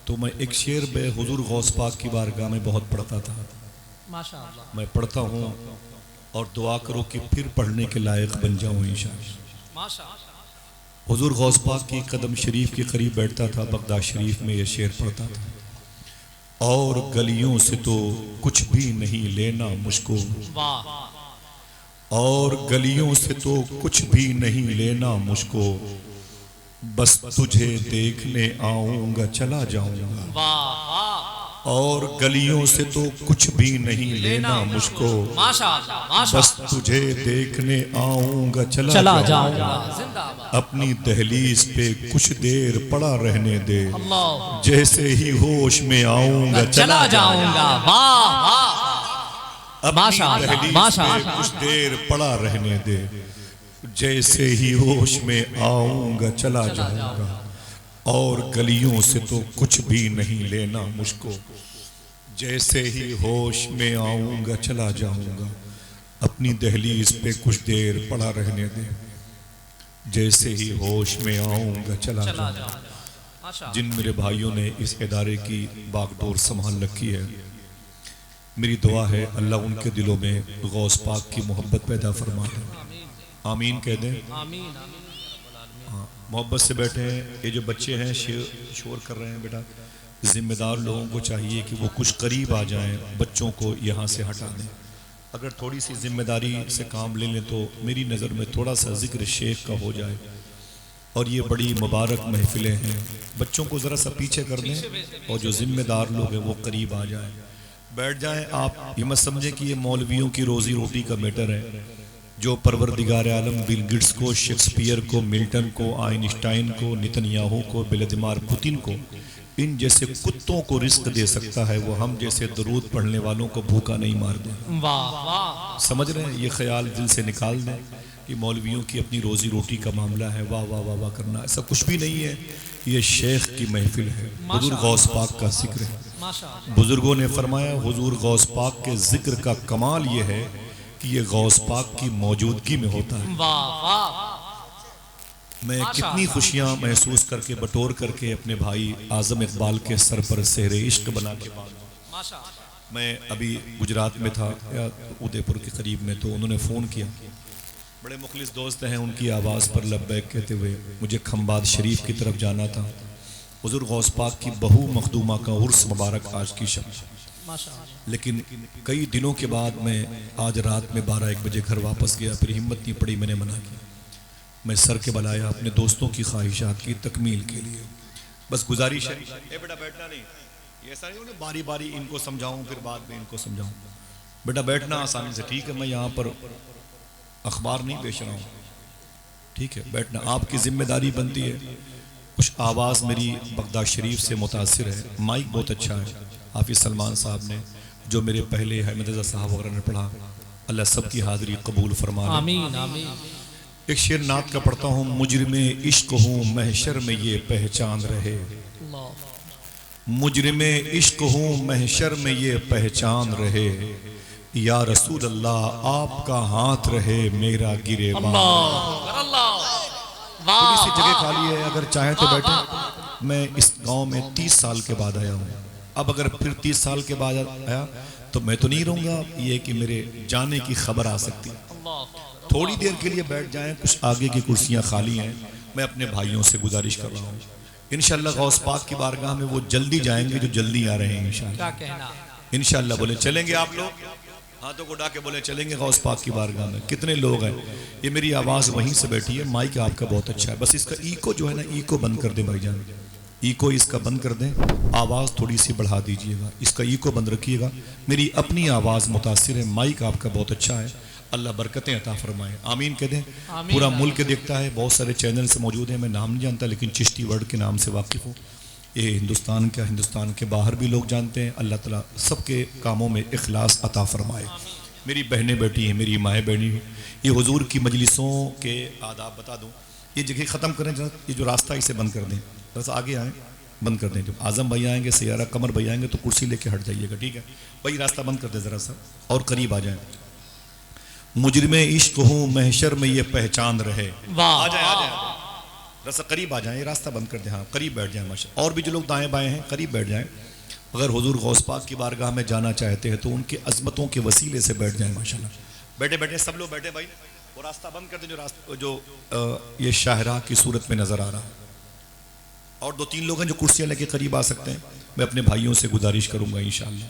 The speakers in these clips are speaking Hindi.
तो मैं एक शेर हुजूर गौस पाक की बारगाह में बहुत पढ़ता था। माशाअल्लाह। मैं पढ़ता हूँ और दुआ करो कि फिर पढ़ने के लायक बन जाऊँ इंशाअल्लाह। माशाअल्लाह। हुजूर गौस पाक की कदम शरीफ के करीब बैठता था, बगदाद शरीफ में ये शेर पढ़ता था। और गलियों से तो कुछ भी नहीं लेना मुझको, वाह। और गलियों से तो कुछ भी नहीं लेना मुझको, बस तुझे देखने आऊंगा चला जाऊंगा। वाह। और गलियों से तो कुछ भी नहीं लेना मुझको, माशाअल्लाह बस माशाअल्लाह। तुझे देखने आऊंगा चला चला जाऊंगा। जिंदाबाद। अपनी दहलीज पे कुछ देर पड़ा रहने दे, अल्लाह। जैसे ही होश में आऊंगा चला जाऊंगा। वाह वाह। अपनी माशाअल्लाह, दहलीज माशाअल्लाह। पे कुछ देर पड़ा रहने दे, जैसे ही होश में आऊंगा चला जाऊंगा। और गलियों से तो कुछ भी नहीं लेना मुझको, जैसे ही होश में आऊंगा चला जाऊंगा। अपनी दहलीज पे कुछ देर पड़ा रहने दे, जैसे ही होश में आऊंगा चला जाऊंगा। माशाअल्लाह। जिन मेरे भाइयों ने इस इदारे की बागडोर संभाल रखी है, मेरी दुआ है अल्लाह उनके दिलों में गौस पाक की मोहब्बत पैदा फरमा दे। आमीन कह दें। आमीन। हाँ, मोहब्बत से बैठे हैं। ये जो बच्चे हैं शोर कर रहे हैं, बेटा जिम्मेदार लोगों को चाहिए कि वो कुछ करीब आ जाएं, बच्चों को यहाँ से हटा दें। अगर थोड़ी सी जिम्मेदारी से काम ले लें तो मेरी नज़र में थोड़ा सा जिक्र शेख का हो जाए। और ये बड़ी मुबारक महफिलें हैं, बच्चों को ज़रा सा पीछे कर दें और जो जिम्मेदार लोग हैं वो करीब आ जाएं, बैठ जाएं। आप ये मत समझें कि ये मौलवियों की रोज़ी रोटी का मैटर है। जो परवरदिगार आलम बिल गेट्स को, शेक्सपियर को, मिल्टन को, आइंस्टाइन को, नेतन्याहू को, व्लादिमीर पुतिन को, इन जैसे कुत्तों को रिस्क दे सकता है, वो हम जैसे दरूद पढ़ने वालों को भूखा नहीं मार दे। वाह वाह। समझ रहे हैं? ये ख्याल दिल से निकाल दें कि मौलवियों की अपनी रोजी रोटी का मामला है, वाह वाह वाह वाह करना, ऐसा कुछ भी नहीं है। ये शेख की महफिल है, हुजूर गौस पाक का जिक्र है। माशाअल्लाह। बुजुर्गों ने फरमाया हुजूर गौस पाक के जिक्र का कमाल ये है कि ये गौस पाक की मौजूदगी में होता है। वाह वाह। मैं कितनी खुशियां महसूस करके बटोर करके अपने भाई आजम इकबाल के सर पर सेहरे इश्क बना के बाद, माशाअल्लाह। मैं अभी गुजरात में था या उदयपुर के करीब में, तो उन्होंने फ़ोन किया। बड़े मुखलिस दोस्त हैं, उनकी आवाज़ पर लब्बैक कहते हुए मुझे खंबात शरीफ की तरफ जाना था। हुजूर गौस पाक की बहू मखदूमा का उर्स मुबारक आज की शब, माशाअल्लाह। लेकिन कई दिनों के बाद मैं आज रात में 12-1 बजे घर वापस गया। फिर हिम्मत नहीं पड़ी, मैंने मना किया। मैं सर के बलाया अपने दोस्तों की ख्वाहिशात की तकमील के लिए। बस गुजारिश है, ए बेटा बैठना नहीं, ये ऐसा नहीं बारी बारी इनको समझाऊं फिर बाद में इनको समझाऊं। बेटा बैठना आसानी से, ठीक है, मैं यहाँ पर अखबार नहीं पेश रहा हूँ, ठीक है, बैठना आपकी जिम्मेदारी बनती है। कुछ आवाज़ मेरी बगदाद शरीफ से मुतासिर है, माइक बहुत अच्छा है, हाफिज सलमान साहब ने, जो मेरे पहले अहमद रज़ा साहब वगैरह ने पढ़ा, अल्लाह सबकी हाज़िरी कबूल फरमा ले। आमीन आमीन। एक शेर नात का पढ़ता हूँ। मुजरिमे इश्क हूँ महशर में ये पहचान रहे, मुजरिमे इश्क हूँ महशर में ये पहचान रहे, या रसूल अल्लाह आपका हाथ रहे मेरा गिरेबान। थोड़ी सी जगह खाली है, अगर चाहें तो बैठे। मैं इस गांव में 30 साल के बाद आया हूँ। अब अगर फिर 30 साल के बाद आया तो मैं तो नहीं रहूँगा, ये कि मेरे जाने की खबर आ सकती है। थोड़ी देर के लिए बैठ जाएं, कुछ आगे की कुर्सियां खाली हैं। मैं अपने भाइयों से गुजारिश कर रहा हूँ, इंशाअल्लाह गौस पाक की बारगाह में वो जल्दी जाएंगे जो जल्दी आ रहे हैं इंशाअल्लाह। क्या कहना? इंशाअल्लाह। बोले चलेंगे आप लोग? हाथों को उठा के बोले चलेंगे गौस पाक की बारगाह में। कितने लोग हैं? ये मेरी आवाज़ वहीं से बैठी है, माइक आपका बहुत अच्छा है, बस इसका ईको जो है ना, ईको बंद कर दें भाईजान, ईको इसका बंद कर दें, आवाज़ थोड़ी सी बढ़ा दीजिएगा, इसका ईको बंद रखिएगा। मेरी अपनी आवाज़ मुतासिर है, माइक आपका बहुत अच्छा है, अल्लाह बरकतें अता फरमाए। आमीन कह दें। पूरा मुल्क देखता है, बहुत सारे चैनल्स मौजूद हैं, मैं नाम नहीं जानता लेकिन चिश्ती वर्ल्ड के नाम से वाकिफ़ हूँ। ये हिंदुस्तान का, हिंदुस्तान के बाहर भी लोग जानते हैं। अल्लाह ताला सबके कामों में इखलास अता फरमाए। मेरी बहनें बैठी हैं, मेरी माएँ बैठी हैं। ये हुजूर की मजलिसों के आदाब बता दूँ, ये जगह ख़त्म करें जरा, ये जो रास्ता इसे बंद कर दें, बस आगे आएँ, बंद कर दें। जब आज़म भाई आएंगे, सैयारा कमर भाई आएंगे तो कुर्सी लेके हट जाइएगा, ठीक है भाई, रास्ता बंद कर दे ज़रा सा और करीब आ जाए। मुजरिमे इश्क हूँ महशर में ये पहचान रहे। वाह। आ जाए, आ जाए। रसा करीब आ जाएं, रास्ता बंद कर दें, हाँ करीब बैठ जाएं माशा। और भी जो लोग दाएं बाएं हैं करीब बैठ जाएं। अगर हुजूर गौस पाक की बारगाह में जाना चाहते हैं तो उनके अजमतों के वसीले से बैठ जाएं माशाल्लाह। बैठे बैठे सब लोग बैठे भाई, वो रास्ता बंद कर दें जो रास्ता जो ये शाहराह की सूरत में नजर आ रहा है। और 2-3 लोग हैं जो कुर्सियां लेके करीब आ सकते हैं। मैं अपने भाइयों से गुजारिश करूंगा इंशाअल्लाह,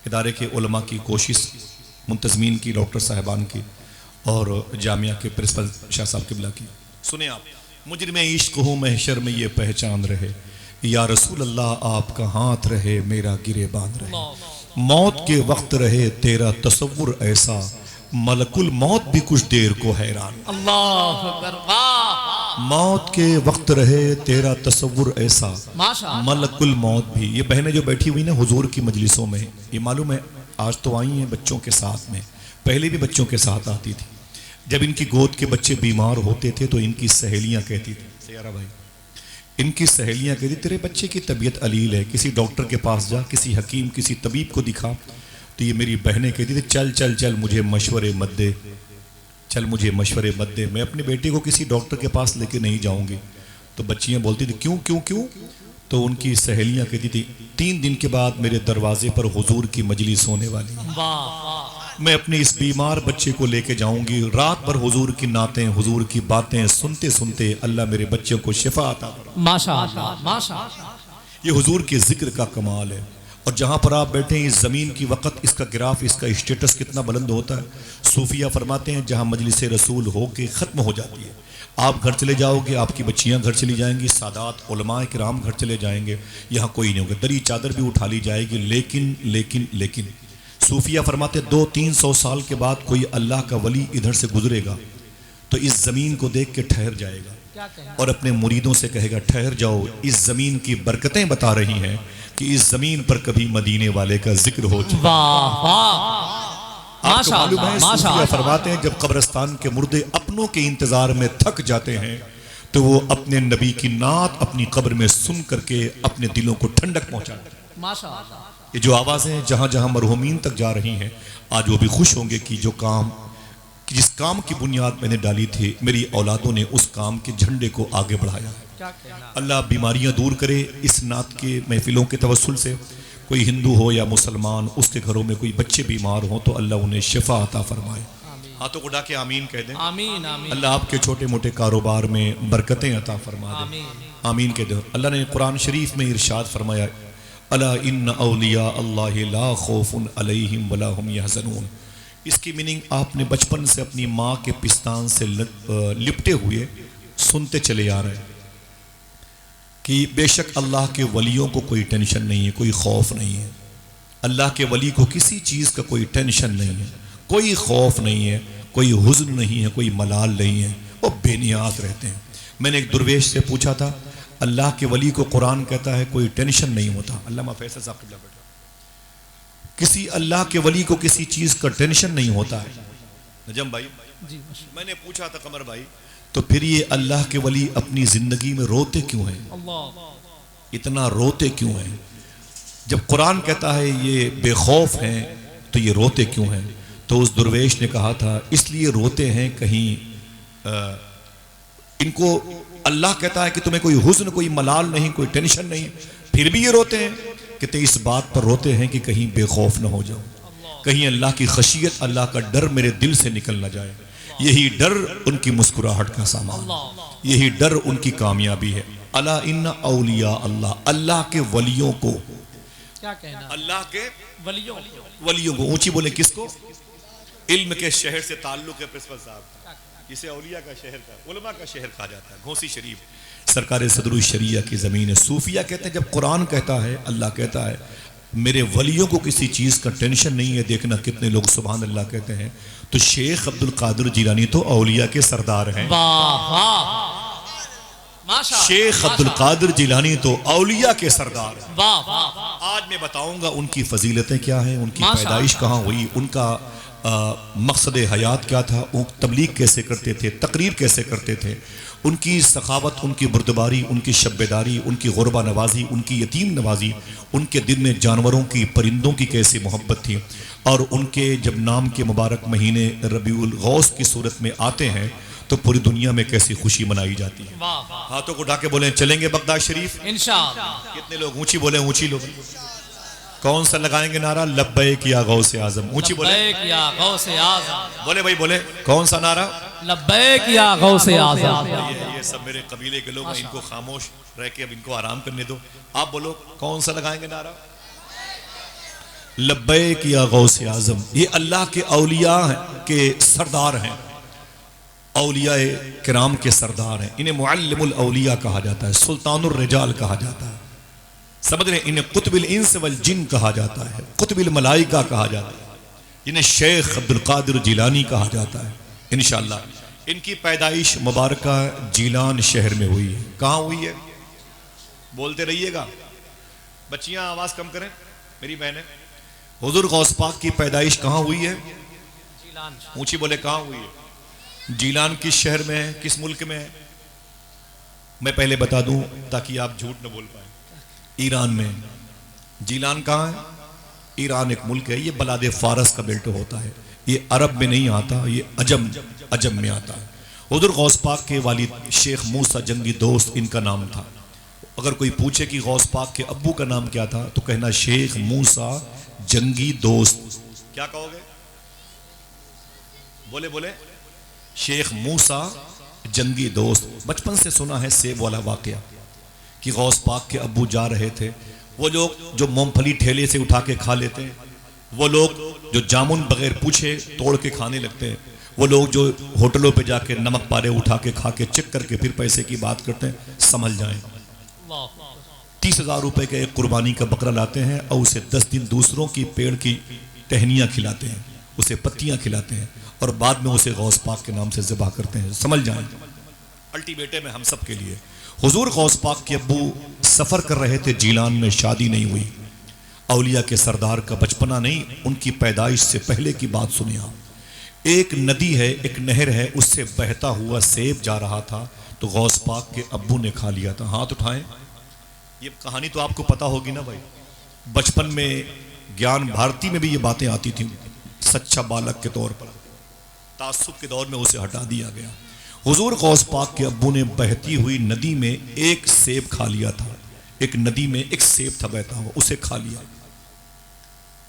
इदारे के उलमा की कोशिश, मुंतजमीन की, डॉक्टर साहबान की और जामिया के प्रिंसिपल शाह साहब किबला की। सुने आप, मुजरिम इश्क हूँ महशर में ये पहचान रहे, या रसूल अल्लाह आपका हाथ रहे मेरा गिरे बांध रहे। मौत के वक्त रहे तेरा तसव्वुर ऐसा, मलकुल मौत भी कुछ देर को हैरान। अल्लाह अकबर, वाह। मौत के वक्त रहे तेरा तसव्वुर ऐसा, माशा मलकुल मौत भी। ये बहनें जो बैठी हुई ना हुजूर की मजलिसों में, ये मालूम है आज तो आई हैं बच्चों के साथ में, पहले भी बच्चों के साथ आती थी। जब इनकी गोद के बच्चे बीमार होते थे तो इनकी सहेलियां कहती थी, सयारा भाई, इनकी सहेलियां कहती तेरे बच्चे की तबीयत अलील है, किसी डॉक्टर के पास जा, किसी हकीम किसी तबीब को दिखा। तो ये मेरी बहनें कहती थी चल चल चल मुझे मशवरे मत दे, चल मुझे मशवरे मत दे, मैं अपने बेटे को किसी डॉक्टर के पास लेके नहीं जाऊंगी। तो बच्चियां बोलती थी क्यों क्यों क्यों? तो उनकी सहेलियां कहती थी 3 दिन के बाद मेरे दरवाजे पर हुजूर की मजलिस होने वाली है, मैं अपने इस बीमार बच्चे को लेके जाऊंगी, रात भर हुजूर की नातें हुजूर की बातें सुनते सुनते अल्लाह मेरे बच्चों को शिफा अता फरमाए। माशाअल्लाह माशाअल्लाह, ये हुजूर के जिक्र का कमाल है। और जहां पर आप बैठे हैं इस जमीन की वक़्त, इसका ग्राफ, इसका स्टेटस कितना बुलंद होता है। सूफिया फरमाते हैं जहां मजलिस रसूल होके ख़त्म हो जाती है, आप घर चले जाओगे, आपकी बच्चियां घर चली जाएंगी, सादात उलमाए किराम घर चले जाएंगे, यहाँ कोई नहीं होगा, दरी चादर भी उठा ली जाएगी। लेकिन लेकिन लेकिन सूफिया फरमाते 200-300 साल के बाद कोई अल्लाह का वली इधर से गुजरेगा तो इस ज़मीन को देख के ठहर जाएगा और अपने मुरीदों से कहेगा ठहर जाओ, इस ज़मीन की बरकतें बता रही हैं कि इस ज़मीन पर कभी मदीने वाले का जिक्र हो चुका। वाह वाह, आपको मालूम है सूफिया फरमाते हैं जब कब्रिस्तान के मुर्दे अपनों के इंतजार में थक जाते हैं तो वो अपने नबी की नात अपनी कब्र में सुन करके अपने दिलों को ठंडक पहुंचाते हैं। माशाअल्लाह, ये जो आवाज़ें जहां जहां मरहूमीन तक जा रही हैं, आज वो भी खुश होंगे कि जो काम, जिस काम की बुनियाद मैंने डाली थी, मेरी औलादों ने उस काम के झंडे को आगे बढ़ाया। क्या कहना। अल्लाह बीमारियां दूर करे। इस नात के महफिलों के तवस्सुल से कोई हिंदू हो या मुसलमान, उसके घरों में कोई बच्चे बीमार हो तो अल्लाह उन्हें शिफा अता फरमाए। हाथों को उठा के आमीन कह दें। आमीन आमीन, अल्लाह आपके छोटे मोटे कारोबार में बरकतें अता फरमा दे। आमीन कह दो। अल्लाह ने कुरान शरीफ में इरशाद फरमाया अला इन्न औलिया अल्लाह ला खौफुन अलैहिम वला हुम यहज़नून। इसकी मीनिंग आपने बचपन से अपनी माँ के पिस्तान से लिपटे हुए सुनते चले आ रहे हैं कि बेशक अल्लाह के वलियों को कोई टेंशन नहीं है, कोई खौफ नहीं है। अल्लाह के वली को किसी चीज़ का कोई टेंशन नहीं है, कोई खौफ नहीं है, कोई हुज़्न नहीं है, कोई मलाल नहीं है, वो बेनियाज रहते हैं। मैंने एक दुर्वेश से पूछा था अल्लाह के वली को कुरान कहता है कोई टेंशन नहीं होता। अल्लामा फैसल साहब किबला बैठा, किसी अल्लाह के वली को किसी चीज़ का टेंशन नहीं होता है। नजम भाई जी, मैंने पूछा था कमर भाई, तो फिर ये अल्लाह के वली अपनी जिंदगी में रोते क्यों हैं, अल्लाह इतना रोते क्यों हैं? जब कुरान कहता है ये बेखौफ हैं तो ये रोते क्यों हैं? तो उस दुर्वेश ने कहा था इसलिए रोते हैं कहीं इनको अल्लाह कहता है कि तुम्हें कोई हुज़्न, कोई मलाल नहीं, कोई टेंशन नहीं, फिर भी ये रोते हैं। कहते इस बात पर रोते हैं कि कहीं बेखौफ न हो जाओ, कहीं अल्लाह की खशियत, अल्लाह का डर मेरे दिल से निकल न जाए। यही डर उनकी मुस्कुराहट का सामान, यही डर उनकी कामयाबी है। अला इन्ना औलिया अल्लाह, अल्लाह के वलियों को, क्या कहना, अल्लाह के वलियों को ऊंची बोले किसको? इल्म के शहर से ताल्लुक है प्रिंसिपल साहब, जिसे औलिया का शहर का, उलमा का शहर कहा जाता है। घोसी शरीफ सरकार सदरुल शरिया की ज़मीन है। सूफिया कहते हैं जब कुरान कहता है, अल्लाह कहता है मेरे वलियों को किसी चीज़ का टेंशन नहीं है, देखना कितने लोग सुभान अल्लाह कहते हैं। तो शेख अब्दुल कादिर जिलानी तो औलिया के सरदार हैं। शेख अब्दुल कादिर जिलानी तो औलिया के सरदार हैं। आज मैं बताऊंगा उनकी फजीलतें क्या हैं, उनकी पैदाइश कहाँ हुई, उनका मकसद हयात क्या था, वो तबलीग कैसे करते थे, तकरीर कैसे करते थे, उनकी सखावत, उनकी बुर्दबारी, उनकी शब्बेदारी, उनकी गुरबा नवाजी, उनकी यतीम नवाजी, उनके दिल में जानवरों की, परिंदों की कैसी मोहब्बत थी। और उनके जब नाम के मुबारक महीने रबीउल गौस की सूरत में आते हैं तो पूरी दुनिया में कैसी खुशी मनाई जाती है। वाह वाह हाथों को उठा के बोले चलेंगे बगदाद शरीफ। इंशाअल्लाह। कितने लोग ऊंची बोले, ऊंची लोग कौन सा लगाएंगे नारा? लब्बैक या गौसे आजम। ऊंची बोले, लब्बैक या गौसे आज़म। बोले भाई बोले कौन सा नारा? लब्बैक या गौसे आज़म। ये सब मेरे कबीले के लोग हैं, इनको खामोश रह के अब इनको आराम करने दो। आप बोलो कौन सा लगाएंगे नारा? लब्बैक या गौसे आजम। ये अल्लाह के औलिया के सरदार हैं, औलिया किराम के सरदार हैं। इन्हें मुअल्लिमुल औलिया कहा जाता है, सुल्तानुर रिजाल कहा जाता है। समझ रहे? इन्हें कुतुबुल इंस वल जिन कहा जाता है, कुतुबुल मलाइका कहा जाता है। इन्हें शेख अब्दुल कादिर जिलानी कहा जाता है। इंशाअल्लाह इनकी पैदाइश मुबारक जीलान शहर में हुई है। कहाँ हुई है? बोलते रहिएगा, बच्चियां आवाज कम करें, मेरी बहनें। हुजूर गौस पाक की पैदाइश कहाँ हुई है? ऊंची बोले कहाँ हुई है? जीलान किस शहर में है, किस मुल्क में है? मैं पहले बता दूं ताकि आप झूठ न बोल पाए। ईरान में। जीलान कहाँ है? ईरान एक मुल्क है, ये बलादे फारस का बेल्ट होता है। ये अरब में नहीं आता, ये अजम में आता है। हुजूर गौस पाक के वालिद शेख मूसा जंगी दोस्त इनका नाम था। अगर कोई पूछे कि गौस पाक के अब्बू का नाम क्या था तो कहना शेख मूसा जंगी दोस्त। क्या कहोगे? बोले बोले शेख मूसा जंगी दोस्त। बचपन से सुना है सेब वाला वाकया कि गौस पाक के अब्बू जा रहे थे। वो लोग जो मूंगफली ठेले से उठा के खा लेते हैं, वो लोग जो जामुन बगैर पूछे तोड़ के खाने लगते हैं, वो लोग जो होटलों पे जाके नमक पारे उठा के खा के चेक करके फिर पैसे की बात करते हैं, समझ जाएं 30,000 रुपए के एक कुर्बानी का बकरा लाते हैं और उसे 10 दिन दूसरों की पेड़ की टहनियाँ खिलाते हैं, उसे पत्तियाँ खिलाते हैं और बाद में उसे गौस पाक के नाम से ज़िबा करते हैं। समझ जाएं, अल्टीमेटम है हम सब के लिए। हुजूर गौस पाक के अब्बू सफ़र कर रहे थे, जीलान में शादी नहीं हुई। औलिया के सरदार का बचपना नहीं, उनकी पैदाइश से पहले की बात सुनिए आप। एक नदी है, एक नहर है, उससे बहता हुआ सेब जा रहा था तो गौस पाक के अब्बू ने खा लिया था। हाथ उठाएं। ये कहानी तो आपको पता होगी ना भाई, बचपन में ज्ञान भारती में भी ये बातें आती थी। सच्चा बालक के तौर पर तासुब के दौर में उसे हटा दिया गया। हुजूर गौस पाक के अब्बू ने बहती हुई नदी में एक सेब खा लिया था। एक नदी में एक सेब था बहता हुआ, उसे खा लिया।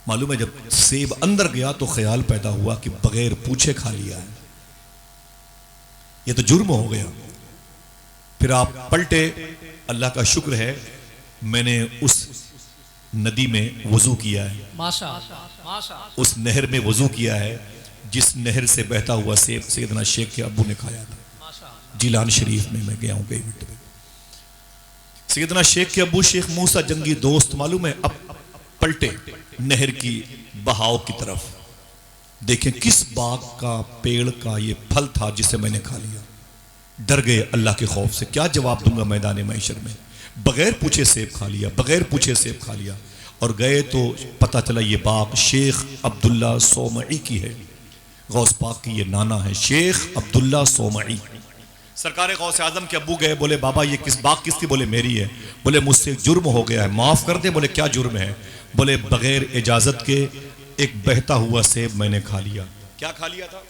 मालूम है जब सेब अंदर गया तो ख्याल पैदा हुआ कि बगैर पूछे खा लिया है, यह तो जुर्म हो गया। फिर आप पलटे, अल्लाह का शुक्र है मैंने उस नदी में वजू किया है, माशाअल्लाह उस नहर में वजू किया है जिस नहर से बहता हुआ सेब सैयदना शेख के अब्बू ने खाया था। जिलान शरीफ में मैं गया हूं कई मिनट में। सैयदना शेख के अब्बू शेख मूसा जंगी दोस्त मालूम है अब पलटे नहर की बहाव की तरफ, देखें किस बाग का पेड़ का ये फल था जिसे मैंने खा लिया। डर गए अल्लाह के खौफ से, क्या जवाब दूंगा मैदान मैशर में। बगैर पूछे सेब खा लिया, बगैर पूछे सेब खा लिया। और गए तो पता चला ये बाग शेख अब्दुल्ला सोमई की है। गौस पाक की ये नाना है शेख अब्दुल्ला सोमई। सरकार गौस आजम के अब्बू गए, बोले बाबा ये किस बाग किसकी? बोले मेरी है। बोले मुझसे जुर्म हो गया है, माफ कर दे। बोले क्या जुर्म है? बोले बगैर इजाजत के एक बहता हुआ सेब मैंने खा लिया। क्या खा लिया था?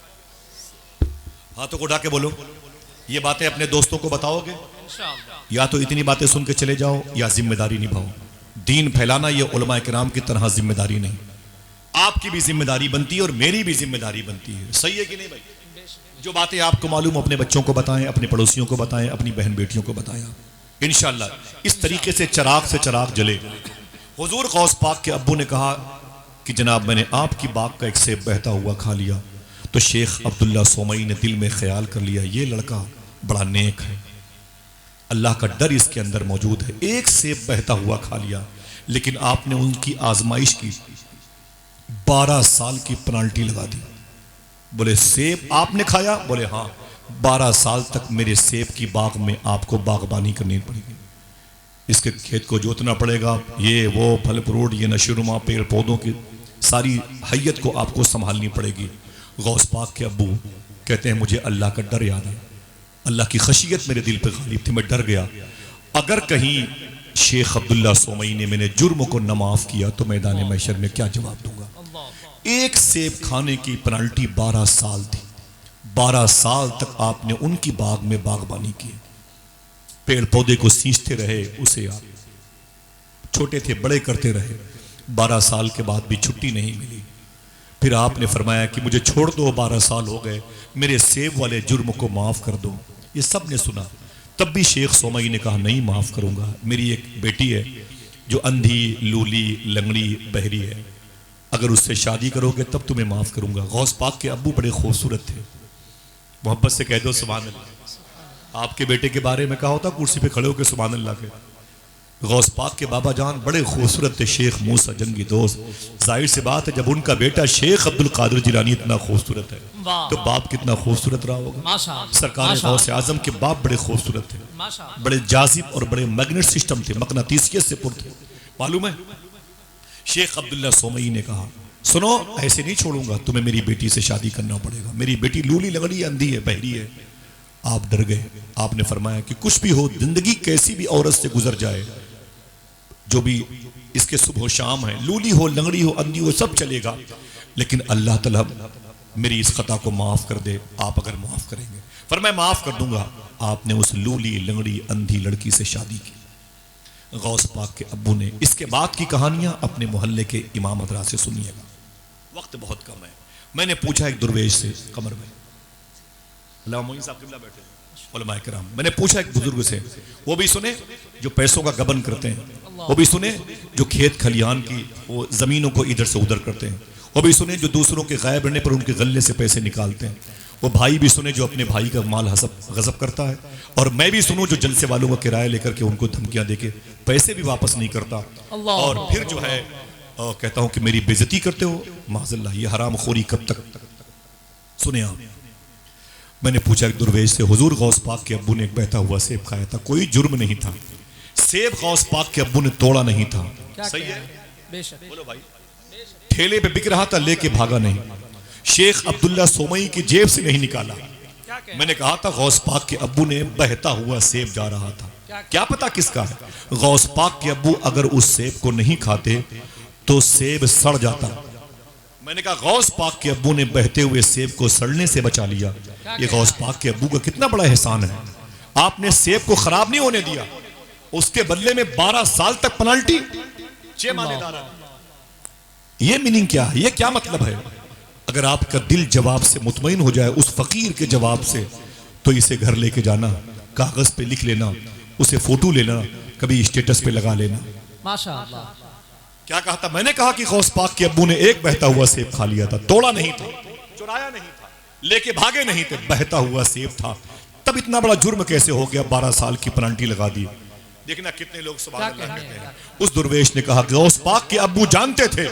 हाथों को उठा के बोलो। ये बातें अपने दोस्तों को बताओगे? या तो इतनी बातें सुन के चले जाओ या जिम्मेदारी निभाओ। दीन फैलाना ये उलमा किराम की तरह जिम्मेदारी नहीं, आपकी भी जिम्मेदारी बनती है और मेरी भी जिम्मेदारी बनती है। सही है कि नहीं भाई? जो बातें आपको मालूम अपने बच्चों को बताएं, अपने पड़ोसियों को बताएं, अपनी बहन बेटियों को बताएं। इंशाअल्लाह इस तरीके से चिराग जले। हुजूर गौस पाक के अब्बू ने कहा कि जनाब मैंने आपकी बाग का एक सेब बहता हुआ खा लिया। तो शेख अब्दुल्ला सोमई ने दिल में ख्याल कर लिया ये लड़का बड़ा नेक है, अल्लाह का डर इसके अंदर मौजूद है। एक सेब बहता हुआ खा लिया, लेकिन आपने उनकी आजमाइश की, 12 साल की पेनाल्टी लगा दी। बोले सेब आपने खाया? बोले हाँ। 12 साल तक मेरे सेब की बाग में आपको बागबानी करनी पड़ेगी, इसके खेत को जोतना पड़ेगा, ये वो फल फ्रूट ये नशोनुमा पेड़ पौधों की सारी हैयत को आपको संभालनी पड़ेगी। गौस पाक के अब्बू कहते हैं मुझे अल्लाह का डर याद है, अल्लाह की खशियत मेरे दिल पे गालिब थी, मैं डर गया। अगर कहीं शेख अब्दुल्ला सोमई ने मैंने जुर्म को न माफ किया तो मैदान महशर में क्या जवाब दूंगा। एक सेब खाने की पेनाल्टी 12 साल थी। 12 साल तक आपने उनकी बाग में बागबानी की, पेड़ पौधे को सींचते रहे, उसे आप छोटे थे बड़े करते रहे। 12 साल के बाद भी छुट्टी नहीं मिली। फिर आपने फरमाया कि मुझे छोड़ दो, 12 साल हो गए, मेरे सेब वाले जुर्म को माफ़ कर दो। ये सब ने सुना। तब भी शेख सोमई ने कहा नहीं माफ़ करूँगा। मेरी एक बेटी है जो अंधी, लूली, लंगड़ी, बहरी है, अगर उससे शादी करोगे तब तुम्हें माफ़ करूँगा। गौस पाक के अब्बू बड़े खूबसूरत थे। मोहब्बत से कह दो सुभान अल्लाह। आपके बेटे के बारे में कहा होता कुर्सी पे खड़े होकर सुभान अल्लाह के। गौस पाक के बाबा जान बड़े खूबसूरत थे, शेख मूसा जंगी दोस्त। जाहिर सी बात है जब उनका बेटा शेख अब्दुल कादिर जिलानी इतना खूबसूरत है तो बाप कितना खूबसूरत रहा होगा। सरकार गौस आजम के बाप बड़े खूबसूरत थे, बड़े जाजिब और बड़े मैग्नेट सिस्टम थे, मकनातीसियत से पुर थे। मालूम है शेख अब्दुल्ला सोमई ने कहा सुनो ऐसे नहीं छोड़ूंगा, तुम्हें मेरी बेटी से शादी करना पड़ेगा। मेरी बेटी लूली लगड़ी अंधी है, बहरी है। आप डर गए। आपने फरमाया कि कुछ भी हो, जिंदगी कैसी भी औरत से गुजर जाए, जो भी इसके सुबह शाम है, लूली हो, लंगड़ी हो, अंधी हो, सब चलेगा, लेकिन अल्लाह तआला मेरी इस खता को माफ कर दे। आप अगर माफ करेंगे फरमाया माफ कर दूंगा। आपने उस लूली, लंगड़ी, अंधी लड़की से शादी की। गौस पाक के अब्बू ने इसके बाद की कहानियां अपने मोहल्ले के इमाम हजरात से सुनिएगा, वक्त बहुत कम है। मैंने पूछा एक दुर्वेश से, कमर में बैठे उलमा किराम, मैंने पूछा एक बुजुर्ग से, वो भी सुने जो पैसों का गबन करते हैं, वो भी सुने जो खेत खलियान की वो जमीनों को इधर से उधर करते हैं, वो भी सुने जो दूसरों के गायब रहने पर उनके गले से पैसे निकालते हैं, वो भाई भी सुने जो अपने भाई का माल गजब करता है, और मैं भी सुनूं जो जलसे वालों का किराया लेकर के उनको धमकियां देके पैसे भी वापस नहीं करता, और फिर जो है कहता हूं कि मेरी बेइज्जती करते हो। माज़अल्लाह, ये हराम खोरी कब तक। सुने आप, मैंने पूछा एक दुर्वेश से, हुजूर गौस पाक के अब्बू ने एक बहता हुआ सेब खाया था, कोई जुर्म नहीं था, सेब गौस पाक के अब्बू ने तोड़ा नहीं था, सही है? बोलो भाई, ठेले पे बिक रहा था, लेके भागा नहीं, शेख अब्दुल्ला सोमई की जेब से नहीं निकाला। मैंने कहा था गौस पाक के अब्बू ने बहता हुआ सेब जा रहा था, क्या पता किसका है। गौस पाक के अब्बू अगर उस सेब को नहीं खाते तो सेब सड़ जाता। मैंने कहा गौस पाक के अब्बू ने बहते हुए सेब को सड़ने से बचा लिया। ये गौस पाक के अब्बू का कितना बड़ा एहसान है। आपने सेब को खराब नहीं होने दिया, उसके बदले में 12 साल तक पेनल्टी। ये मीनिंग क्या है, ये क्या मतलब है? अगर आपका दिल जवाब से मुतमईन हो जाए, उस फकीर के जवाब से, तो इसे घर लेके जाना, कागज पे लिख लेना, उसे फोटो लेना, कभी स्टेटस पे लगा लेना। माशाअल्लाह। क्या कहा था? मैंने कहा कि गौस पाक के अब्बू ने एक बहता हुआ सेब खा लिया था, तोड़ा नहीं था, चुराया नहीं था, लेके भागे नहीं थे, बहता हुआ सेब था। तब इतना बड़ा जुर्म कैसे हो गया? 12 साल की पेनल्टी लगा दी। देखना कितने लोग सुभान अल्लाह कहते हैं। उस दुर्वेश ने कहा गौस पाक के अब्बू जानते थे,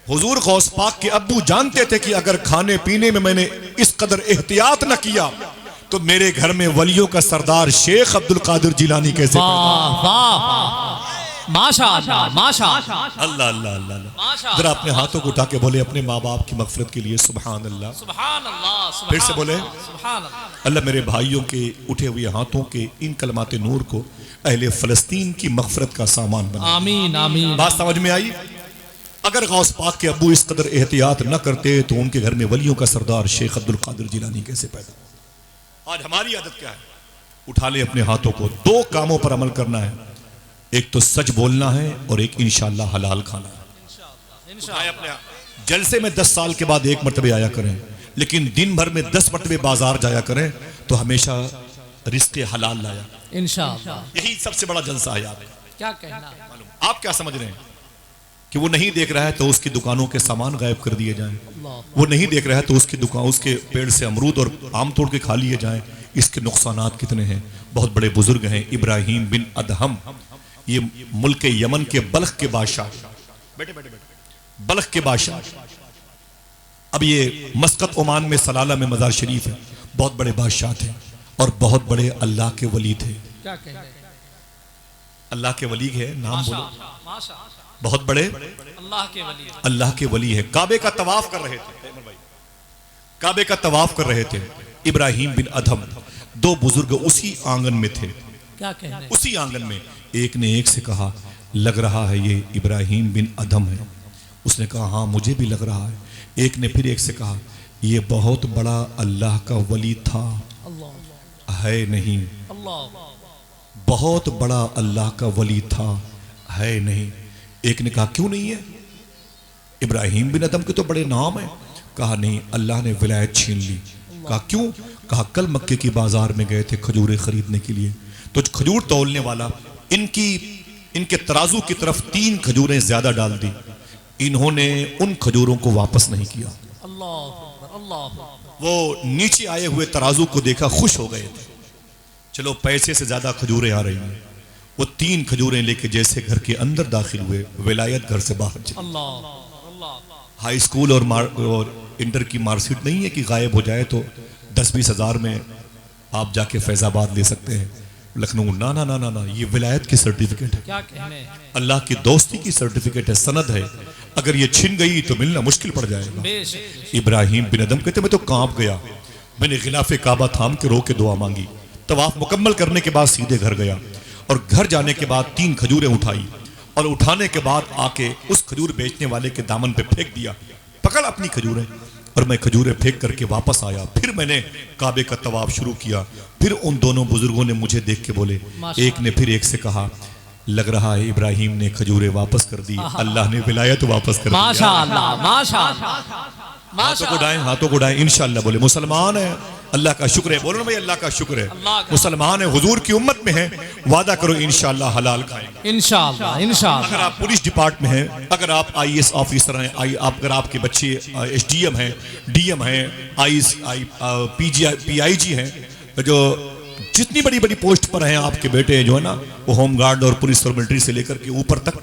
हुजूर गौस पाक के अब्बू जानते थे कि अगर खाने पीने में मैंने इस कदर एहतियात न किया तो मेरे घर में वलियों का सरदार शेख अब्दुल कादिर जिलानी कैसे माशाअल्लाह, माशाअल्लाह, अल्लाह अल्लाह अल्लाह। जरा अपने हाथों को उठा के बोले अपने माँ बाप की मगफिरत के लिए सुभान अल्लाह, सुभान अल्लाह। फिर से बोले सुभान अल्लाह। अल्लाह मेरे भाइयों के उठे हुए हाथों के इन कलमाते नूर को अहले फलस्तीन की मगफिरत का सामान बना। आमीन आमीन। बात समझ में आई? अगर गौस पाक के अब्बू इस कदर एहतियात न करते तो उनके घर में वलियों का सरदार शेख अब्दुल कादिर जिलानी कैसे पैदा? आज हमारी आदत क्या है? उठा ले अपने हाथों को, 2 कामों पर अमल करना है, एक तो सच बोलना है और एक इंशाअल्लाह हलाल खाना है। अपने जलसे में 10 साल के बाद 1 मरतबे आया करें, लेकिन दिन भर में 10 मरतबे बाजार जाया करें तो हमेशा रिस्क हलाल लाया इंशाअल्लाह। यही सबसे बड़ा जलसा है यार। क्या कहना? आप क्या समझ रहे हैं कि वो नहीं देख रहा है तो उसकी दुकानों के सामान गायब कर दिए जाएं, वो नहीं देख रहा है तो उसकी दुकान, उसके पेड़ से अमरूद और आम तोड़ के खा लिए जाएं। इसके नुकसानात कितने हैं। बहुत बड़े बुजुर्ग हैं इब्राहिम बिन अदहम, ये मुल्क यमन के बल्ख के बादशाह, बैठे बैठे बैठे बल्ख के बादशाह। अब ये मस्कत ओमान में सलाला में मजार शरीफ है, बहुत बड़े बादशाह थे और बहुत बड़े अल्लाह के वली थे। क्या कहना? अल्लाह के वली है, नाम बोलो। माशाअल्लाह, बहुत बड़े अल्लाह के वली, अल्लाह के वली है। काबे का तवाफ कर रहे थे, काबे का तवाफ कर रहे थे इब्राहिम बिन अदहम। 2 बुजुर्ग उसी आंगन में थे। क्या कहना? उसी आंगन में एक ने एक से कहा लग रहा है ये इब्राहिम बिन अदहम है। उसने कहा हाँ मुझे भी लग रहा है। एक ने फिर एक से कहा ये बहुत बड़ा अल्लाह का वली था, अल्लाह है नहीं। अल्लाह बहुत बड़ा अल्लाह का वली था, है नहीं। एक ने कहा क्यों नहीं है? इब्राहिम बिन अदम के तो बड़े नाम है। कहा नहीं, अल्लाह ने विलायत छीन ली। कहा क्यों? कहा कल मक्के की बाजार में गए थे खजूरें खरीदने के लिए, तो खजूर तौलने वाला इनके तराजू की तरफ 3 खजूरें ज्यादा डाल दी। इन्होंने उन खजूरों को वापस नहीं किया। अल्लाह अल्लाह वो नीचे आए हुए तराजू को देखा, खुश हो गए थे, चलो पैसे से ज्यादा खजूरें आ रही हैं। वो 3 खजूरें लेके जैसे घर के अंदर दाखिल हुए, विलायत घर से बाहर चली। अल्लाह हाई स्कूल और इंटर की मार्कशीट नहीं है कि गायब हो जाए तो 10-20 हज़ार में आप जाके फैजाबाद ले सकते हैं, लखनऊ। ना ना ना ना ना, ये विलायत की सर्टिफिकेट है, क्या कहने। अल्लाह की दोस्ती की सर्टिफिकेट है, सनद है। अगर ये छिन गई तो मिलना मुश्किल पड़ जाएगा। बेशक इब्राहिम बिन अदम कहते मैं तो कांप गया। मैंने गिलाफे काबा थाम के रो के दुआ मांगी। तवाफ मुकम्मल करने के बाद सीधे घर गया और घर जाने के बाद 3 खजूरें उठाई और उठाने के बाद आके उस खजूर बेचने वाले के दामन पे फेंक दिया। पकड़ अपनी खजूरें। और मैं खजूरें फेंक करके वापस आया। फिर मैंने काबे का तवाफ शुरू किया। फिर उन दोनों बुजुर्गों ने मुझे देख के बोले, एक ने फिर एक से कहा, लग रहा है इब्राहिम ने खजूरें वापस कर दी, अल्लाह ने विलायत वापस कर दी। माशाअल्लाह माशाअल्लाह हाथों को उड़ाएं, हाथों को उड़ाएं। इंशाअल्लाह बोले मुसलमान है, अल्लाह का शुक्र है। बोलो ना भाई, अल्लाह का शुक्र है। मुसलमान है, हुजूर की उम्मत में है, वादा करो इंशाअल्लाह हलाल खाएंगे। इंशाअल्लाह इंशाअल्लाह। अगर आप पुलिस डिपार्टमेंट में हैं, अगर आप IAS ऑफिसर हैं, अगर आपके बच्चे SDM हैं, DM हैं, PIG हैं, जो जितनी बड़ी बड़ी पोस्ट पर हैं आपके बेटे जो है ना, वो होमगार्ड और पुलिस और मिलिट्री से लेकर के ऊपर तक,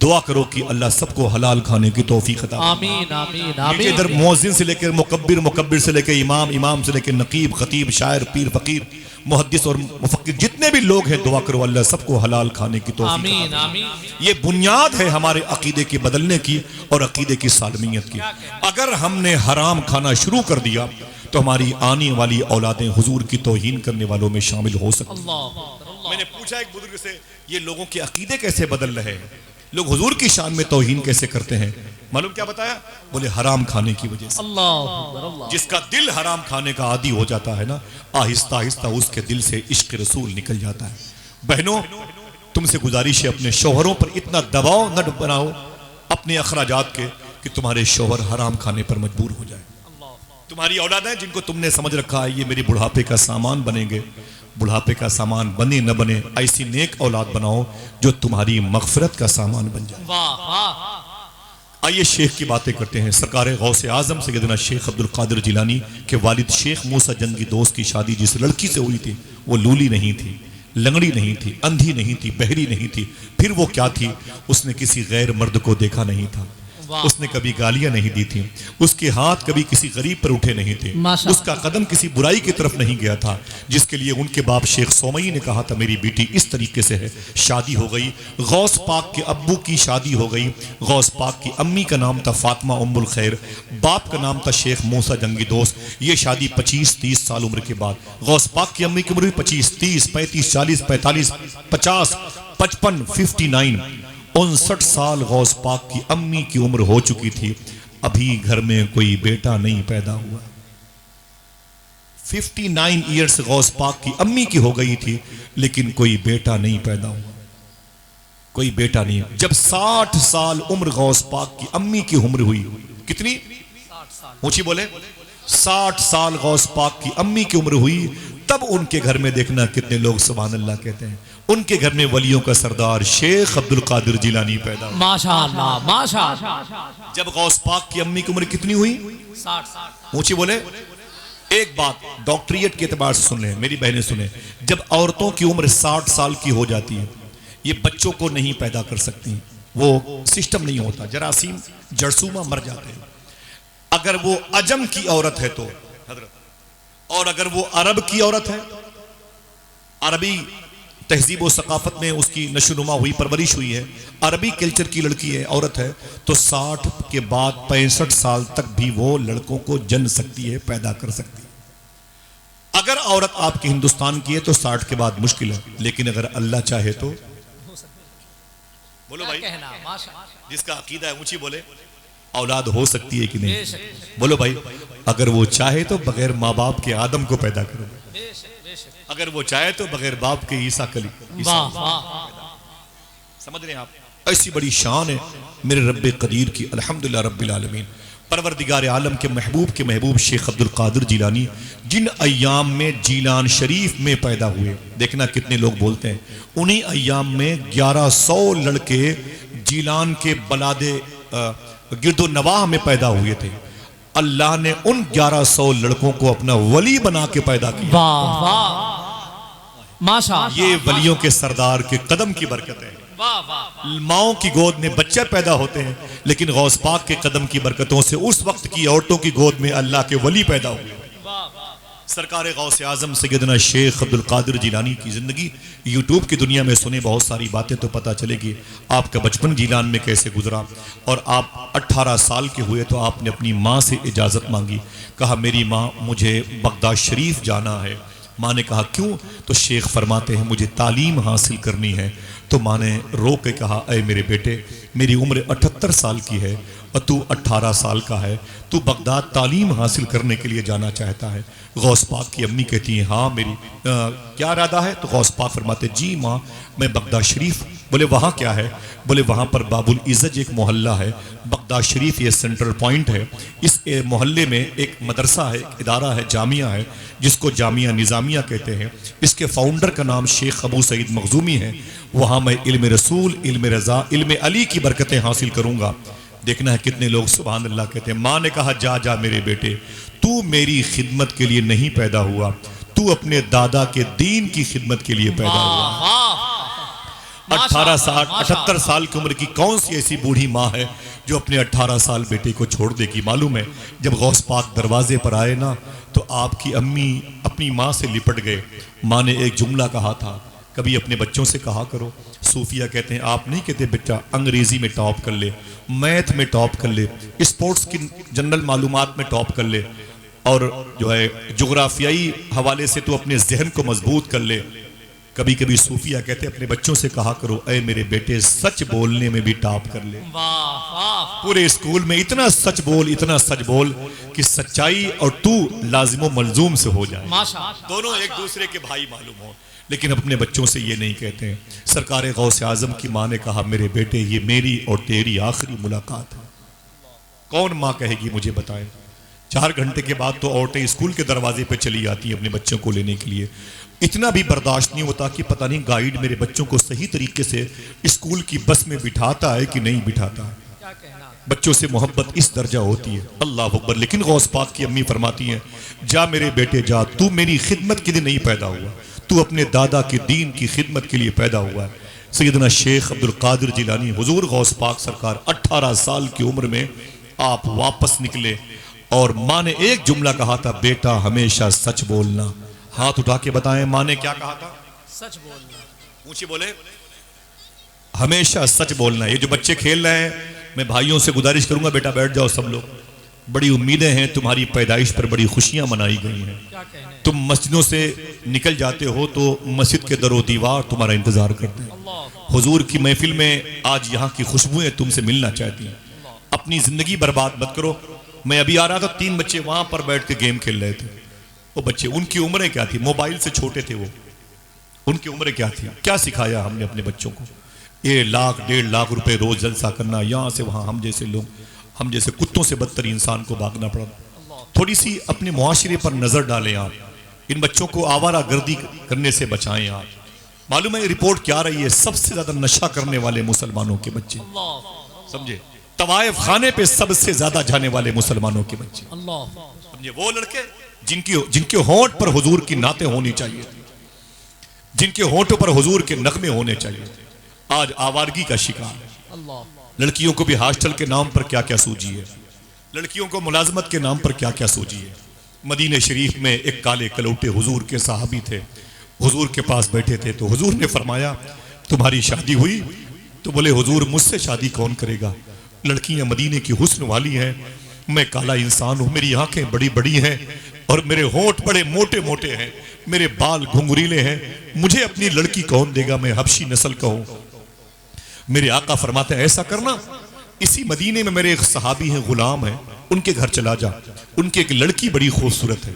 दुआ करो कि अल्लाह सबको हलाल खाने की तौफीक अता फरमाए। आमीन आमीन नीचे आमीन। इधर मुअज्जिन से लेकर मुकब्बिर, मुकब्बिर से लेकर इमाम, इमाम से लेकर नकीब, खतीब, शायर, पीर, फकीर, मुहद्दिस और मुफक्किर, जितने भी लोग हैं, दुआ करो अल्लाह सबको हलाल खाने की तौफीक अता आमीन फरमाए। आमीन। ये बुनियाद है हमारे अकीदे के बदलने की और अकीदे की सालमियत की। अगर हमने हराम खाना शुरू कर दिया तो हमारी आने वाली औलादें हुजूर की तौहीन करने वालों में शामिल हो सकती। अल्लाह मैंने पूछा एक बुजुर्ग से, ये लोगों के अकीदे कैसे बदल रहे हैं, लोग हुजूर की शान में तौहीन कैसे करते हैं? मालूम क्या बताया? बोले हराम खाने की वजह से। अल्लाह जिसका दिल हराम खाने का आदी हो जाता है ना, आहिस्ता आहिस्ता उसके दिल से इश्क रसूल निकल जाता है। बहनों, तुमसे गुजारिश है, अपने शौहरों पर इतना दबाव न बनाओ अपने अखराजात के कि तुम्हारे शौहर हराम खाने पर मजबूर हो जाए। तुम्हारी औलादें जिनको तुमने समझ रखा है ये मेरी बुढ़ापे का सामान बनेंगे, बुढ़ापे का सामान बने न बने, ऐसी नेक औलाद बनाओ जो तुम्हारी मगफरत का सामान बन जाए। वाह वाह। आइए शेख की बातें करते हैं। सरकार गौसे आजम सैयदना शेख अब्दुल कादिर जिलानी के वालिद शेख मूसा जंगी दोस्त की शादी जिस लड़की से हुई थी, वो लूली नहीं थी, लंगड़ी नहीं थी, अंधी नहीं थी, बहरी नहीं थी। फिर वो क्या थी? उसने किसी गैर मर्द को देखा नहीं था, उसने कभी गालियां नहीं दी थी, उसके हाथ कभी किसी गरीब पर उठे नहीं थे, उसका कदम किसी बुराई की तरफ नहीं गया था, जिसके लिए उनके बाप शेख सोमई ने कहा था मेरी बेटी इस तरीके से है। शादी हो गई, गौस पाक के अब्बू की शादी हो गई। गौस पाक की अम्मी का नाम था फातिमा उम्मुल खैर, बाप का नाम था शेख मूसा जंगी दोस्त। ये शादी 25-30 साल उम्र के बाद, गौस पाक की अम्मी की उम्र 25, 30, 35, 40, 45, 50, 55, 59, 59 साल गौस पाक की अम्मी की उम्र हो चुकी थी। अभी घर में कोई बेटा नहीं पैदा हुआ। 59 ईयर्स गौस पाक की अम्मी की हो गई थी, लेकिन कोई बेटा नहीं पैदा हुआ, कोई बेटा नहीं। जब 60 साल उम्र गौस पाक की अम्मी की उम्र हुई, कितनी? 60 साल। ऊंची बोले। 60 साल गौस पाक की अम्मी की उम्र हुई, तब उनके घर में देखना कितने लोग सुभान अल्लाह कहते हैं, उनके घर में वलियों का सरदार शेख अब्दुल कादिर जिलानी पैदा हुआ। माशाअल्लाह माशाअल्लाह। जब गौस पाक की अम्मी की उम्र कितनी हुई? 60। ऊंची बोले। एक बात डॉक्टरियत के एतबार से सुन ले, मेरी बहनें सुने, जब औरतों की उम्र 60 साल की हो जाती है, ये बच्चों को नहीं पैदा कर सकती, वो सिस्टम नहीं होता, जरासीम जरसूमा मर जाते हैं। अगर वो अजम की औरत है तो हजरत, और अगर वो अरब की औरत है, अरबी तहजीब व सकाफत में उसकी नशोनुमा हुई, परवरिश हुई है, अरबी कल्चर की लड़की है, औरत है, तो 60 के बाद 65 साल तक भी वो लड़कों को जन्म सकती है, पैदा कर सकती है। अगर औरत आपके हिंदुस्तान की है तो 60 के बाद मुश्किल है, लेकिन अगर अल्लाह चाहे तो बोलो भाई, कहना माशाअल्लाह। जिसका अकीदा है ऊंची बोले। औलाद हो सकती है कि नहीं? बेशक बोलो भाई, अगर वो चाहे तो बगैर माँ बाप के आदम को पैदा करो, बेशक बेशक। अगर वो चाहे तो बगैर बाप के ईसा वाह वाह। समझ रहे हैं आप? ऐसी बड़ी शान है मेरे रब्बे कदीर की, अल्हम्दुलिल्लाह रब्बिल आलमीन। परवरदिगार आलम के महबूब शेख अब्दुल कादिर जिलानी जिन अय्याम में जीलान शरीफ में पैदा हुए, देखना कितने लोग बोलते हैं उन्हीं अय्याम में 1100 लड़के जीलान के बलादे गिरदो नवाह में पैदा हुए थे। अल्लाह ने उन 1100 लड़कों को अपना वली बना के पैदा किया। वाह वाह माशाअल्लाह। ये वलियों के सरदार के कदम की बरकत है। वाह वाह। माओ की गोद में बच्चे पैदा होते हैं, लेकिन गौस पाक के कदम की बरकतों से उस वक्त की औरतों की गोद में अल्लाह के वली पैदा हुए। सरकार गौस आजम सैयदना शेख अब्दुल कादिर जिलानी की जिंदगी यूट्यूब की दुनिया में सुने बहुत सारी बातें तो पता चलेगी आपका बचपन जीलान में कैसे गुजरा। और आप 18 साल के हुए तो आपने अपनी माँ से इजाज़त मांगी, कहा मेरी माँ मुझे बगदाद शरीफ जाना है। माँ ने कहा क्यों? तो शेख फरमाते हैं मुझे तालीम हासिल करनी है। तो माँ ने रो के कहा अय मेरे बेटे, मेरी उम्र 78 साल की है और तू 18 साल का है, तू बगदाद तालीम हासिल करने के लिए जाना चाहता है। गौस पाक की अम्मी कहती हैं हाँ मेरी क्या इरादा है? तो गौस पाक फरमाते जी माँ मैं बगदाद शरीफ। बोले वहाँ क्या है? बोले वहाँ पर बाबुल इज़्ज़त एक मोहल्ला है, बगदाद शरीफ ये सेंट्रल पॉइंट है। इस मोहल्ले में एक मदरसा है, एक इदारा है, जामिया है, जिसको जामिया निज़ामिया कहते हैं। इसके फाउंडर का नाम शेख अबू सईद मखजूमी है। वहाँ मैं इल्म रसूल, इल्म रज़ा, इल्म अली की बरकतें हासिल करूँगा। देखना है कितने लोग सुभान अल्लाह कहते हैं। माँ ने कहा जा जा मेरे बेटे, तू मेरी खिदमत के लिए नहीं पैदा हुआ, तू अपने दादा के दीन की खिदमत के लिए पैदा हुआ। 18 साल 78 साल की उम्र की कौन सी ऐसी बूढ़ी माँ है जो अपने 18 साल बेटे को छोड़ देगी? मालूम है जब गौस पाक दरवाजे पर आए ना तो आपकी अम्मी अपनी माँ से लिपट गए। माँ ने एक जुमला कहा था, कभी अपने बच्चों से कहा करो। सूफिया कहते हैं आप नहीं कहते बेटा अंग्रेजी में टॉप कर ले, मैथ में टॉप कर ले, स्पोर्ट्स की जनरल मालूमात में टॉप कर ले, और जो है जोग्राफियाई हवाले से तो अपने जहन को मजबूत कर ले। कभी कभी सूफिया कहते अपने बच्चों से कहा करो अय मेरे बेटे सच बोलने में भी टॉप कर ले। पूरे स्कूल में इतना सच बोल कि सच्चाई और तू लाजिमो मलजूम से हो जाए, दोनों एक दूसरे के भाई मालूम हो। लेकिन अपने बच्चों से ये नहीं कहते हैं। सरकार गौस आजम की माँ ने कहा मेरे बेटे ये मेरी और तेरी आखिरी मुलाकात है। कौन माँ कहेगी मुझे बताएं? 4 घंटे के बाद तो औरतें स्कूल के दरवाजे पे चली आती हैं अपने बच्चों को लेने के लिए। इतना भी बर्दाश्त नहीं होता कि पता नहीं गाइड मेरे बच्चों को सही तरीके से स्कूल की बस में बिठाता है कि नहीं बिठाता है। बच्चों से मोहब्बत इस दर्जा होती है, अल्लाह अकबर। लेकिन गौस पाक की अम्मी फरमाती हैं जा मेरे बेटे जा, तू मेरी खिदमत के लिए नहीं पैदा हुआ, तू अपने दादा के दीन की खिदमत के लिए पैदा हुआ है। सैयदना शेख अब्दुल कादिर जिलानी हुजूर गौस पाक सरकार 18 साल की उम्र में आप वापस निकले और माँ ने एक जुमला कहा था, बेटा हमेशा सच बोलना। हाथ उठा के बताएं माँ ने क्या कहा था? सच बोलना। ऊंचे बोले हमेशा सच बोलना। ये जो बच्चे खेल रहे हैं मैं भाइयों से गुजारिश करूंगा बेटा बैठ जाओ सब लोग। बड़ी उम्मीदें हैं, तुम्हारी पैदाइश पर बड़ी खुशियां मनाई गई हैं। तुम मस्जिदों से निकल जाते हो तो मस्जिद के दरो दीवार तुम्हारा इंतजार करते हैं। हुजूर की महफिल में आज यहाँ की खुशबुएं तुमसे मिलना चाहती हैं। अपनी जिंदगी बर्बाद मत करो। मैं अभी आ रहा था, 3 बच्चे वहां पर बैठ के गेम खेल रहे थे। वो बच्चे, उनकी उम्रें क्या थी? मोबाइल से छोटे थे वो। उनकी उम्रें क्या थी? क्या सिखाया हमने अपने बच्चों को? ये लाख 1.5 लाख रुपए रोज जलसा करना, यहाँ से वहाँ, हम जैसे लोग, हम जैसे कुत्तों से बदतर इंसान को भागना पड़ा। थोड़ी सी अपने मुआशरे पर नजर डालें आप। इन बच्चों को आवारा गर्दी करने से बचाएं आप। मालूम है रिपोर्ट क्या रही है? सबसे ज्यादा नशा करने वाले मुसलमानों के बच्चे, समझे? तवायफ खाने पे सबसे ज्यादा जाने वाले मुसलमानों के बच्चे, समझे? वो लड़के जिनके होंठ पर हुजूर की नातें होनी चाहिए, जिनके होंठों पर हुजूर के नगमे होने चाहिए, आज आवारगी का शिकार है। लड़कियों को भी हॉस्टल के नाम पर क्या क्या सूझी है, लड़कियों को मुलाजमत के नाम पर क्या क्या सूझी है। मदीने शरीफ में एक काले कलौटे हुजूर के साहबी थे, हुजूर के पास बैठे थे। तो हुजूर ने फरमाया तुम्हारी शादी हुई? तो बोले हुजूर मुझसे शादी कौन करेगा? लड़कियां मदीने की हुस्न वाली हैं, मैं काला इंसान हूं, मेरी आंखें बड़ी बड़ी हैं और मेरे होंठ बड़े मोटे मोटे हैं, मेरे बाल घुंघरीले हैं, मुझे अपनी लड़की कौन देगा? मैं हबशी नस्ल का हूं। मेरे आका फरमाते हैं ऐसा करना, इसी मदीने में मेरे एक सहाबी हैं, गुलाम हैं, उनके घर चला जा, उनकी एक लड़की बड़ी खूबसूरत है,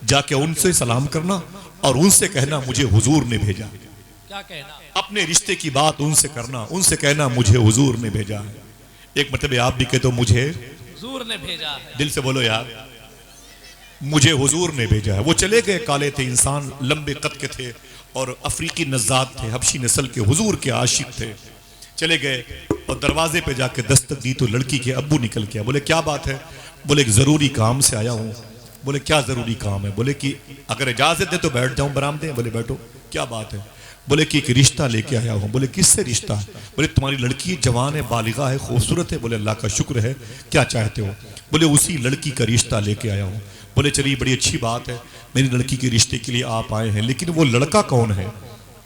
जाके उनसे सलाम करना और उनसे कहना मुझे हुजूर ने भेजा। क्या कहना? अपने रिश्ते की बात उनसे करना, उनसे कहना मुझे हुजूर ने भेजा है। एक मतलब आप भी कहते हो मुझे हुजूर ने भेजा है। दिल से बोलो यार, मुझे हुजूर ने भेजा है। वो चले गए, काले थे इंसान, लंबे कद के थे और अफ्रीकी नज़ात थे, हबशी नस्ल के, हुजूर के आशिक थे। चले गए और दरवाजे पे जाके दस्तक दी तो लड़की के अब्बू निकल गया। बोले क्या बात है? बोले एक जरूरी काम से आया हूँ। बोले क्या जरूरी काम है? बोले कि अगर इजाजत दे तो बैठ जाऊं बरामदे। बोले बैठो। क्या बात है? बोले कि एक रिश्ता लेके आया हूँ। बोले किससे रिश्ता? बोले तुम्हारी लड़की जवान है, बालिगा है, खूबसूरत है। बोले अल्लाह का शुक्र है, क्या चाहते हो? बोले उसी लड़की का रिश्ता लेके आया हूँ। बोले चलिए बड़ी अच्छी बात है, मेरी लड़की के रिश्ते के लिए आप आए हैं, लेकिन वो लड़का कौन है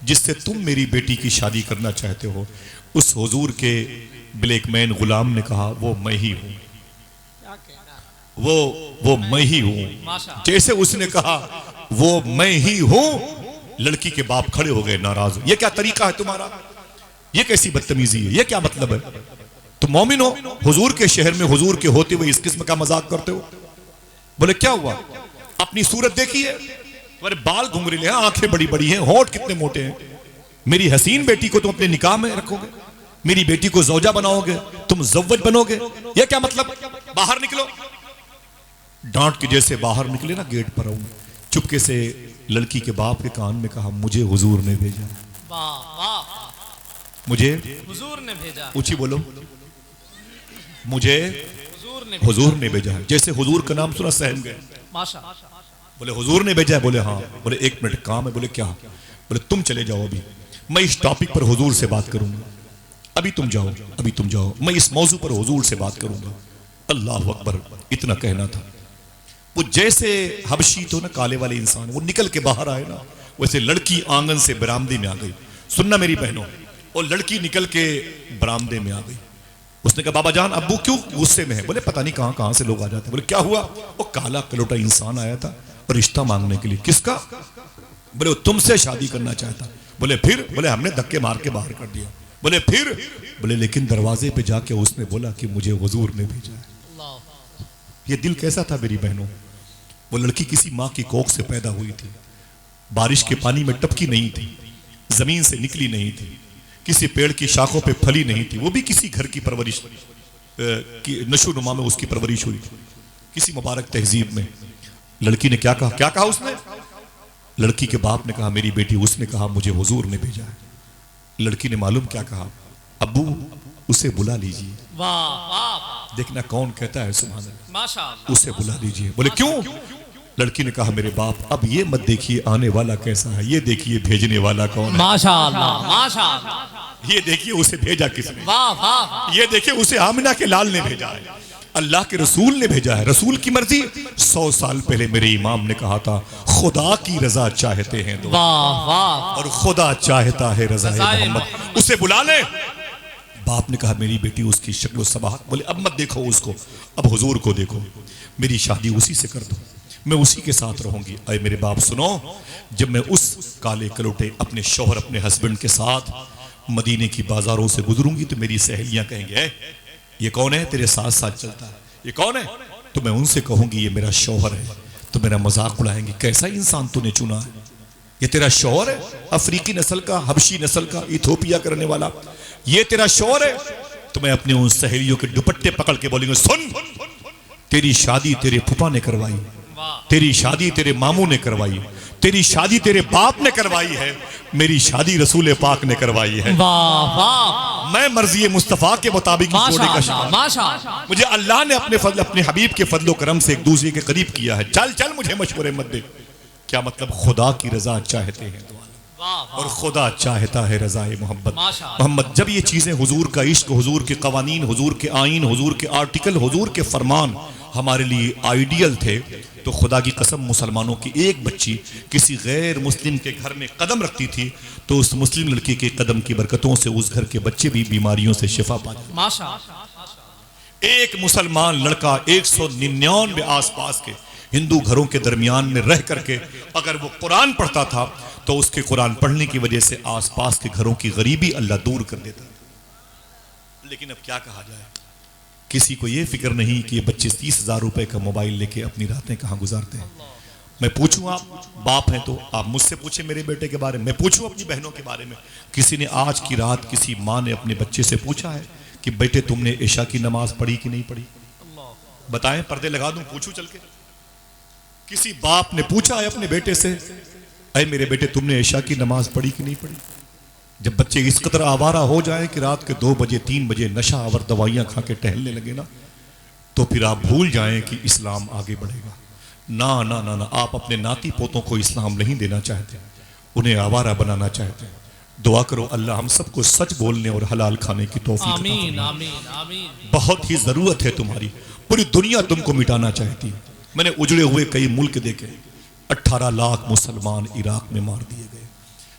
जिससे तुम मेरी बेटी की शादी करना चाहते हो? उस हुजूर के ब्लैकमैन गुलाम ने कहा वो मैं ही हूँ, क्या कहना? वो मैं ही हूँ। माशा। जैसे उसने कहा वो मैं ही हूँ, लड़की के बाप खड़े हो गए नाराज। ये क्या तरीका है तुम्हारा? ये कैसी बदतमीजी है? ये क्या मतलब है? तुम मोमिन हो, हुजूर के शहर में हुजूर के होते हुए इस किस्म का मजाक करते हो? बोले क्या हुआ? अपनी सूरत देखी है, तुम्हारे बाल घुंघरीले हैं, आंखें बड़ी बड़ी हैं, होंठ कितने मोटे हैं। मेरी हसीन बेटी को तुम अपने निकाह में रखोगे, मेरी बेटी को जौजा बनाओगे, तुम जव्वज बनोगे? ये क्या मतलब? बाहर निकलो। डांट के जैसे बाहर निकले ना, गेट पर आऊं, चुपके से लड़की के बाप के कान में कहा मुझे हुजूर ने भेजा। वाह वाह, मुझे हुजूर ने भेजा। ऊंची बोलो, मुझे हुजूर ने हुजूर ने भेजा है। जैसे हुजूर का नाम सुना सहम गए। माशा। बोले हुजूर ने भेजा है? बोले हाँ। बोले एक मिनट काम है। बोले क्या? बोले तुम चले जाओ, अभी मैं इस टॉपिक पर हुजूर से बात करूंगा। अभी तुम जाओ, अभी तुम जाओ, मैं इस मौजू पर हुजूर से बात करूंगा। अल्लाह अकबर, इतना कहना था। वो जैसे हबशी तो ना काले वाले इंसान, वो निकल के बाहर आए ना, वैसे लड़की आंगन से बरामदे में आ गई। सुनना मेरी बहनों, और लड़की निकल के बरामदे में आ गई। उसने कहा बाबा जान अब्बू क्यों गुस्से में है? बोले पता नहीं कहां कहां से लोग आ जाते हैं। बोले क्या हुआ? वो काला कलोटा इंसान आया था और रिश्ता मांगने के लिए। किसका? बोले वो तुमसे शादी करना चाहता। बोले फिर? बोले हमने धक्के मार के बाहर कर दिया। बोले फिर? बोले लेकिन दरवाजे पे जाके उसने बोला कि मुझे हुजूर ने भेजा है। ये दिल कैसा था मेरी बहनों? वो लड़की किसी माँ की कोख से पैदा हुई थी, बारिश के पानी में टपकी नहीं थी, जमीन से निकली नहीं थी, किसी पेड़ की शाखों पे फली नहीं थी, वो भी किसी घर की परवरिश की नशोनुमा में उसकी परवरिश हुई थी, किसी मुबारक तहजीब में। लड़की ने क्या कहा? क्या कहा उसने? लड़की के बाप ने कहा मेरी बेटी, उसने कहा मुझे हुजूर ने भेजा है। लड़की ने मालूम क्या कहा? अब्बू उसे बुला लीजिए। वाह वाह, देखना कौन कहता है सुभान अल्लाह। माशाअल्लाह। उसे बुला लीजिए। बोले क्यों? लड़की ने कहा मेरे बाप अब ये मत देखिए आने वाला कैसा है, ये देखिए भेजने वाला कौन है। माशाअल्लाह माशाअल्लाह, ये देखिए उसे भेजा किसने, वाह वाह, ये देखिए उसे आमिना के लाल ने भेजा है, अल्लाह के रसूल ने भेजा है। रसूल की मर्जी। 100 साल पहले मेरे इमाम ने कहा था खुदा की रजा चाहते हैं तो, वाह वाह, और खुदा चाहता है रज़ाए मोहम्मद। उसे बुला ले। बाप ने कहा मेरी बेटी उसकी शक्ल सबाहत। बोले अब मत देखो उसको, अब हुजूर को देखो, मेरी शादी उसी से कर दो, मैं उसी के साथ रहूंगी। अरे मेरे बाप सुनो, जब मैं उस काले कलोटे अपने शौहर अपने हस्बैंड के साथ मदीने की बाजारों से गुजरूंगी तो मेरी सहेलियां कहेंगे ए, ये कौन है तेरे साथ साथ चलता है, ये कौन है? तो मैं उनसे कहूंगी ये मेरा शौहर है, तो मेरा मजाक उड़ाएंगे कैसा इंसान तूने चुना है, ये तेरा शौहर है, अफ्रीकी नस्ल का, हबशी नस्ल का, इथोपिया करने वाला, ये तेरा शौहर है? तो मैं अपने उन सहेलियों के दुपट्टे पकड़ के बोलेंगे सुन, तेरी शादी तेरे फूफा ने करवाई, तेरी शादी तेरे मामू ने करवाई, तेरी शादी तेरे बाप ने करवाई है, मेरी शादी रसूल पाक ने करवाई है। वाह वाह, मैं मर्जी मुस्तफा के मुताबिक ही जोड़े का माशाअल्लाह शिकार। माशाअल्लाह, मुझे अल्लाह ने अपने फजल, अपने हबीब के फजलो करम से एक दूसरे के करीब किया है। चल चल मुझे मशवरे मत दे। क्या मतलब? खुदा की रजा चाहते हैं वाह और खुदा चाहता है रज़ाए मोहब्बत। माशाअल्लाह। मोहम्मद जब ये चीज़ें हुजूर का इश्क, हुजूर के कवानीन, हुजूर के आइन, हुजूर के आर्टिकल, हुजूर के फरमान हमारे लिए आइडियल थे, तो खुदा की कसम मुसलमानों की एक बच्ची किसी गैर मुस्लिम के घर में कदम रखती थी तो उस मुस्लिम लड़की के कदम की बरकतों से उस घर के बच्चे भी बीमारियों से शिफा पाते। माशाअल्लाह, एक मुसलमान लड़का 199 आसपास के हिंदू घरों के दरमियान में रह करके अगर वो कुरान पढ़ता था तो उसके कुरान पढ़ने की वजह से आसपास के घरों की गरीबी अल्लाह दूर कर देता था। लेकिन अब क्या कहा जाए, किसी को ये फिक्र नहीं कि ये बच्चे 30,000 रुपए का मोबाइल लेके अपनी रातें कहाँ गुजारते हैं। मैं पूछूं, आप बाप हैं तो आप मुझसे पूछे मेरे बेटे के बारे में, मैं पूछूं अपनी बहनों के बारे में। किसी ने आज की रात किसी माँ ने अपने बच्चे से पूछा है कि बेटे तुमने इशा की नमाज पढ़ी कि नहीं पढ़ी? बताएं, पर्दे लगा दूं, पूछूं चल के। किसी बाप ने पूछा है अपने बेटे से, अरे मेरे बेटे तुमने इशा की नमाज पढ़ी कि नहीं पढ़ी? जब बच्चे इस कदर आवारा हो जाए कि रात के 2 बजे 3 बजे नशा और दवाइयां खा के टहलने लगे ना, तो फिर आप भूल जाएं कि इस्लाम आगे बढ़ेगा। ना ना ना ना, आप अपने नाती पोतों को इस्लाम नहीं देना चाहते, उन्हें आवारा बनाना चाहते हैं। दुआ करो अल्लाह हम सबको सच बोलने और हलाल खाने की तौफीक अता आमीन फरमाए। आमीन आमीन। बहुत ही जरूरत है तुम्हारी, पूरी दुनिया तुमको मिटाना चाहती है। मैंने उजड़े हुए कई मुल्क देखे, 18 लाख मुसलमान इराक में मार दिए गए,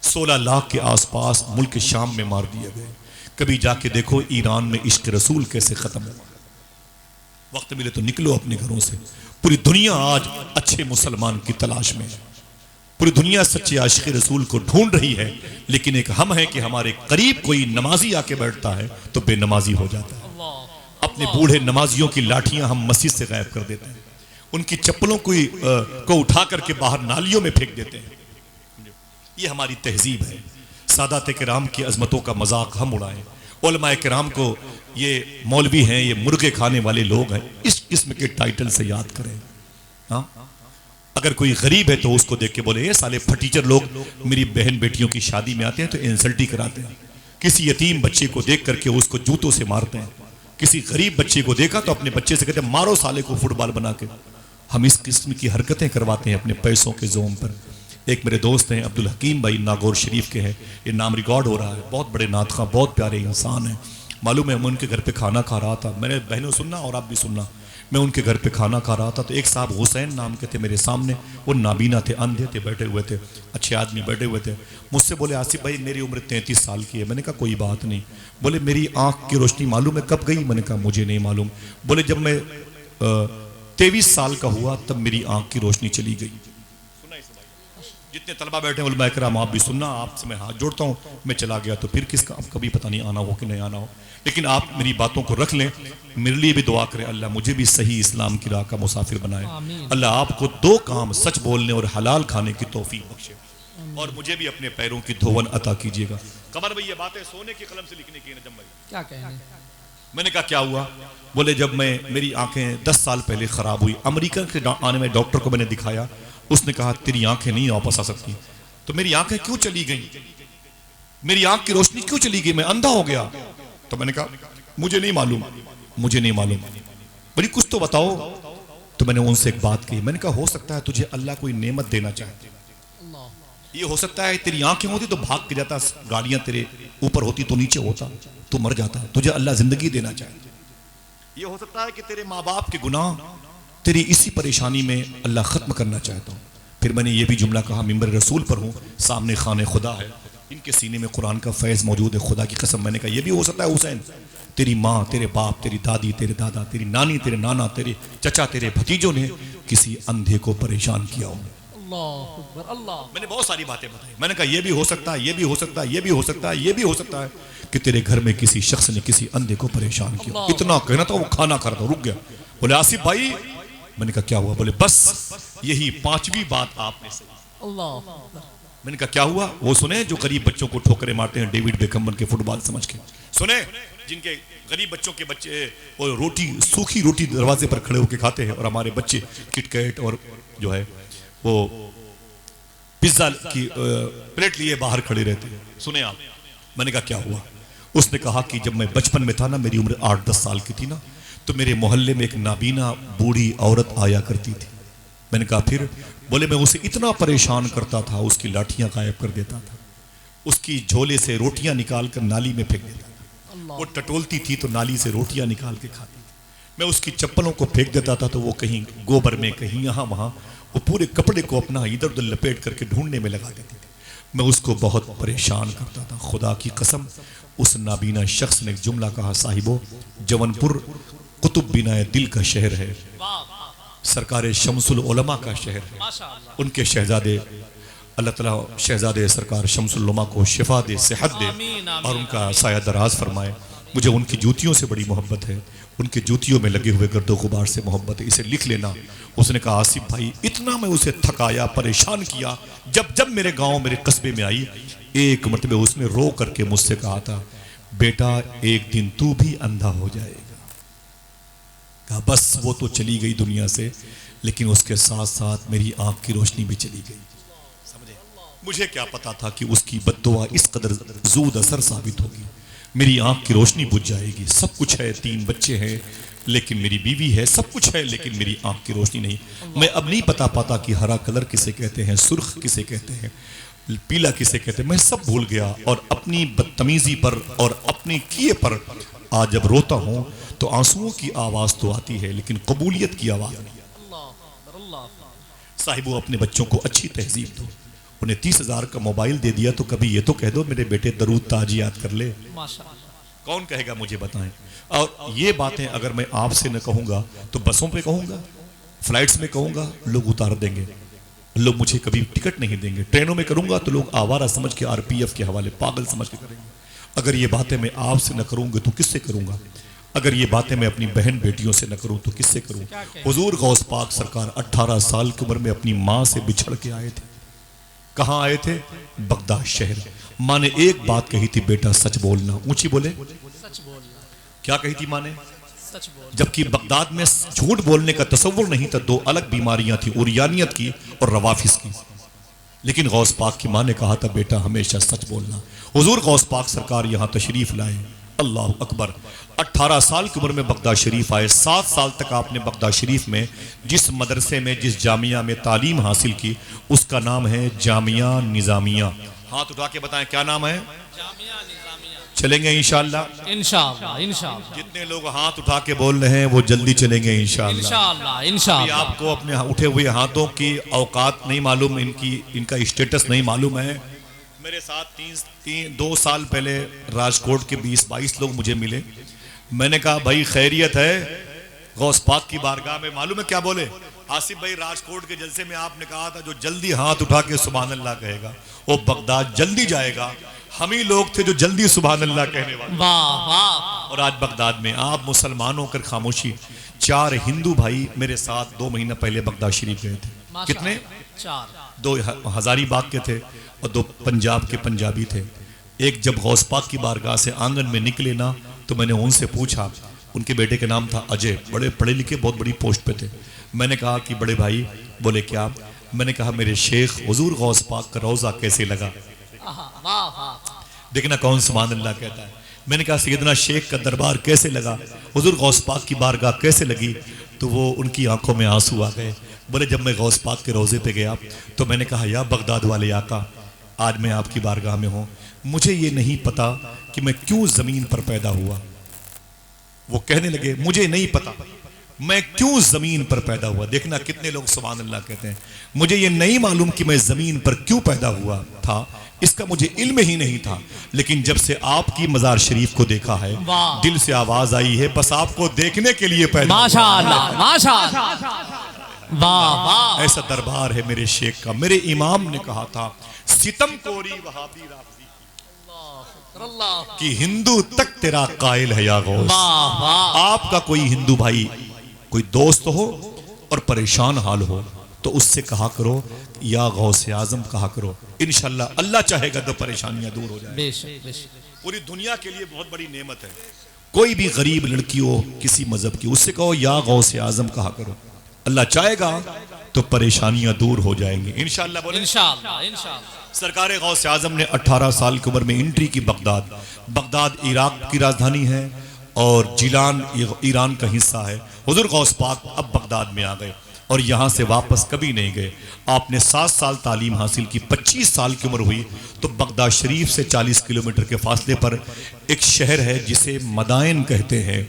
16 लाख के आसपास मुल्क शाम में मार दिए गए। कभी जाके देखो ईरान में इश्क रसूल कैसे खत्म हुआ। वक्त मिले तो निकलो अपने घरों से। पूरी दुनिया आज अच्छे मुसलमान की तलाश में है, पूरी दुनिया सच्चे आशिक रसूल को ढूंढ रही है, लेकिन एक हम है कि हमारे करीब कोई नमाजी आके बैठता है तो बेनमाजी हो जाता है। अपने बूढ़े नमाजियों की लाठियां हम मस्जिद से गायब कर देते हैं, उनकी चप्पलों को उठा करके बाहर नालियों में फेंक देते हैं। ये हमारी तहजीब है। सादात किराम की अजमतों का मजाक हम उड़ाएं, उलमाए किराम को ये मौलवी हैं, ये मुर्गे खाने वाले लोग हैं, इस किस्म के टाइटल से याद करें। हाँ, अगर कोई गरीब है तो उसको देख के बोले ये साले फटीचर लोग मेरी बहन बेटियों की शादी में आते हैं तो इंसल्ट ही कराते हैं। किसी यतीम बच्चे को देख करके उसको जूतों से मारते हैं। किसी गरीब बच्चे को देखा तो अपने बच्चे से कहते हैं मारो साले को फुटबॉल बना के। हम इस किस्म की हरकतें करवाते हैं अपने पैसों के जोम पर। एक मेरे दोस्त हैं अब्दुल हकीम भाई, नागौर शरीफ के हैं, ये नाम रिकॉर्ड हो रहा है, बहुत बड़े नातखा, बहुत प्यारे इंसान हैं। मालूम है मैं उनके घर पे खाना खा रहा था, मैंने बहनों सुनना और आप भी सुनना, मैं उनके घर पे खाना खा रहा था तो एक साहब हुसैन नाम के थे मेरे सामने, वो नाबीना थे, अंधे थे, बैठे हुए थे, अच्छे आदमी बैठे हुए थे। मुझसे बोले आसिफ भाई मेरी उम्र 33 साल की है। मैंने कहा कोई बात नहीं। बोले मेरी आँख की रोशनी मालूम है कब गई? मैंने कहा मुझे नहीं मालूम। बोले जब मैं 23 साल का हुआ तब मेरी आँख की रोशनी चली गई। जितने तलबा बैठे हैं उलमा इकराम आप भी सुनना, आपसे मैं हाथ जोड़ता हूँ, मैं चला गया तो फिर किसका अब कभी पता नहीं आना हो कि नहीं आना हो, लेकिन आप मेरी बातों को रख लें, मेरे लिए भी दुआ करें अल्लाह मुझे भी सही इस्लाम की राह का मुसाफिर बनाए। अल्लाह आपको 2 काम सच बोलने और हलाल खाने की तौफीक बख्शे और मुझे भी अपने पैरों की धोवन अता कीजिएगा। कमर भाई ये बातें सोने की कलम से लिखने की नजम भाई क्या कहने। मैंने कहा क्या हुआ? बोले जब मेरी आंखें 10 साल पहले खराब हुई, अमेरिका के आने में डॉक्टर को मैंने दिखाया, उसने कहा तेरी आंखें नहीं वापस आ सकती। तो मेरी आंखें क्यों चली गई? मेरी आंख की रोशनी क्यों चली गई? मैं अंधा हो गया। तो मैंने कहा मुझे नहीं मालूम, मुझे नहीं मालूम। बोली कुछ तो बताओ। तो मैंने उनसे एक बात कही, मैंने कहा हो सकता है तुझे अल्लाह कोई नेमत देना चाहते, ये हो सकता है तेरी आंखें होती तो भाग के जाता, गाड़ियां तेरे ऊपर होती तो नीचे होता, तू मर जाता, तुझे अल्लाह जिंदगी देना चाहते। ये हो सकता है कि तेरे माँ बाप के गुनाह तेरी इसी परेशानी में अल्लाह खत्म करना चाहता हूँ। फिर मैंने ये भी जुमला कहा, मिंबर रसूल पर हूँ, सामने खाने खुदा है, इनके सीने में कुरान का फैज़ मौजूद है, खुदा की कसम। मैंने कहा ये भी हो सकता है हुसैन तेरी माँ, तेरे बाप, तेरी दादी, तेरे दादा, तेरी नानी, तेरे नाना, तेरे चचा, तेरे भतीजों ने किसी अंधे को परेशान किया हो। अल्लाह अकबर अल्लाह। मैंने बहुत सारी बातें बताई। मैंने कहा ये भी हो सकता है, ये भी हो सकता है, ये भी हो सकता है, ये भी हो सकता है कि तेरे घर में किसी शख्स ने किसी अंधे को परेशान किया। इतना कहना था, वो खाना खा रहा था, रुक गया। बोले आसिफ भाई, मैंने कहा क्या हुआ? बोले बस यही 5वीं बात आपने सही। अल्लाह। मैंने कहा क्या हुआ? वो सुने जो गरीब बच्चों को ठोकरे मारते हैं डेविड बेकम बन के फुटबॉल समझ के, सुने जिनके गरीब बच्चों के बच्चे वो रोटी, सूखी रोटी दरवाजे पर खड़े होकर खाते हैं और हमारे बच्चे किटकैट और जो है वो पिज्जा की प्लेट लिए बाहर खड़े रहते हैं। सुने आप? मैंने कहा क्या हुआ? उसने कहा कि जब मैं बचपन में था ना, मेरी उम्र 8-10 साल की थी ना, तो मेरे मोहल्ले में एक नाबीना बूढ़ी औरत आया करती थी। मैंने कहा फिर? बोले मैं उसे इतना परेशान करता था, उसकी लाठियां गायब कर देता था, उसकी झोले से रोटियां निकाल कर नाली में फेंक देता था, वो टटोलती थी तो नाली से रोटियां निकाल के खाती थी। मैं उसकी चप्पलों को फेंक देता था तो वो कहीं गोबर में, कहीं यहाँ वहाँ, वो पूरे कपड़े को अपना इधर उधर लपेट करके ढूंढने में लगा देती थी। मैं उसको बहुत परेशान करता था। खुदा की कसम उस नाबीना शख्स ने एक जुमला कहा, साहिबो जवनपुर कुतुब बिना दिल का शहर है, सरकार शमसुल उलमा का शहर है। उनके शहजादे अल्लाह ताला शहजादे सरकार शमसुल उलमा को शिफा दे, सेहत दे और उनका साया दराज फरमाए। मुझे उनकी जूतियों से बड़ी मोहब्बत है, उनके जूतियों में लगे हुए गर्दो गुबार से मोहब्बत है, इसे लिख लेना। उसने कहा आसिफ भाई इतना मैं उसे थकाया परेशान किया, जब जब मेरे गांव मेरे कस्बे में आई एक मरतबे उसने रो करके मुझसे कहा था बेटा एक दिन तू भी अंधा हो जाएगा। कहा बस वो तो चली गई दुनिया से, लेकिन उसके साथ साथ मेरी आंख की रोशनी भी चली गई। समझे? मुझे क्या पता था कि उसकी बद्दुआ इस कदर ज़ूद असर साबित होगी। मेरी आंख की रोशनी बुझ जाएगी, सब कुछ है, 3 बच्चे हैं, लेकिन मेरी बीवी है, सब कुछ है, लेकिन मेरी आंख की रोशनी नहीं। मैं अब नहीं बता पाता कि हरा कलर किसे कहते हैं, सुर्ख किसे कहते हैं, पीला किसे कहते हैं, मैं सब भूल गया। और अपनी बदतमीजी पर और अपने किए पर आज जब रोता हूं तो आंसुओं की आवाज तो आती है, लेकिन कबूलियत की आवाज नहीं। साहिब वो अपने बच्चों को अच्छी तहजीब दो, उन्हें 30,000 का मोबाइल दे दिया तो कभी ये तो कह दो मेरे बेटे दरूद ताज याद कर ले। कौन कहेगा मुझे बताएं। और ये बातें अगर मैं आपसे न कहूंगा तो बसों पे कहूंगा, फ्लाइट्स में कहूंगा, लोग उतार देंगे, लोग मुझे कभी टिकट नहीं देंगे। ट्रेनों में करूंगा तो लोग आवारा समझ के RPF के हवाले पागल समझ के करेंगे। अगर ये बातें मैं आपसे न करूंगा तो किससे करूंगा? अगर ये बातें मैं अपनी बहन बेटियों से न करूं तो किससे करूं? हुजूर गौस पाक सरकार 18 साल की उम्र में अपनी माँ से बिछड़ के आए थे। कहाँ आए थे? बगदाद शहर। माँ ने एक बात कही थी, बेटा सच बोलना। ऊंची बोले, सच बोलना। क्या कही थी माँ ने? सच बोलना। जबकि बगदाद में झूठ बोलने का तसव्वुर नहीं था, 2 अलग बीमारियां थी, उरियानियत की और रवाफिस की। लेकिन गौस पाक की माँ ने कहा था बेटा हमेशा सच बोलना। हुजूर गौस पाक सरकार यहाँ तशरीफ लाए, अल्लाह अकबर। 18 साल की उम्र में बगदाद शरीफ आए। 7 साल तक आपने बगदाद शरीफ में जिस मदरसे में जिस जामिया में तालीम हासिल की उसका नाम है जामिया निज़ामिया। हाथ उठा के बताएं क्या नाम है? जामिया निज़ामिया। चलेंगे इंशाअल्लाह? इंशाअल्लाह इंशाअल्लाह। जितने लोग हाथ उठा के बोल रहे हैं वो जल्दी चलेंगे इंशाअल्लाह। इंशाअल्लाह अभी इंशाअल्लाह। आपको अपने उठे हुए हाथों की औकात नहीं मालूम, इनका स्टेटस नहीं मालूम है। मेरे साथ 2 साल पहले राजकोट के 20-22 लोग मुझे मिले। मैंने कहा भाई खैरियत है? गौस पाक की बारगाह में मालूम है क्या बोले? आसिफ भाई राजकोट के जलसे में आपने कहा था जो जल्दी हाथ उठा के सुभान अल्लाह कहेगा वो बगदाद जल्दी जाएगा। हम ही लोग थे जो जल्दी सुभान अल्लाह कहने वाले। वाह वाह। और आज बगदाद में आप मुसलमान होकर खामोशी। 4 हिंदू भाई मेरे साथ 2 महीना पहले बगदाद शरीफ गए थे। कितने? 4। 2 हजारीबाग के थे और 2 पंजाब के पंजाबी थे। एक जब गौस पाक की बारगाह से आंगन में निकले ना तो मैंने उनसे पूछा, उनके बेटे का नाम था अजय, बड़े पढ़े लिखे बहुत बड़ी पोस्ट पे थे। मैंने कहा कि बड़े भाई, बोले क्या? मैंने कहा मेरे शेख हुजूर गौस पाक का रोज़ा कैसे लगा? वाह वाह। देखना कौन सुभान अल्लाह कहता है। मैंने कहा सैयदना शेख का दरबार कैसे लगा, हुजूर गौस पाक की बारगाह कैसे लगी? तो वो उनकी आंखों में आंसू आ गए। बोले जब मैं गौस पाक के रोज़े पे गया तो मैंने कहा या बगदाद वाले आका, आज मैं आपकी बारगाह में हूँ, मुझे ये नहीं पता कि मैं क्यों ज़मीन पर पैदा हुआ। वो कहने लगे मुझे नहीं पता मैं क्यों ज़मीन पर पैदा हुआ। देखना कितने लोग सुभान अल्लाह कहते हैं, मुझे ये नहीं मालूम कि मैं ज़मीन पर क्यों पैदा हुआ था, इसका मुझे इल्म ही नहीं था। लेकिन जब से आपकी मज़ार शरीफ को देखा है दिल से आवाज़ आई है बस आपको देखने के लिए पैदा। माशाअल्लाह माशाअल्लाह। वाह वाह। ऐसा दरबार है मेरे शेख का। मेरे इमाम ने कहा था सितम कोरी वहाबी राफजी कि हिंदू तक तेरा कायल है या गौस। वाह वाह। आपका कोई हिंदू भाई कोई दोस्त हो और परेशान हाल हो तो उससे कहा करो या गौस आजम कहा करो, इंशाल्लाह अल्लाह चाहेगा तो परेशानियां दूर हो जाए। बेशक बेशक। पूरी दुनिया के लिए बहुत बड़ी नेमत है। कोई भी गरीब लड़की हो किसी मजहब की उससे कहो या गौस आजम कहा करो, अल्लाह चाहेगा तो परेशानियां दूर हो जाएंगी इंशाल्लाह। बोले इंशाअल्लाह इंशाअल्लाह। सरकार गौस आजम ने 18 साल की उम्र में एंट्री की बगदाद। बगदाद इराक की राजधानी है और जिलान ईरान का हिस्सा है। हुजूर गौस पाक अब बगदाद में आ गए और यहाँ से वापस कभी नहीं गए। आपने 7 साल तालीम हासिल की। 25 साल की उम्र हुई तो बगदाद शरीफ से 40 किलोमीटर के फासले पर एक शहर है जिसे मदाइन कहते हैं।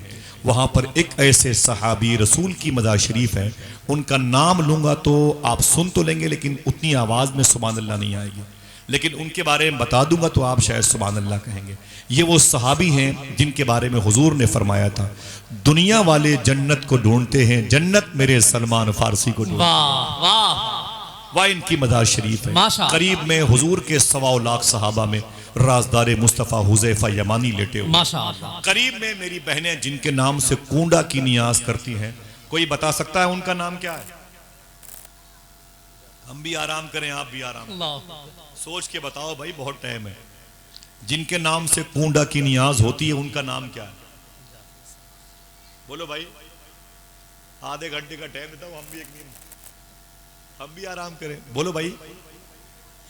वहाँ पर एक ऐसे सहाबी रसूल की मज़ार शरीफ है, उनका नाम लूँगा तो आप सुन तो लेंगे लेकिन उतनी आवाज़ में सुभान अल्लाह नहीं आएगी, लेकिन उनके बारे में बता दूंगा तो आप शायद सुभान अल्लाह कहेंगे। ये वो सहाबी हैं जिनके बारे में हुजूर ने फरमाया था दुनिया वाले जन्नत को ढूंढते हैं, जन्नत मेरे सलमान फारसी को ढूंढते। वाह वाह। वाह इनकी मज़ार शरीफ है। करीब में हुजूर के 1.25 लाख सहाबा में राजदार मुस्तफ़ा हुज़ैफा यमानी लेटे हुए। माशाअल्लाह। करीब में मेरी बहनें जिनके नाम से कूंडा की नियाज करती हैं, कोई बता सकता है उनका नाम क्या है? हम भी आराम करें, आप भी आराम, सोच के बताओ भाई, बहुत टाइम है। जिनके नाम से कूंडा की नियाज होती है उनका नाम क्या है? बोलो भाई, आधे घंटे का टाइम देता हूं, हम भी आराम करें। बोलो भाई,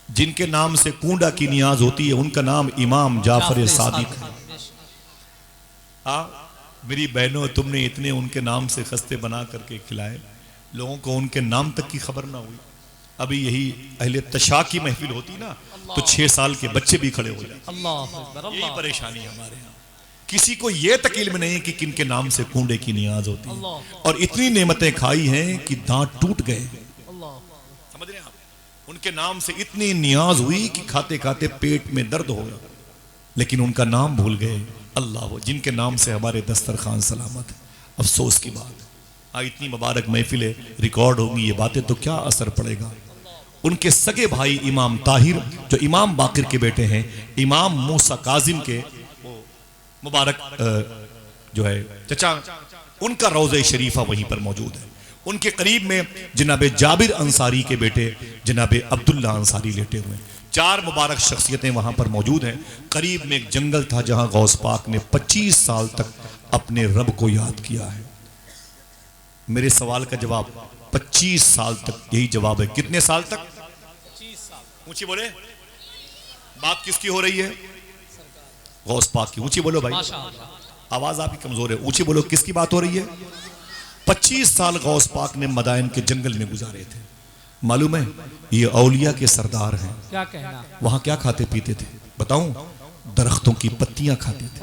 जिनके नाम से कूंडा की नियाज होती है उनका नाम इमाम जाफर सादिक है। मेरी बहनों, तुमने इतने उनके नाम से खस्ते बना करके खिलाए, लोगों को उनके नाम तक की खबर ना हुई। अभी यही अहले तशा की महफिल होती ना तो 6 साल के बच्चे भी खड़े हो जाते। यही परेशानी है हमारे यहाँ, किसी को यह तक इल्म नहीं कि किन के नाम से कूंडे की नियाज होती है। और इतनी नेमतें खाई हैं कि दांत टूट गए। समझ रहे हैं आप? उनके नाम से इतनी नियाज हुई कि खाते खाते पेट में दर्द हो गया, लेकिन उनका नाम भूल गए। अल्लाह, जिनके नाम से हमारे दस्तरखान सलामत है। अफसोस की बात, इतनी मुबारक महफिलें रिकॉर्ड होंगी, ये बातें तो क्या असर पड़ेगा। उनके सगे भाई इमाम ताहिर, जो इमाम बाकिर के बेटे हैं, इमाम मूसा काजिम के मुबारक जो है चचा, उनका रोज़े शरीफा वहीं पर मौजूद है। उनके करीब में जनाबे जाबिर अंसारी के बेटे जनाबे अब्दुल्ला अंसारी लेटे हुए। 4 मुबारक शख्सियतें वहां पर मौजूद हैं। करीब में एक जंगल था जहां गौस पाक ने 25 साल तक अपने रब को याद किया है। मेरे सवाल का जवाब 25 साल तक, यही जवाब है। कितने साल तक? 25 साल। ऊंची बोले, बात किसकी हो रही है? गौस पाक की। ऊंची बोलो भाई, आवाज आपकी कमजोर है, ऊंची बोलो, किसकी बात हो रही है? 25 साल गौस पाक ने मदाइन के जंगल में गुजारे थे। मालूम है, ये औलिया के सरदार हैं। क्या कहना? वहां क्या खाते पीते थे बताऊं? दरख्तों की पत्तियां खाते थे।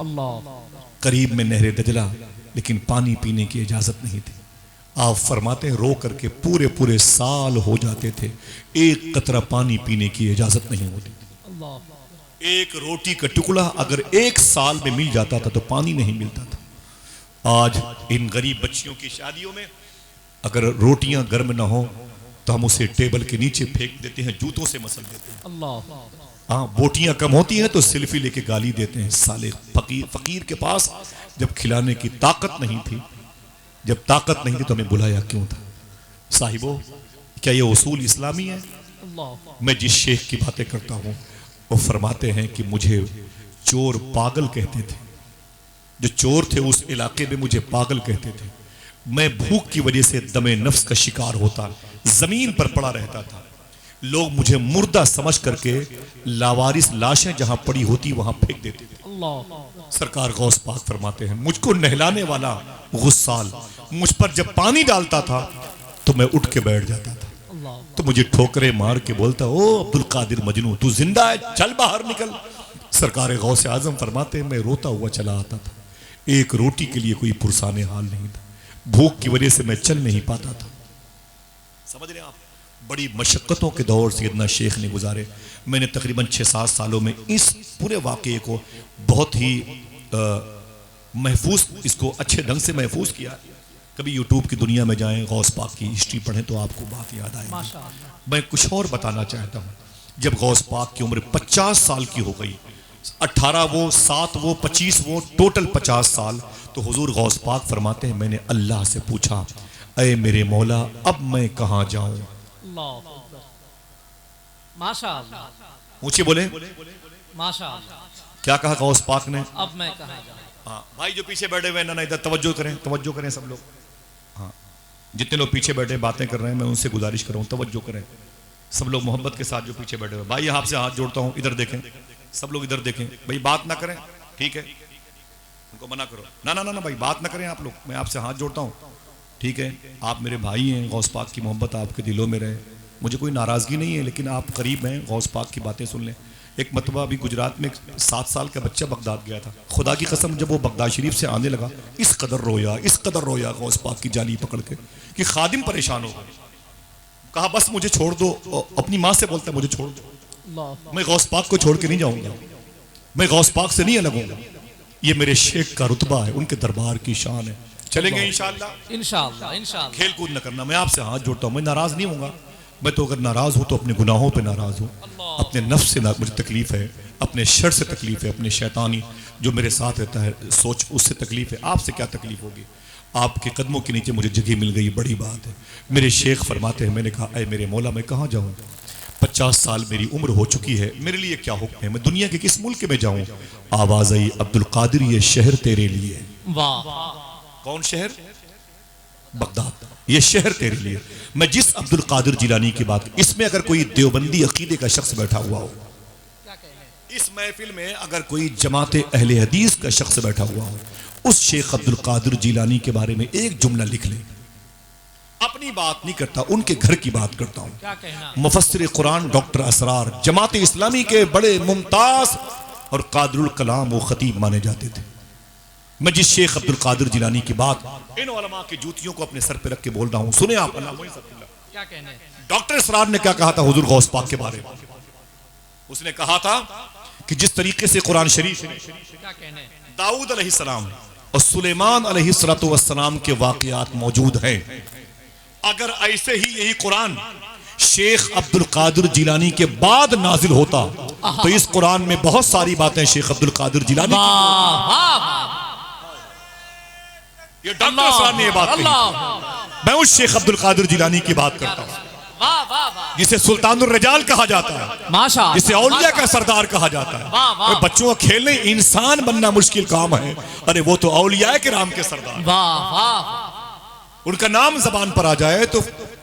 करीब में नहरे दजला, लेकिन पानी पीने की इजाजत नहीं थी। आप फरमाते हैं रो करके पूरे पूरे साल हो जाते थे, एक कतरा पानी पीने की इजाजत नहीं होती थी। एक रोटी का टुकड़ा अगर 1 साल में मिल जाता था तो पानी नहीं मिलता था। आज इन गरीब बच्चियों की शादियों में अगर रोटियां गर्म ना हो तो हम उसे टेबल के नीचे फेंक देते हैं, जूतों से मसल देते हैं। हाँ, बोटियां कम होती हैं तो सेल्फी लेके गाली देते हैं। साले फकीर के पास जब खिलाने की ताकत नहीं थी, जब ताकत नहीं थी तो हमें बुलाया क्यों था? साहिबो, क्या ये उसूल इस्लामी है? मैं जिस शेख की बातें करता हूँ वो फरमाते हैं कि मुझे चोर पागल कहते थे। जो चोर थे उस इलाके में मुझे पागल कहते थे। मैं भूख की वजह से दमे नफ्स का शिकार होता, जमीन पर पड़ा रहता था। लोग मुझे मुर्दा समझ करके लावारिस लाशें जहां पड़ी होती वहां फेंक देते थे। सरकार गौस पाक फरमाते हैं, मुझको नहलाने वाला गुस्साल मुझ पर जब पानी डालता था तो मैं उठ के बैठ जाता था, तो मुझे ठोकरे मार के बोलता, ओ अब्दुल कादिर मजनू, तू जिंदा है, चल बाहर निकल। सरकार गौस आजम फरमाते हैं, मैं रोता हुआ चला आता था। एक रोटी के लिए कोई पुरसाने हाल नहीं था। भूख की वजह से मैं चल नहीं पाता था। समझ रहे आप? बड़ी मशक्क़तों के दौर से इतना शेख ने गुजारे। मैंने तकरीबन 6-7 सालों में इस पूरे वाक़े को बहुत ही महफूज, इसको अच्छे ढंग से महफूज किया। कभी यूट्यूब की दुनिया में जाएं, गौस पाक की हिस्ट्री पढ़ें तो आपको बात याद आएगी। मैं कुछ और बताना चाहता हूँ। जब गौस पाक की उम्र 50 साल की हो गई, 18 वो, 7 वो, 25 वो, टोटल 50 साल, तो हुजूर गौस पाक फरमाते हैं, मैंने अल्लाह से पूछा, अय मेरे मौला, अब मैं कहाँ जाऊं? माशाअल्लाह। ऊंचे बोले, माशाअल्लाह। क्या कहा गौस पाक ने? अब मैं कहाँ जाऊं? हाँ भाई, जो पीछे बैठे हुए ना इधर तवज्जो करें, तवज्जो करें सब लोग। हाँ, जितने लोग पीछे बैठे बातें कर रहे हैं, मैं उनसे गुजारिश कर रहा हूँ, तवज्जो करें सब लोग मोहब्बत के साथ। जो पीछे बैठे हुए भाई, आपसे हाथ जोड़ता हूँ, इधर देखें, सब लोग इधर देखें। भाई बात ना करें, ठीक है? उनको मना करो, ना ना ना ना भाई, बात ना करें आप लोग, मैं आपसे हाथ जोड़ता हूँ, ठीक है? आप मेरे भाई हैं, गौस पाक की मोहब्बत आपके दिलों में रहे, मुझे कोई नाराज़गी नहीं है, लेकिन आप करीब हैं, गौस पाक की बातें सुन लें। एक मतबा अभी गुजरात में 7 साल का बच्चा बगदाद गया था। खुदा की कसम, जब वो बगदाद शरीफ से आने लगा, इस कदर रोया गौस पाक की जाली पकड़ के कि खादिम परेशान हो गए। कहा बस मुझे छोड़ दो। अपनी माँ से बोलता, मुझे छोड़ दो, मैं गौस पाक को छोड़ के नहीं जाऊंगा, मैं गौस पाक से नहीं अलग होऊंगा। ये मेरे शेख का रुतबा है, उनके दरबार की शान है। चलेंगे इंशाअल्लाह, इंशाअल्लाह, इंशाअल्लाह। खेल कूद न करना, मैं आपसे हाथ जोड़ता हूँ, मैं नाराज नहीं होऊंगा। मैं तो अगर नाराज हूं तो अपने गुनाहों पे नाराज हूं। अपने नफ्स से ना मुझे तकलीफ है, अपने शर से तकलीफ है, अपने शैतानी जो मेरे साथ रहता है सोच उससे तकलीफ है। आपसे क्या तकलीफ होगी? आपके कदमों के नीचे मुझे जगह मिल गई, बड़ी बात है। मेरे शेख फरमाते हैं, मैंने कहा ऐ मेरे मौला मैं कहाँ जाऊँ? 50 साल मेरी उम्र हो चुकी है, मेरे लिए क्या हुक्म है? मैं दुनिया के किस मुल्क में जाऊँ? आवाज़ आई, अब्दुल कादिर ये शहर तेरे लिए। वाह। कौन शहर? बगदाद। ये शहर तेरे लिए। मैं जिस अब्दुल कादिर जिलानी की बात, इसमें अगर कोई देवबंदी अकीदे का शख्स बैठा हुआ हो, इस महफिल में अगर कोई जमात अहले हदीस का शख्स बैठा हुआ हो, उस शेख अब्दुल कादिर जिलानी के बारे में एक जुमला लिख ले। अपनी बात नहीं करता, उनके घर की बात करता हूं। क्या कहना? मुफस्सिर कुरान डॉक्टर असरार जमात इस्लामी के बड़े मुमताज और कादरुल कलाम व खतीब माने जाते थे। मैं जिस शेख अब्दुल कादिर जिलानी की बात इन उलमा की जूतियों को अपने सर पे रख के बोल रहा हूं, सुने आप। क्या कहने? डॉक्टर असरार ने क्या कहा था हुजूर गौस पाक के बारे में? उसने कहा था कि जिस तरीके से कुरान शरीफ क्या कहने? दाऊद अलैहिस्सलाम और सुलेमान अलैहिस्सलाम के वाकयात मौजूद हैं, अगर ऐसे ही यही कुरान शेख अब्दुल कादिर जिलानी के बाद नाजिल होता तो इस कुरान में बहुत सारी बातें शेख अब्दुल कादिर जिलानी की, ये डॉक्टर साहब ने ये बात कही। मैं उस शेख अब्दुल कादिर जिलानी की बात करता हूँ जिसे सुल्तानुर रजाल कहा जाता है, माशाअल्लाह, जिसे औलिया का सरदार कहा जाता है। वाह। बच्चों को खेलने इंसान बनना मुश्किल काम है, अरे वो तो औलिया के राम के सरदार। वाह। उनका नाम जबान पर आ जाए तो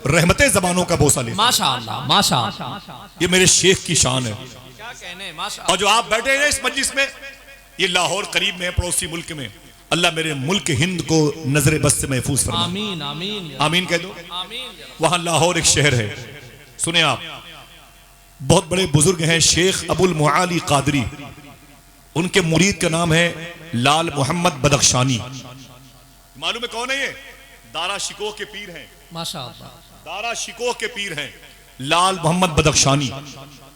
रहमतें जबानों का बोसा ले। माशाअल्लाह, माशाअल्लाह। ये मेरे शेख की शान है। क्या कहने? माशाअल्लाह। और जो आप बैठे हैं इस मजलिस में, ये लाहौर करीब में है, पड़ोसी मुल्क में। अल्लाह मेरे मुल्क हिंद को नजर बस से महफूज फरमाए। आमीन, आमीन, आमीन कह दो। आमीन। वहां लाहौर एक शहर है, सुने आप, बहुत बड़े बुजुर्ग हैं शेख अबुल मुआली कादरी, उनके मुरीद का नाम है लाल मोहम्मद बदख्शानी। मालूम है कौन है ये? दारा शिकोह के पीर हैं, माशाअल्लाह। दारा शिकोह के पीर हैं लाल मोहम्मद बदख्शानी।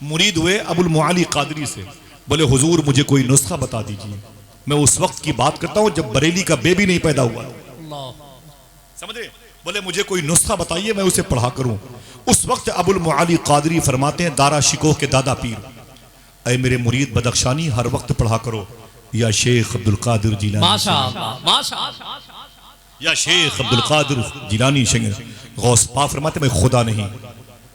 मुरीद हुए अबुल मुआली कादरी से, बोले हुजूर मुझे कोई नुस्खा बता दीजिए। मैं उस वक्त की बात करता हूं जब बरेली का बेबी नहीं पैदा हुआ, समझ रहे? बोले मुझे कोई नुस्खा बताइए मैं उसे पढ़ा करूं। उस वक्त अबुल मुआली कादरी फरमाते हैं दारा शिकोह के दादा पीर, ऐ मेरे मुरीद बदख्शानी हर वक्त पढ़ा करो या शेख अब्दुल कादिर जिलानी, माशाअल्लाह, माशाअल्लाह। या शेख अब्दुल कादिर जिलानी। गौस पाक फरमाते मैं खुदा नहीं,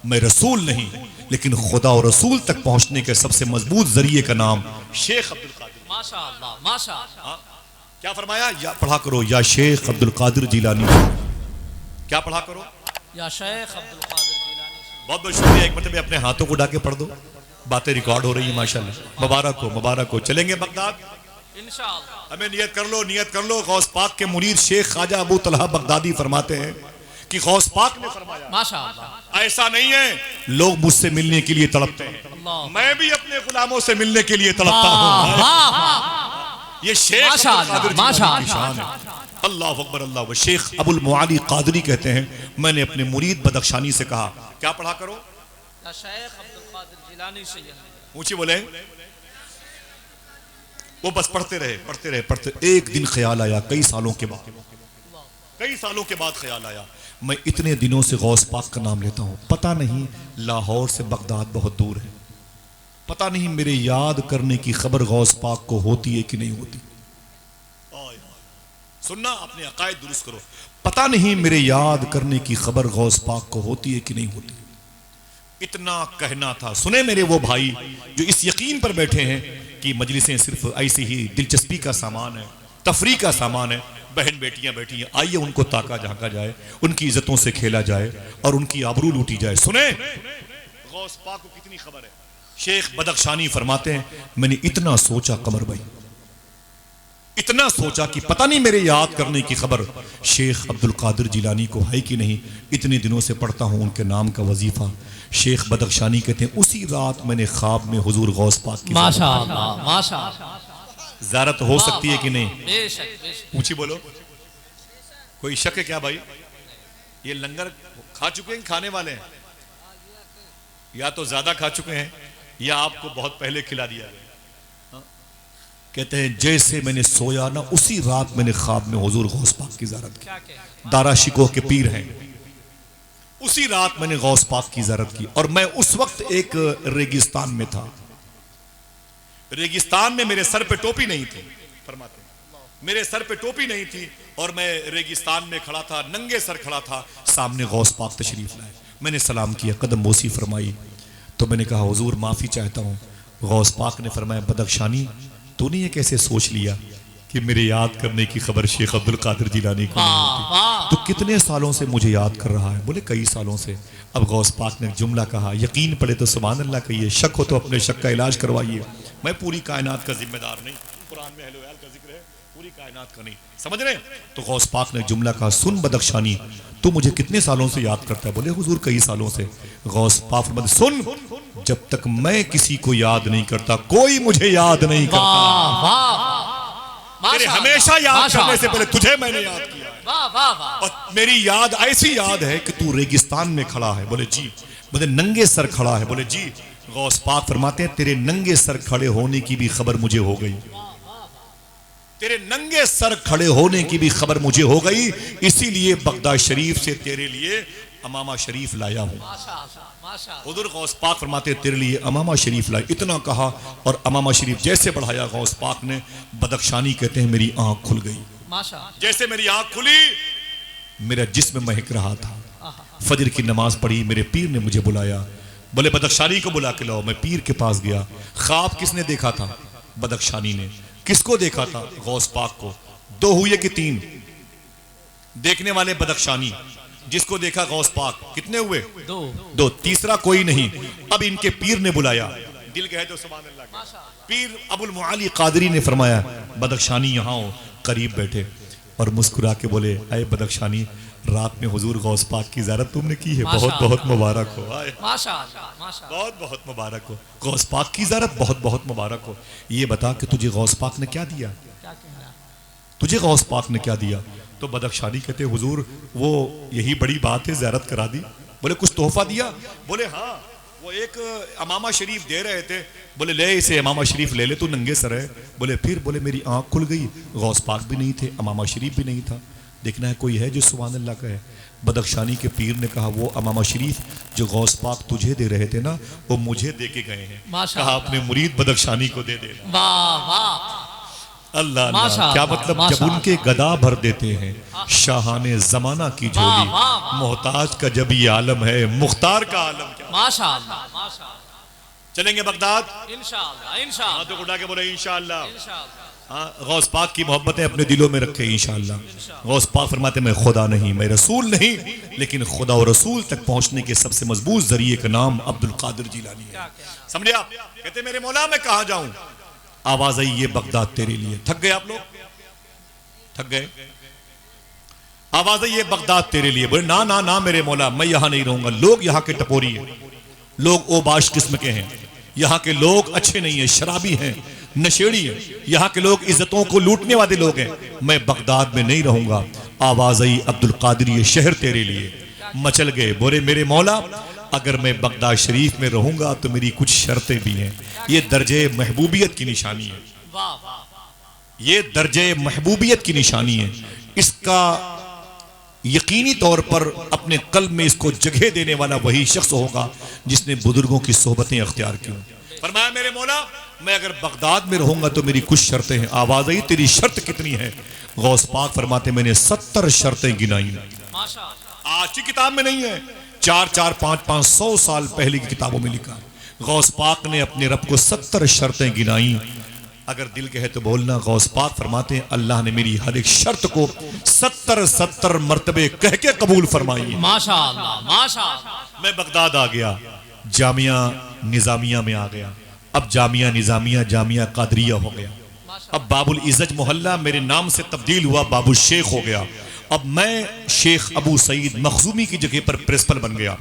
मैं रसूल नहीं, लेकिन खुदा और रसूल तक पहुंचने के सबसे मजबूत जरिए का नाम शेख अब्दुल कादिर। माशाअल्लाह, माशाअल्लाह। क्या फरमाया? या पढ़ा करो या शेख अब्दुल कादिर जिलानी। क्या पढ़ा करो? या शेख अब्दुल कादिर जिलानी। बहुत बहुत शुक्रिया। एक मतलब अपने हाथों को उठा के पढ़ दो, बातें रिकॉर्ड हो रही है माशाल्लाह। मुबारक हो, मुबारक हो। चलेंगे बगदाद इंशाअल्लाह। हमें नियत कर लो, नियत कर लो। गौस पाक के मुरीद शेख ख्वाजा अबू तलहा बगदादी फरमाते हैं कि गौस पाक ने फरमाया, माशाअल्लाह। ऐसा नहीं है लोग मुझसे मिलने के लिए तड़पते हैं, अल्लाह। मैं भी अपने गुलामों से मिलने के लिए तड़पता हूँ। वाह। ये शेख माशाअल्लाह, अब्दुल कादिर जिलानी की माशाअल्लाह। शान है। अल्लाह अकबर, अल्लाह। शेख अबुल मुआली कादरी कहते हैं मैंने अपने मुरीद बदख्शानी से कहा क्या पढ़ा करो? या शेख अब्दुल कादिर जिलानी से। ऊंची बोले। वो बस पढ़ते रहे, पढ़ते रहे, पढ़ते। एक दिन ख्याल आया, कई सालों के बाद, कई सालों के बाद ख्याल आया, मैं इतने दिनों से गौस पाक का नाम लेता हूं, पता नहीं लाहौर से बगदाद बहुत दूर है, पता नहीं मेरे याद करने की खबर गौस पाक को होती है कि नहीं होती। सुनना, अपने अकायद दुरुस्त करो। पता नहीं मेरे याद करने की खबर गौस पाक को होती है कि नहीं होती। इतना कहना था। सुने मेरे वो भाई जो इस यकीन पर बैठे हैं कि मजलिसें सिर्फ ऐसी ही दिलचस्पी का सामान है, तफरी का सामान है, बहन बेटियां बैठी हैं, आइए उनको ताका झांका जाए, उनकी इज्जतों से खेला जाए और उनकी आबरू लूटी जाए। सुने गौस पाक को कितनी खबर है। शेख बदख्शानी फरमाते हैं मैंने इतना सोचा कमर भाई, इतना सोचा कि पता नहीं मेरे याद करने की खबर शेख अब्दुल कादिर जिलानी को है कि नहीं। इतने दिनों से पढ़ता हूं उनके नाम का वजीफा। शेख बदख्शानी कहते हैं उसी रात मैंने ख्वाब में हुजूर गौस पाक की माशाअल्लाह, माशाअल्लाह। ज़ियारत हो सकती है कि नहीं? बेशक, बेशक। ऊंची बोलो। कोई शक है क्या भाई? ये लंगर खा चुके हैं, खाने वाले हैं? या तो ज्यादा खा चुके हैं या आपको बहुत पहले खिला दिया गया। कहते हैं जैसे मैंने सोया ना उसी रात मैंने ख्वाब में हुजूर गौस पाक की ज़ियारत की। दारा शिकोह के पीर हैं, उसी रात मैंने गौस पाक की ज़ियारत की और मैं उस वक्त एक रेगिस्तान में था। रेगिस्तान में मेरे सर पे टोपी नहीं थी, फरमाते मेरे सर पे टोपी नहीं थी और मैं रेगिस्तान में खड़ा था, नंगे सर खड़ा था। सामने गौस पाक तशरीफ लाए, मैंने सलाम किया, कदम बोसी फरमाई। तो मैंने कहा हुजूर माफ़ी चाहता हूँ। गौस पाक ने फरमाया बदख्शानी तूने ये कैसे सोच लिया कि मेरे याद करने की खबर शेख अब्दुल कादिर जिलानी को नहीं होती? तो कितने सालों से मुझे याद कर रहा है? बोले कई सालों से। अब गौस पाक ने जुमला कहा, यकीन पड़े तो सुभान अल्लाह कहिए, शक हो तो अपने शक का इलाज करवाइए। मैं पूरी कायनात का जिम्मेदार नहीं, कुरान में अहले का जिक्र है, पूरी कायनात का नहीं, समझ रहे? तो गौस पाक ने जुमला कहा, सुन बदख्शानी तू मुझे कितने सालों से याद करता है? बोले हुजूर कई सालों से। गौस पाक फरमाते सुन, जब तक मैं किसी को याद नहीं करता कोई मुझे याद नहीं करता। मेरे हमेशा याद करने से पहले तुझे मैंने याद किया है। और मेरी याद ऐसी याद है कि तू रेगिस्तान में खड़ा है। बोले जी। बोले नंगे सर खड़ा है? बोले जी। गौस पाक फरमाते हैं तेरे नंगे सर खड़े होने की भी खबर मुझे हो गई, तेरे नंगे सर खड़े होने की भी खबर मुझे हो गई, इसीलिए बगदाद शरीफ से तेरे लिए अमामा शरीफ लाया हूं। हुजूर गौस पाक फरमाते तेरे लिए अमामा शरीफ लाए। इतना कहा और अमामा शरीफ जैसे बढ़ाया गौस पाक ने, बदख्शानी कहते हैं मेरी आंख खुल गई। जैसे मेरी आंख खुली मेरा जिस्म महक रहा था। फजर की नमाज पढ़ी, मेरे पीर ने मुझे बुलाया, बोले बदख्शानी को बुला के लाओ। मैं पीर के पास गया। ख्वाब किसने देखा था? बदख्शानी ने। किसको देखा था? गौस पाक को। दो हुए कि तीन? देखने वाले बदख्शानी, जिसको देखा गौस पाक। कितने हुए? दो। तीसरा कोई नहीं। अब इनके पीर ने बुलाया, दिल कहे तो सुभान अल्लाह। पीर अबुल मुआली कादरी ने फरमाया बदख्शानी यहाँ हो। करीब बैठे और मुस्कुरा के बोले अय बदख्शानी, रात में हुजूर गौस पाक की ज़ियारत तुमने की है, बहुत बहुत मुबारक हो। बहुत बहुत मुबारक हो। गौस पाक की ज़ियारत बहुत बहुत मुबारक हो। ये बता कि तुझे गौस पाक ने क्या दिया? तुझे गौस पाक ने क्या दिया? तो बदख्शानी कहते हुजूर वो यही बड़ी बात है, ज़ियारत करा दी। बोले कुछ तोहफा दिया? बोले हाँ, वो एक अमामा शरीफ दे रहे थे। बोले ले इसे अमामा शरीफ ले ले, तू नंगे सर है। बोले फिर? बोले मेरी आंख खुल गई, गौस पाक भी नहीं थे, अमामा शरीफ भी नहीं था। देखना है कोई है जो सुभान अल्लाह का है। बदख्शानी के पीर ने कहा वो अमामा शरीफ जो गौस पाक तुझे दे रहे थे ना, वो मुझे दे के गए हैं। कहा अपने मुरीद बदख्शानी को दे दे। अल्लाह अल्लाह, क्या मतलब? जब उनके गदा भर देते हैं शाहाने जमाना की झोली, मोहताज का जब ये आलम है, मुख्तार का आलम क्या। माशाअल्लाह। चलेंगे बगदाद इंशाअल्लाह। हाथों को उठा के बोले इंशाअल्लाह। हाँ, गौस पाक की मोहब्बतें अपने दिलों में रखे इंशाअल्लाह। गौस पाक फरमाते मैं खुदा नहीं, मैं रसूल नहीं, लेकिन खुदा और रसूल तक पहुंचने के सबसे मजबूत जरिए का नाम अब्दुल कादिर जिलानी है। समझे आप? कहते मेरे मौला मैं कहाँ जाऊं? आवाज आई ये बगदाद तेरे लिए। थक गए आप लोग? थक गए? आवाज आई ये बगदाद तेरे लिए। बोले ना ना ना मेरे मौला, मैं यहां नहीं रहूंगा। लोग यहाँ के टपोरी हैं, लोग ओबाश किस्म के हैं, यहाँ के लोग अच्छे नहीं है, शराबी हैं, नशेड़ी हैं, यहाँ के लोग इज्जतों को लूटने वाले लोग हैं, मैं बगदाद में नहीं रहूंगा। आवाज आई अब्दुल कादिर ये शहर तेरे लिए। मचल गए। बोले मेरे मौला अगर मैं बगदाद शरीफ में रहूंगा तो मेरी कुछ शर्तें भी हैं। ये दर्जे महबूबियत की निशानी है, ये दर्जे महबूबियत की निशानी है। इसका यकीनी तौर पर अपने कल्ब में इसको जगह देने वाला वही शख्स होगा जिसने बुजुर्गों की सोहबतें अख्तियार की। फरमाया मेरे मौला मैं अगर बगदाद में रहूंगा तो मेरी कुछ शर्तें हैं। आवाज आई तेरी शर्त कितनी है? गौस पाक फरमाते मैंने 70 शर्तें गिनाई। आज की किताब में नहीं है, 4-4, 5-5, 100 साल पहले की किताबों में लिखा। गौस पाक ने अपने रब को 70 शर्तें गिनाई। अगर दिल कहे तो बोलना। गौस पाक फरमाते हैं अल्लाह ने मेरी हर एक शर्त को 70 मर्तबे कह के कबूल फरमाई। माशाअल्लाह माशाअल्लाह। मैं बगदाद आ गया, जामिया निजामिया में आ गया। अब जामिया निजामिया जामिया कादरिया हो गया। अब बाबुल इज्जत मोहल्ला मेरे नाम से तब्दील हुआ, बाबुल शेख हो गया। अब मैं शेख अबू सईद मखजूमी की जगह पर प्रिंसिपल बन गया।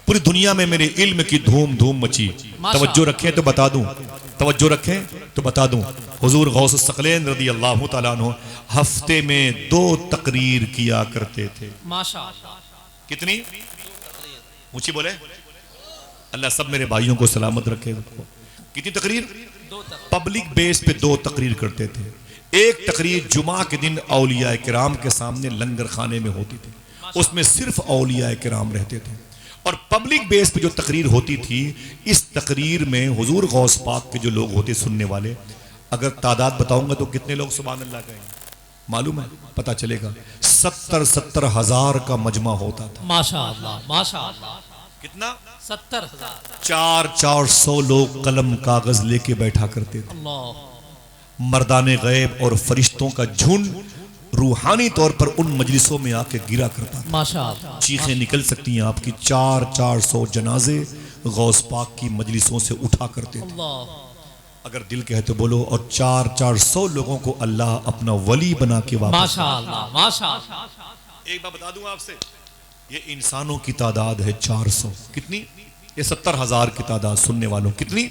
पूरी दुनिया में मेरे इल्म की धूम धूम मची। तवज्जो रखें तो बता दूं, तवज्जो रखें तो बता दूं, हुजूर गौस सकलैन रदी अल्लाह तआला अन्हु हफ्ते में 2 तकरीर किया करते थे। माशाअल्लाह। कितनी ऊंची बोले? अल्लाह सब मेरे भाइयों को सलामत रखे। कितनी तकरीर? पब्लिक बेस पे 2 तकरीर करते थे। एक तकरीर जुमा के दिन औलिया किराम के सामने लंगर खाने में होती थी, उसमें सिर्फ औलिया किराम रहते थे। पब्लिक बेस पे जो तकरीर होती थी, इस तकरीर में हुजूर गौस पाक के जो लोग होते सुनने वाले, अगर तादाद बताऊंगा तो कितने लोग सुभान अल्लाह कहेंगे मालूम है? पता चलेगा 70 हजार का मजमा होता था। माशाअल्लाह माशाअल्लाह। कितना? 70,000। 400 लोग कलम कागज लेके बैठा करते थे। अल्लाह। मर्दाने गैब और फरिश्तों का झुंड रूहानी तौर पर उन मजलिसों में आके गिरा करता था। माशाअल्लाह। चीखें निकल सकती हैं आपकी। 400 जनाजे गौस पाक की मजलिसों से उठा करते थे। अल्लाह। अगर दिल कहे तो बोलो। और 400 लोगों को अल्लाह अपना वली बना के वापस। माशाअल्लाह माशाअल्लाह। एक बात बता दूं आपसे, ये इंसानों की तादाद है 400। कितनी? ये 70,000 की तादाद सुनने वालों कितनी?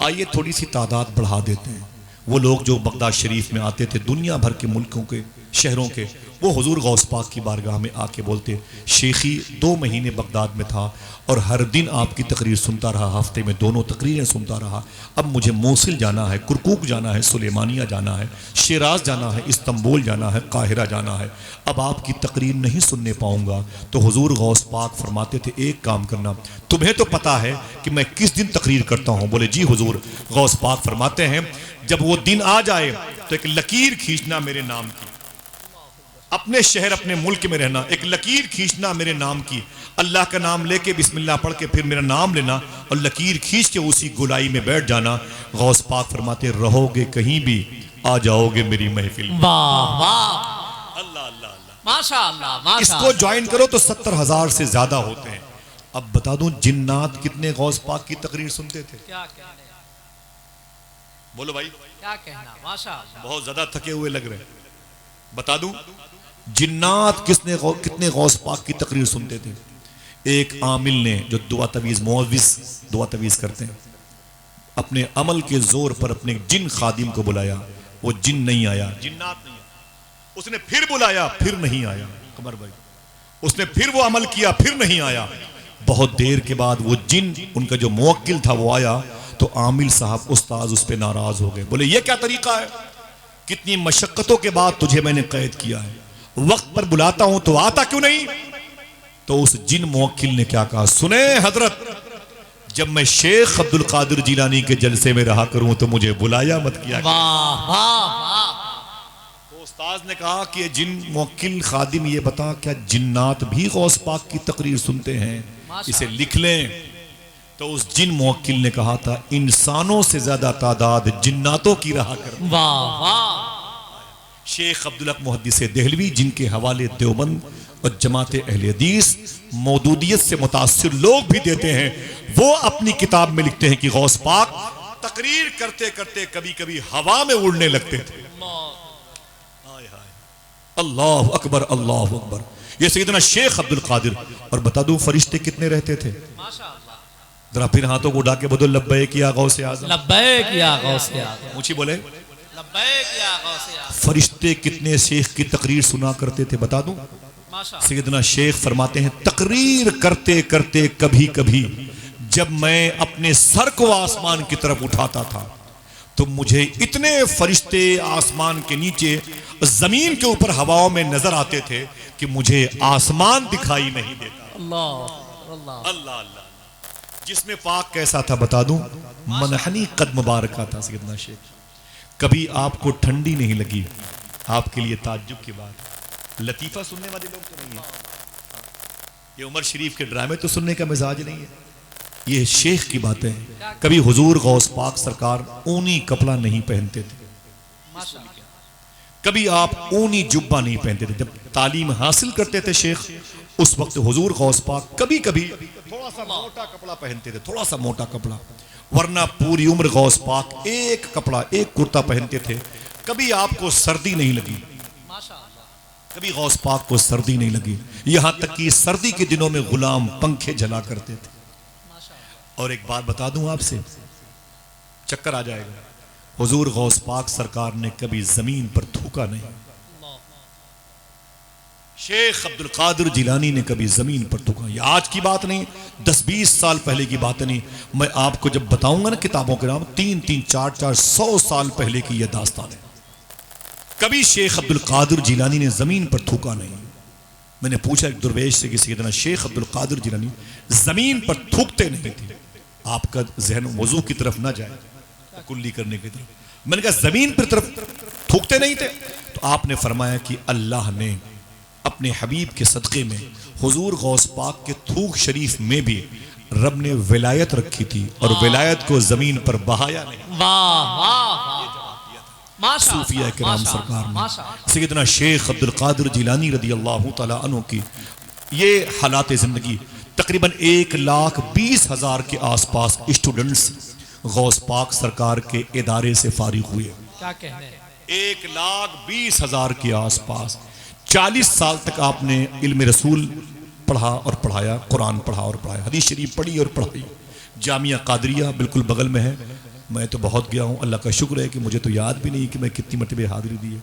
आइए थोड़ी सी तादाद बढ़ा देते हैं। वो लोग जो बगदाद शरीफ में आते थे, दुनिया भर के मुल्कों के शहरों के, वो हुजूर गौस पाक की बारगाह में आके बोलते, शेखी 2 महीने बगदाद में था और हर दिन आपकी तकरीर सुनता रहा, हफ्ते में 2 तकरीरें सुनता रहा। अब मुझे मोसिल जाना है, कुरकुक जाना है, सुलेमानिया जाना है, शिराज जाना है, इस्तांबुल जाना है, काहिरा जाना है। अब आपकी तकरीर नहीं सुनने पाऊंगा। तो हुजूर गौस पाक फरमाते थे, एक काम करना, तुम्हें तो पता है कि मैं किस दिन तकरीर करता हूं? बोले जी हुजूर। गौस पाक फरमाते हैं, जब वो दिन आ जाए तो एक लकीर खींचना मेरे नाम की, अपने शहर अपने मुल्क में रहना, एक लकीर खींचना मेरे नाम की, अल्लाह का नाम लेके बिस्मिल्लाह पढ़ के फिर मेरा नाम लेना और लकीर खींच के उसी गोलाई में बैठ जाना। गौस पाक फरमाते, रहोगे कहीं भी, आ जाओगे मेरी महफिल में। वाह वाह। अल्लाह अल्लाह अल्लाह। माशाअल्लाह माशाअल्लाह। इसको ज्वाइन करो तो 70,000 से ज्यादा होते हैं। अब बता दूं जिन्नात कितने गौस पाक की तकरीर सुनते थे? क्या कहना, बोलो भाई। क्या कहना। माशाअल्लाह। बहुत ज्यादा थके हुए लग रहे हैं। बता दूं जिन्नात कितने गौस पाक की तकरीर सुनते थे? एक आमिल ने, जो दुआ तवीज मुअव्विज दुआ तवीज करते हैं, अपने अमल के जोर पर अपने जिन खादिम को बुलाया, वो जिन नहीं आया, जिन्नात नहीं आया। उसने फिर बुलाया, फिर नहीं आया। कमर भाई, उसने फिर वो अमल किया, फिर नहीं आया। बहुत देर के बाद वो जिन, उनका जो मुवक्किल था, वो आया। तो आमिल साहब उस्ताद उस पर नाराज हो गए। बोले ये क्या तरीका है? कितनी मशक्कतों के बाद तुझे मैंने कैद किया है, वक्त पर बुलाता हूं तो आता क्यों नहीं? तो उस जिन मुवक्किल ने क्या कहा, सुने हजरत, जब मैं शेख अब्दुल कादिर जिलानी के जलसे में रहा करूं तो मुझे बुलाया मत किया। वाह वाह वाह। तो उस्ताद ने कहा कि जिन मुवक्किल खादिम, ये बता क्या जिन्नात भी गौस पाक की तकरीर सुनते हैं? इसे लिख लें। तो उस जिन मुवक्किल ने कहा था, इंसानों से ज्यादा तादाद जिन्नातों की रहा कर। वाह वाह। शेख अब्दुल हक मुहद्दिस देहलवी, जिनके हवाले देवबंद और जमात अहले हदीस मौदूदियत से मुतासिर लोग भी देते हैं, वो अपनी किताब में लिखते हैं कि गौस पाक तकरीर करते करते कभी कभी हवा में उड़ने लगते थे। अल्लाह अकबर अल्लाह अकबर। ये सैयदना शेख अब्दुल कादिर। और बता दूं फरिश्ते कितने रहते थे? जरा फिर हाथों को उठा के बोलो, लब्बैक या गौसे आज़म। लब्बैक या गौसे आज़म। ऊंची बोले, लब्बैक या गौसे आज़म। फरिश्ते कितने शेख की तकरीर सुना करते थे बता दूं? सैयदना शेख फरमाते हैं, तकरीर करते करते कभी कभी जब मैं अपने सर को आसमान की तरफ उठाता था तो मुझे इतने फरिश्ते आसमान के नीचे जमीन के ऊपर हवाओं में नजर आते थे कि मुझे आसमान दिखाई नहीं देता। अल्लाह अल्लाह अल्लाह अल्लाह। जिसमें पाक कैसा था बता दूं? मनहनी कद मुबारका था सैयदना शेख। कभी आपको ठंडी नहीं लगी? आपके लिए ताज्जुब की बात, लतीफा सुनने वाले लोग तो नहीं है, ये उमर शरीफ के ड्रामे तो सुनने का मिजाज नहीं है। ये शेख की बातें हैं। कभी हुजूर गौस पाक सरकार ऊनी कपड़ा नहीं पहनते थे, कभी आप ऊनी जुब्बा नहीं पहनते थे। जब तालीम हासिल करते थे शेख, उस वक्त हुजूर गौस पाक कभी कभी थोड़ा सा मोटा कपड़ा पहनते थे, थोड़ा सा मोटा कपड़ा, वरना पूरी उम्र गौस पाक एक कपड़ा, एक कुर्ता पहनते थे। कभी आपको सर्दी नहीं लगी, कभी गौस पाक को सर्दी नहीं लगी, यहां तक कि सर्दी के दिनों में गुलाम पंखे जला करते थे। और एक बात बता दूं आपसे, चक्कर आ जाएगा, हुजूर गौस पाक सरकार ने कभी जमीन पर थूका नहीं। शेख अब्दुल कादिर जिलानी ने कभी जमीन पर थूका। ये आज की बात नहीं, 10-20 साल पहले की बात नहीं। मैं आपको जब बताऊंगा ना किताबों के नाम, 3-3, 4-4, 100 साल पहले की यह दास्तान है। कभी शेख अब्दुल कादिर जिलानी ने जमीन पर थूका नहीं। मैंने पूछा एक दुर्वेश से कि सैयदना शेख अब्दुल कादिर जिलानी जमीन पर थूकते नहीं थे, आपका जहन वजू की तरफ ना जाए, कुल्ली करने की तरफ। मैंने कहा जमीन पर तरफ थूकते नहीं थे? तो आपने फरमाया कि अल्लाह ने अपने हबीब के सदक़े में हुजूर गौस पाक के थूक शरीफ में भी रब ने विलायत रखी थी और विलायत को जमीन पर बहाया नहीं। वाह वाह माशाअल्लाह, सूफिया किराम सरकार ने माशाअल्लाह। सैयदना शेख अब्दुल कादिर जिलानी रदी अल्लाह तआला अन्हु की ये हालात ज़िंदगी, तकरीबन 1,20,000 के आसपास स्टूडेंट्स गौस पाक सरकार के इदारे से फारिग हुए। क्या कहने, 1,20,000 के आसपास। 40 साल तक आपने इल्म रसूल पढ़ा और पढ़ाया, कुरान पढ़ा और पढ़ाया, हदीस शरीफ पढ़ी और पढ़ाई। जामिया कादरिया बिल्कुल बगल में है, मैं तो बहुत गया हूँ, अल्लाह का शुक्र है कि मुझे तो याद भी नहीं कि मैं कितनी मरतबे हाजिरी दी है।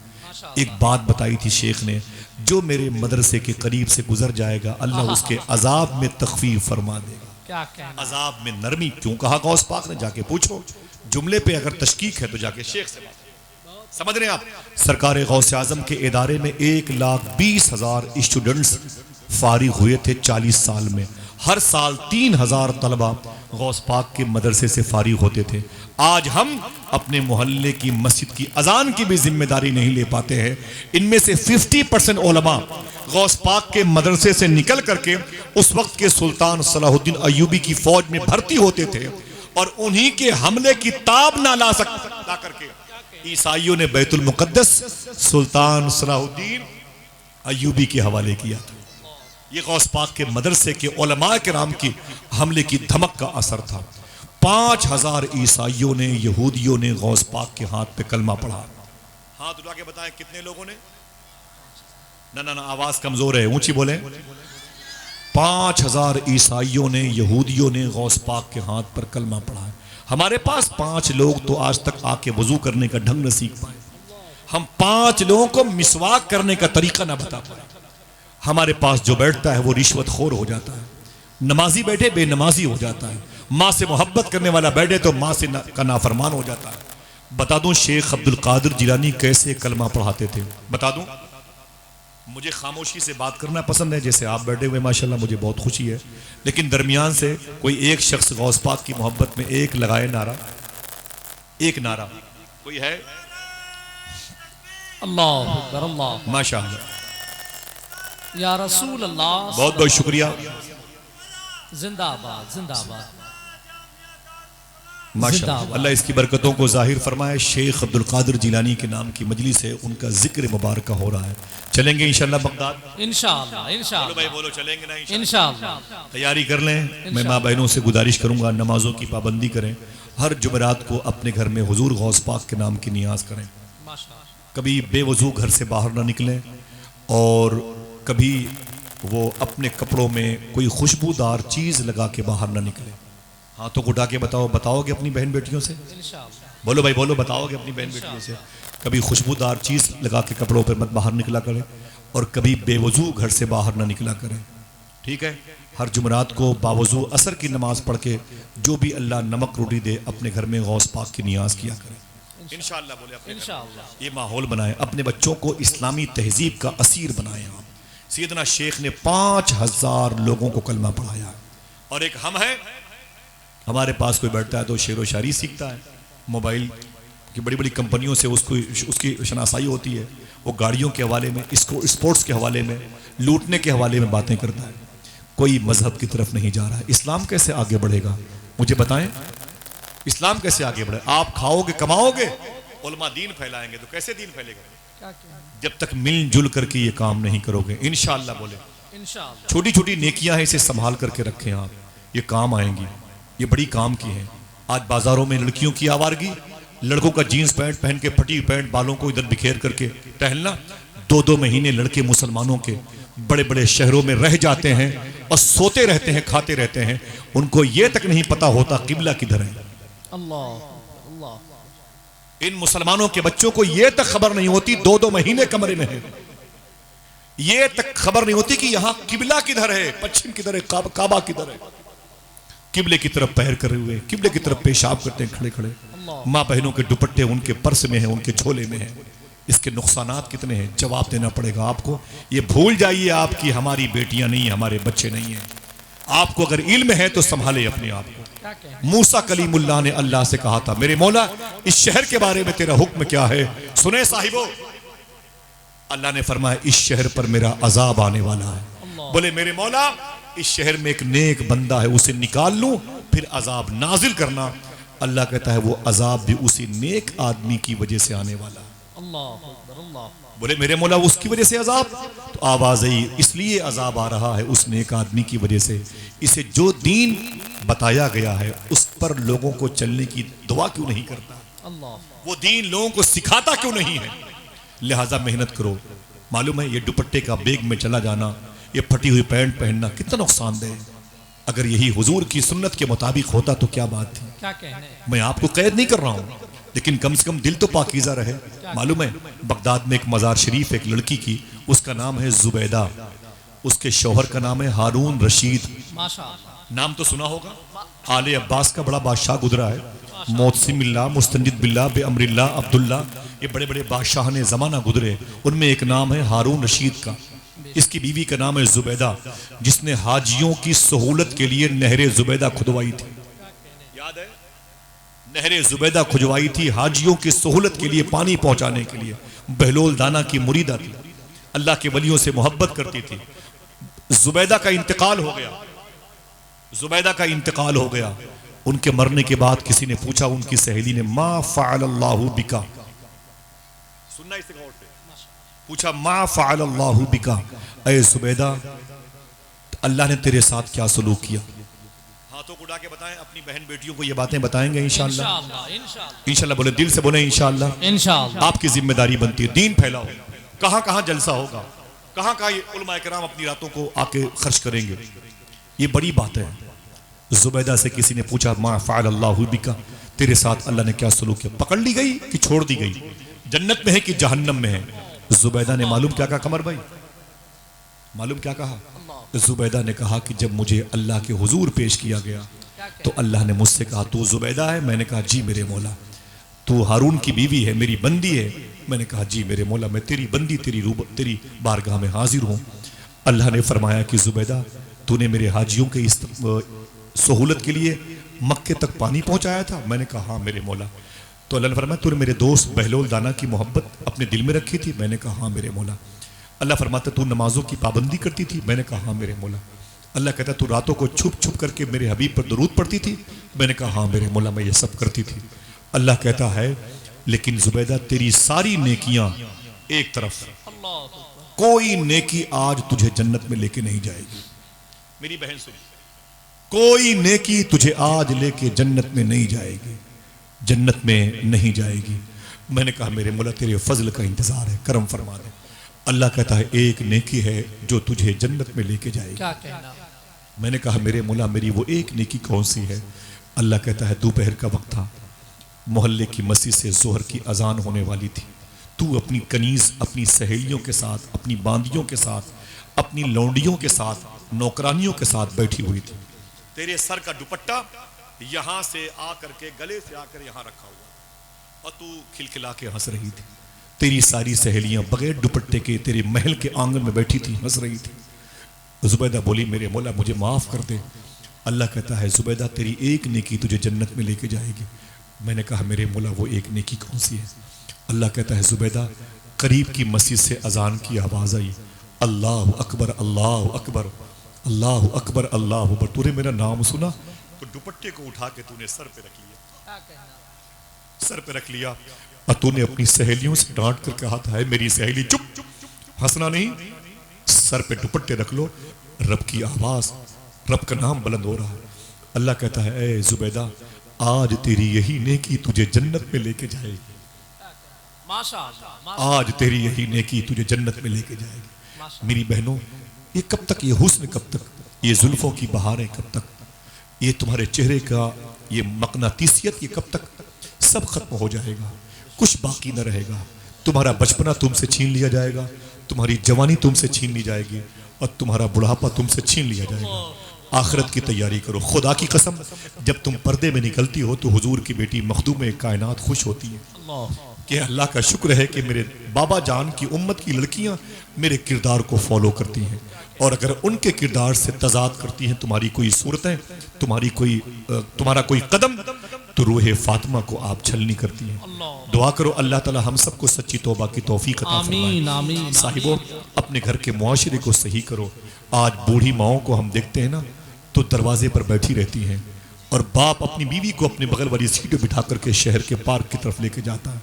एक बात बताई थी शेख ने, जो मेरे मदरसे के करीब से गुजर जाएगा अल्लाह उसके अजाब में तखफीफ फरमा देगा। क्या कहना, अजाब में नरमी क्यों कहा गौस पाक ने? जाके पूछो, जुमले पे अगर तशकीक है तो जाके शेख से बात। समझ रहे हैं आप? सरकार गौस आजम के इदारे में 1,20,000 स्टूडेंट्स फारिग हुए थे 40 साल में। हर साल 3,000 तलबा गौस पाक के मदरसे से फारिग होते थे। आज हम अपने मोहल्ले की मस्जिद की अजान की भी जिम्मेदारी नहीं ले पाते हैं। इनमें से 50% उलमा गौस पाक के मदरसे से निकल करके उस वक्त के सुल्तान सलाहुद्दीन अय्यूबी की फौज में भर्ती होते थे और उन्हीं के हमले की ताब ना ला करके ईसाइयों ने बैतुल मुकद्दस सुल्तान सलाहुद्दीन अय्यूबी के हवाले किया था। ये गौस पाक के मदरसे के उलमा किराम की हमले की धमक का असर था। 5,000 ईसाइयों ने, यहूदियों ने गौस पाक के हाथ पे कलमा पढ़ा। हाथ उठा के बताएं कितने लोगों ने? ना आवाज कमजोर है, ऊंची बोले। 5,000 ईसाइयों ने, यहूदियों ने गौस पाक के हाथ पर कलमा पढ़ा है। हमारे पास 5 लोग तो आज तक आके वजू करने का ढंग न सीख पाए। हम 5 लोगों को मिसवाक करने का तरीका ना बता पाए। हमारे पास जो बैठता है वो रिश्वत खोर हो जाता है, नमाजी बैठे बेनमाजी हो जाता है, माँ से मोहब्बत करने वाला बैठे तो माँ से का नाफरमान हो जाता है। बता दूं शेख अब्दुल कादिर जिलानी कैसे कलमा पढ़ाते थे? बता दूं? मुझे खामोशी से बात करना पसंद है, जैसे आप बैठे हुए माशाल्लाह मुझे बहुत खुशी है, लेकिन दरमियान से कोई एक शख्स गौस पाक की मोहब्बत में एक लगाए नारा, एक नारा कोई है? अल्लाह अकबर, अल्लाह माशाल्लाह, या रसूल अल्लाह, बहुत बहुत शुक्रिया, जिंदाबाद जिंदाबाद माशाअल्लाह। अल्लाह इसकी बरकतों को जाहिर फरमाए। शेख अब्दुल कादिर जिलानी के नाम की मजलिस है, उनका जिक्र मुबारक हो रहा है। चलेंगे इंशाअल्लाह बगदाद, इंशाअल्लाह इंशाअल्लाह। भाई बोलो चलेंगे ना इंशाअल्लाह। तैयारी कर लें। मैं माँ बहनों से गुजारिश करूंगा नमाजों की पाबंदी करें, हर जुमेरात को अपने घर में हुजूर गौस पाक के नाम की नियाज करें। कभी बेवजू घर से बाहर ना निकलें और कभी वो अपने कपड़ों में कोई खुशबूदार चीज लगा के बाहर ना निकले। हाथों को उठा के बताओगे अपनी बहन बेटियों से? बोलो भाई बोलो, बताओगे अपनी बहन बेटियों से? कभी खुशबूदार चीज लगा के कपड़ों पर मत बाहर निकला करें और कभी बेवजू घर से बाहर ना निकला करें, ठीक है? हर जुमरात को बावजू असर की नमाज पढ़ के जो भी अल्लाह नमक रोटी दे अपने घर में गौस पाक की नियाज किया करें इंशाअल्लाह। बोले इंशाअल्लाह। ये माहौल बनाए, अपने बच्चों को इस्लामी तहजीब का असीर बनाए। आप सैयदना शेख ने 5,000 लोगों को कलमा पढ़ाया। और एक हम है, हमारे पास कोई बैठता है तो शेर व शायरी सीखता है, मोबाइल की बड़ी बड़ी कंपनियों से उसकी शनासाई होती है, वो गाड़ियों के हवाले में, इसको स्पोर्ट्स के हवाले में, लूटने के हवाले में बातें करता है। कोई मजहब की तरफ नहीं जा रहा है। इस्लाम कैसे आगे बढ़ेगा मुझे बताएं? इस्लाम कैसे आगे बढ़े? आप खाओगे कमाओगे, उलमा दीन फैलाएंगे, तो कैसे दीन फैलेगा जब तक मिलजुल करके ये काम नहीं करोगे? इंशाअल्लाह। बोले इंशाअल्लाह। छोटी छोटी नेकियां हैं, इसे संभाल करके रखें आप, ये काम आएंगी, ये बड़ी काम की है। आज बाजारों में लड़कियों की आवारगी, लड़कों का जीन्स पैंट पहन के, फटी पैंट, बालों को इधर बिखेर करके टहलना। 2-2 महीने लड़के मुसलमानों के बड़े बड़े शहरों में रह जाते हैं और सोते रहते हैं, खाते रहते हैं, उनको ये तक नहीं पता होता किबला किधर है। अल्लाह अल्लाह। इन मुसलमानों के बच्चों को यह तक खबर नहीं होती, 2-2 महीने कमरे में है, ये तक खबर नहीं होती कि यहां किबला किधर है, पश्चिम किधर है, काबा किधर है। किबले की तरफ पैर करे हुए, किबले की तरफ पेशाब करते हैं खड़े खड़े। माँ बहनों के दुपट्टे उनके पर्स में है, उनके झोले में है। इसके नुकसानात कितने हैं, जवाब देना पड़ेगा आपको। ये भूल जाइए आप कि हमारी बेटियां नहीं, हमारे बच्चे नहीं हैं। आपको अगर इल्म है तो संभाले अपने आप को। क्या कहना? मूसा कलीमुल्लाह ने अल्लाह से कहा था, मेरे मौला इस शहर के बारे में तेरा हुक्म क्या है, सुने साहिबो। अल्लाह ने फरमाया, इस शहर पर मेरा अजाब आने वाला है। बोले मेरे मौला इस शहर में एक नेक बंदा है, उसे निकाल लूं फिर अजाब नाजिल करना। अल्लाह कहता है वो अजाब भी उसी नेक आदमी की वजह से आने वाला है। अल्लाह अकबर, अल्लाह। बोले मेरे मौला उसकी वजह से अजाब, तो आवाज आई इसलिए अजाब आ रहा है उस नेक आदमी की वजह से, इसे जो दीन बताया गया है उस पर लोगों को चलने की दुआ क्यों नहीं करता, अल्लाह। वो दीन लोगों को सिखाता क्यों नहीं है। लिहाजा मेहनत करो। मालूम है ये दुपट्टे का बेग में चला जाना, ये फटी हुई पैंट पहनना कितना नुकसानदेह है। अगर यही हुजूर की सुन्नत के मुताबिक होता तो क्या बात थी। क्या कहने? मैं आपको कैद नहीं कर रहा हूं, लेकिन कम से कम दिल तो पाकीज़ा रहे। मालूम है बगदाद में एक मज़ार शरीफ एक लड़की की, उसका नाम है जुबैदा, उसके शौहर का नाम है हारून रशीद। माशाअल्लाह। नाम तो सुना होगा, आले अब्बास का बड़ा बादशाह गुजरा है, मोहसिमिल्ला, मुस्तंजिद बिल्ला, बे अमरिल्ला, अब्दुल्ला, ये बड़े बड़े बादशाह ने ज़माना गुजरे। उनमें एक नाम है हारून रशीद का। इसकी बीवी का नाम है जुबैदा, जिसने हाजियों की सहूलत के लिए नहरे जुबैदा खुदवाई थी। याद है, नहरे जुबैदा खुजवाई थी हाजियों की सहूलत के लिए, पानी पहुंचाने के लिए। बहलोल दाना की मुरीदा थी, अल्लाह के वलियों से मोहब्बत करती थी। जुबैदा का इंतकाल हो गया, जुबैदा का इंतकाल हो गया। उनके मरने के बाद किसी ने पूछा, उनकी सहेली ने, मा फ़अलल्लाहु बिका, सुनना इसे गौर से, पूछा मा फ़अलल्लाहु बिका, ऐ जुबैदा अल्लाह ने तेरे साथ क्या सलूक किया। हाथों को उठा के बताएं, अपनी बहन बेटियों को ये बातें बताएंगे इंशाअल्लाह। इंशाअल्लाह, इंशाअल्लाह बोले, दिल से बोले इंशाअल्लाह। इंशाअल्लाह। आपकी जिम्मेदारी बनती है, दीन फैलाओ। कहां कहां जलसा होगा, कहां कहां ये उलमा किराम अपनी रातों को आके खर्च करेंगे, ये बड़ी बात है। जुबैदा से किसी ने पूछा, मा फ़अलल्लाहु बिका, तेरे साथ अल्लाह ने क्या सलूक किया, पकड़ ली गई कि छोड़ दी गई, जन्नत में है कि जहन्नम में है। जुबैदा ने मालूम क्या कहा, कमर भाई मालूम क्या कहा। जुबैदा ने कहा कि जब मुझे अल्लाह के हुजूर पेश किया गया तो अल्लाह ने मुझसे कहा, तू जुबैदा है। मैंने कहा जी मेरे मौला। तू हारून की बीवी है, मेरी बंदी है। मैंने कहा जी मेरे मौला, मैं तेरी बंदी, तेरी बारगाह में हाजिर हूँ। अल्लाह ने फरमाया कि जुबैदा तूने मेरे हाजियों के इस सहूलत के लिए मक्के तक पानी पहुँचाया था। मैंने कहा हाँ मेरे मौला। तो अल्लाह ने फरमाया, तूने मेरे दोस्त बहलोल दाना की मोहब्बत अपने दिल में रखी थी। मैंने कहा हाँ मेरे मौला। अल्लाह फरमाता, तू नमाजों की पाबंदी करती थी। मैंने कहा हाँ मेरे मौला। अल्लाह कहता, तू रातों को छुप छुप करके मेरे हबीब पर दरूद पढ़ती थी। मैंने कहा हाँ मेरे मौला, मैं ये सब करती थी। अल्लाह कहता है, लेकिन जुबैदा तेरी सारी नेकियां एक तरफ, कोई नेकी आज तुझे जन्नत में लेके नहीं जाएगी। मेरी बहन सुन, कोई नेकी तुझे आज लेके जन्नत में नहीं जाएगी, जन्नत में नहीं जाएगी। मैंने कहा मेरे मौला तेरे फजल का इंतजार है, करम फरमा दे। अल्लाह कहता है, एक नेकी है जो तुझे जन्नत में लेके जाएगी। क्या कहना? मैंने कहा मेरे मौला मेरी वो एक नेकी कौन सी है। अल्लाह कहता है, दोपहर का वक्त था, मोहल्ले की मस्जिद से जोहर की अजान होने वाली थी। तू अपनी कनीज, अपनी सहेलियों के साथ, अपनी बांदियों के साथ, अपनी लौंडियों के साथ, नौकरानियों के साथ बैठी हुई थी। तेरे सर का दुपट्टा यहां से आकर के गले से आकर यहां रखा हुआ और तू खिलखिला के हंस रही थी। तेरी सारी सहेलियां बगैर दुपट्टे के तेरे महल के आंगन में बैठी थी, हंस रही थी। जुबैदा बोली मेरे मौला मुझे माफ कर दे। अल्लाह कहता है, जुबैदा तेरी एक नेकी तुझे जन्नत में लेके जाएगी। मैंने कहा मेरे मौला वो एक नेकी कौन सी है। अल्लाह कहता है, जुबैदा करीब की मस्जिद से अजान की आवाज आई, अल्लाह अकबर अल्लाह अकबर अल्लाह अकबर अल्लाह अकबर। तूने मेरा नाम सुना तो दुपट्टे को उठा के तूने सर पे रख लिया, सर पे रख लिया और तूने अपनी सहेलियों से डांट कर कहा था, है मेरी सहेली चुप, हंसना नहीं, सर पे दुपट्टे रख लो। रब की आवाज, रब का नाम बुलंद हो रहा है। अल्लाह कहता है, ए जुबैदा आज तेरी यही नेकी तुझे जन्नत में लेके जाएगी। माशाअल्लाह, आज तेरी यही नेकी तुझे जन्नत में लेके जाएगी। मेरी बहनों, ये कब तक, ये हुस्न कब तक, ये जुल्फों की बहारें कब तक, ये तुम्हारे चेहरे का ये मकनातीसियत ये कब तक, सब खत्म हो जाएगा, कुछ बाकी न रहेगा। तुम्हारा बचपना तुमसे छीन लिया जाएगा, तुम्हारी जवानी तुमसे छीन ली जाएगी और तुम्हारा बुढ़ापा तुमसे छीन लिया जाएगा। आखिरत की तैयारी करो। खुदा की कसम, जब तुम पर्दे में निकलती हो तो हुजूर की बेटी मखदूम कायनात खुश होती है। कि अल्लाह का शुक्र है कि मेरे बाबा जान की उम्मत की लड़कियां मेरे किरदार को फॉलो करती हैं, और अगर उनके किरदार से तजाद करती हैं तुम्हारी कोई सूरतें, तुम्हारा कोई कदम, तो रूह फातिमा को आप छलनी करती हैं। दुआ करो अल्लाह ताला हम सबको सच्ची तौबा की तौफीक अता आमीन फरमाए। आमीन। साहिबो, अपने घर के मुआशरे को सही करो। आज बूढ़ी माओं को हम देखते हैं ना, तो दरवाजे पर बैठी रहती हैं, और बाप अपनी बीवी को अपने बगल वाली सीट पर बिठा करके शहर के पार्क की तरफ लेके जाता है।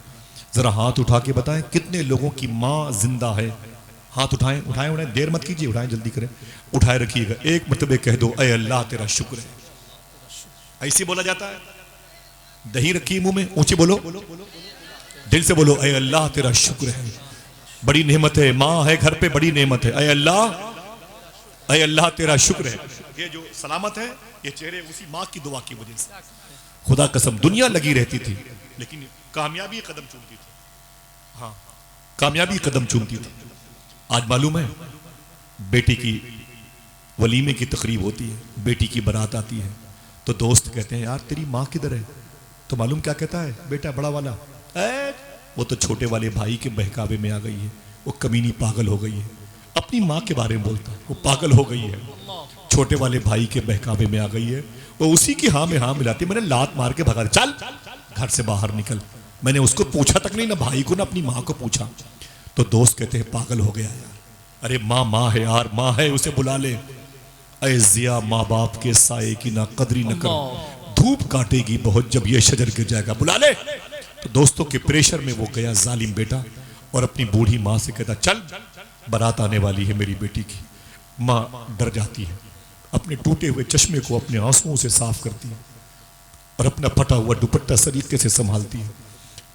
जरा हाथ उठा के बताएं कितने लोगों की माँ जिंदा है। हाथ उठाएं उठाएं उठाएं, देर मत कीजिए, उठाएं जल्दी करें, उठाए रखिएगा। एक मरतबे कह दो, ऐ अल्लाह तेरा शुक्र है। ऐसे बोला जाता है। दही रखी मुंह में, ऊंचे बोलो, दिल से बोलो, ऐ अल्लाह तेरा शुक्र है, बड़ी नेमत है, माँ है घर पे, बड़ी नेमत है। ऐ अल्लाह तेरा शुक्र है। ये जो सलामत है, ये चेहरे उसी माँ की दुआ की वजह से। खुदा कसम दुनिया लगी रहती थी, लेकिन कामयाबी कदम चूमती थी। हाँ, कामयाबी कदम चूमती थी। आज मालूम है, बेटी की वलीमे की तकरीब होती है, बेटी की बारात आती है, तो दोस्त कहते हैं यार तेरी माँ किधर है? तो मालूम क्या कहता है बेटा बड़ा वाला, वो तो छोटे वाले भाई के बहकावे में आ गई है, वो कमीनी पागल हो गई है। अपनी माँ के बारे में बोलता है, वो पागल हो गई है, छोटे वाले भाई के बहकावे में आ गई है, वो उसी की हाँ में हाँ मिलाती। मैंने लात मार के भगा, चल घर से बाहर निकल। मैंने उसको पूछा तक नहीं, ना भाई को ना अपनी माँ को पूछा। तो दोस्त कहते हैं पागल हो गया यार, अरे माँ माँ है यार, माँ है, उसे बुला ले। ऐ जिया, माँ बाप के साए की ना कदरी न कर, धूप काटेगी बहुत जब ये शजर गिर जाएगा, बुला ले। तो दोस्तों के प्रेशर में वो गया जालिम बेटा, और अपनी बूढ़ी माँ से कहता चल बारात आने वाली है मेरी बेटी की। माँ डर जाती है, अपने टूटे हुए चश्मे को अपने आंसुओं से साफ करती है, और अपना फटा हुआ दुपट्टा सलीके से संभालती है।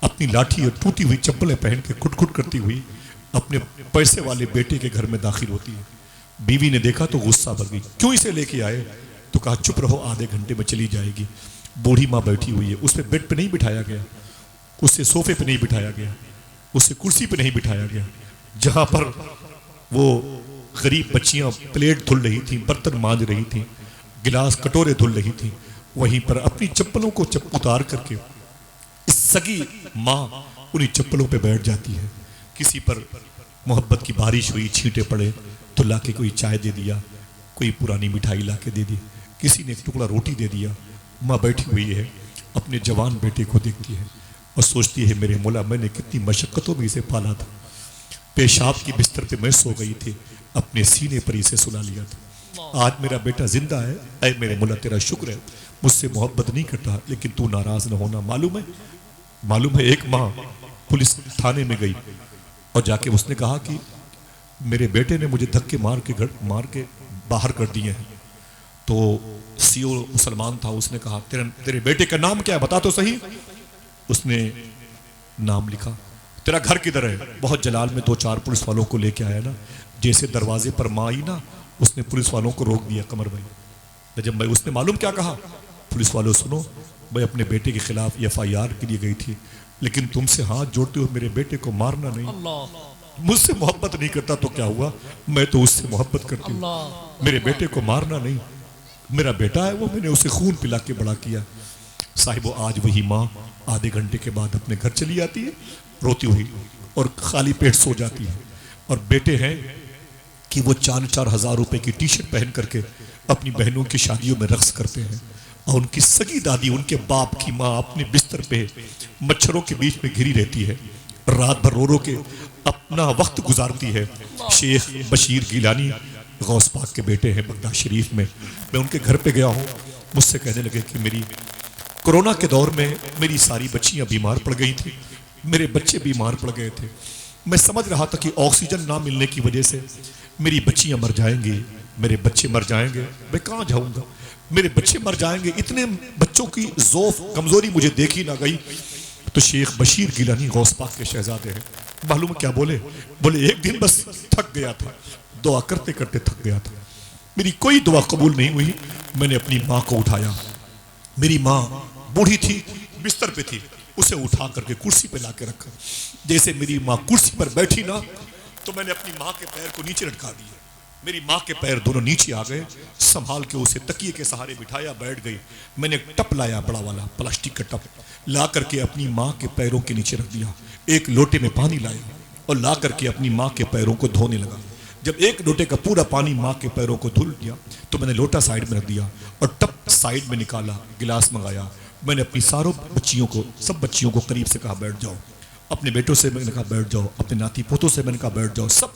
अपनी लाठी और टूटी हुई चप्पलें पहन के खुट करती हुई अपने पैसे वाले बेटे के घर में दाखिल होती है। बीवी ने देखा तो गुस्सा भर गई, क्यों इसे लेके आए? तो कहा चुप रहो, आधे घंटे में चली जाएगी। बूढ़ी माँ बैठी हुई है, उसे बेड पे नहीं बिठाया गया, उसे सोफे पे नहीं बिठाया गया, उसे कुर्सी पे नहीं बिठाया गया। जहां पर वो गरीब बच्चियां प्लेट धुल रही थी, बर्तन मांज रही थी, गिलास कटोरे धुल रही थी, वहीं पर अपनी चप्पलों को उतार करके इस सगी माँ उन्हीं चप्पलों पे बैठ जाती है। किसी पर मोहब्बत की बारिश हुई, छींटे पड़े तो लाके कोई चाय दे दिया, कोई पुरानी मिठाई लाके दे दी, किसी ने एक टुकड़ा रोटी दे दिया। माँ बैठी हुई है, अपने जवान बेटे को देखती है और सोचती है मेरे मौला, मैंने कितनी मशक्क़तों में इसे पाला था। पेशाब की बिस्तर पे मैं सो गई थी, अपने सीने पर इसे सुला लिया था। आज मेरा बेटा जिंदा है, ऐ मेरे मौला तेरा शुक्र है, मुझसे मोहब्बत नहीं करता, लेकिन तू नाराज न होना। मालूम है एक माँ पुलिस थाने में गई और जाके उसने कहा कि मेरे बेटे ने मुझे धक्के मार के बाहर कर दिए हैं। तो सीओ मुसलमान था, उसने कहा तेरे बेटे का नाम क्या है, बता तो सही। उसने नाम लिखा। तेरा घर किधर है? बहुत जलाल में 2-4 पुलिस वालों को लेके आया ना, जैसे दरवाजे पर माँ आई ना, उसने पुलिस वालों को रोक दिया। कमर भाई जब भाई उसने मालूम क्या कहा, पुलिस वालों सुनो, मैं अपने बेटे के खिलाफ FIR के लिए गई थी, लेकिन तुमसे हाथ जोड़ते हुए मेरे बेटे को मारना नहीं। मुझसे मोहब्बत नहीं करता तो क्या हुआ, मैं तो उससे मोहब्बत करती हूँ। मेरे बेटे को मारना नहीं, मेरा बेटा है वो, मैंने उसे खून पिला के बड़ा किया। साहिबो आज वही माँ आधे घंटे के बाद अपने घर चली आती है रोती हुई, और खाली पेट सो जाती है। और बेटे हैं कि वो 4-4 हज़ार रुपए की टी-शर्ट पहन करके अपनी बहनों की शादियों में रक्स करते हैं, और उनकी सगी दादी, उनके बाप की माँ अपने बिस्तर पे मच्छरों के बीच में घिरी रहती है, रात भर रो के अपना वक्त गुजारती है। शेख बशीर गिलानी गौस पाक के बेटे हैं बगदाद शरीफ में। मैं उनके घर पे गया हूँ, मुझसे कहने लगे कि मेरी कोरोना के दौर में मेरी सारी बच्चियां बीमार पड़ गई थी, मेरे बच्चे बीमार पड़ गए थे। मैं समझ रहा था कि ऑक्सीजन ना मिलने की वजह से मेरी बच्चियां मर जाएंगी, मेरे बच्चे मर जाएंगे, मैं कहाँ जाऊँगा, मेरे बच्चे मर जाएंगे। इतने बच्चों की ज़ौफ़ कमज़ोरी मुझे देखी ना गई। तो शेख बशीर गिलानी गौस पाक के शहजादे हैं, मालूम क्या बोले एक दिन बस थक गया था, दुआ करते करते थक गया था, मेरी कोई दुआ कबूल नहीं हुई। मैंने अपनी माँ को उठाया, मेरी माँ बूढ़ी थी, बिस्तर पे थी, उसे उठा करके कुर्सी पे ला के रखा। जैसे मेरी माँ कुर्सी पर बैठी ना, तो मैंने अपनी माँ के पैर को नीचे लटका दिया, मेरी माँ के पैर दोनों नीचे आ गए, संभाल के उसे तकिए के सहारे बिठाया, बैठ गई। मैंने एक टप लाया, बड़ा वाला प्लास्टिक का टप, ला करके अपनी माँ के पैरों के नीचे रख दिया। एक लोटे में पानी लाया और ला करके अपनी माँ के पैरों को धोने लगा। जब एक लोटे का पूरा पानी माँ के पैरों को धुल दिया तो मैंने लोटा साइड में रख दिया और टप साइड में निकाला, गिलास मंगाया। मैंने अपनी सारों बच्चियों को, सब बच्चियों को करीब से कहा बैठ जाओ। अपने बेटों से मैंने कहा बैठ जाओ, अपने नाती पोतों से मैंने कहा बैठ जाओ। सब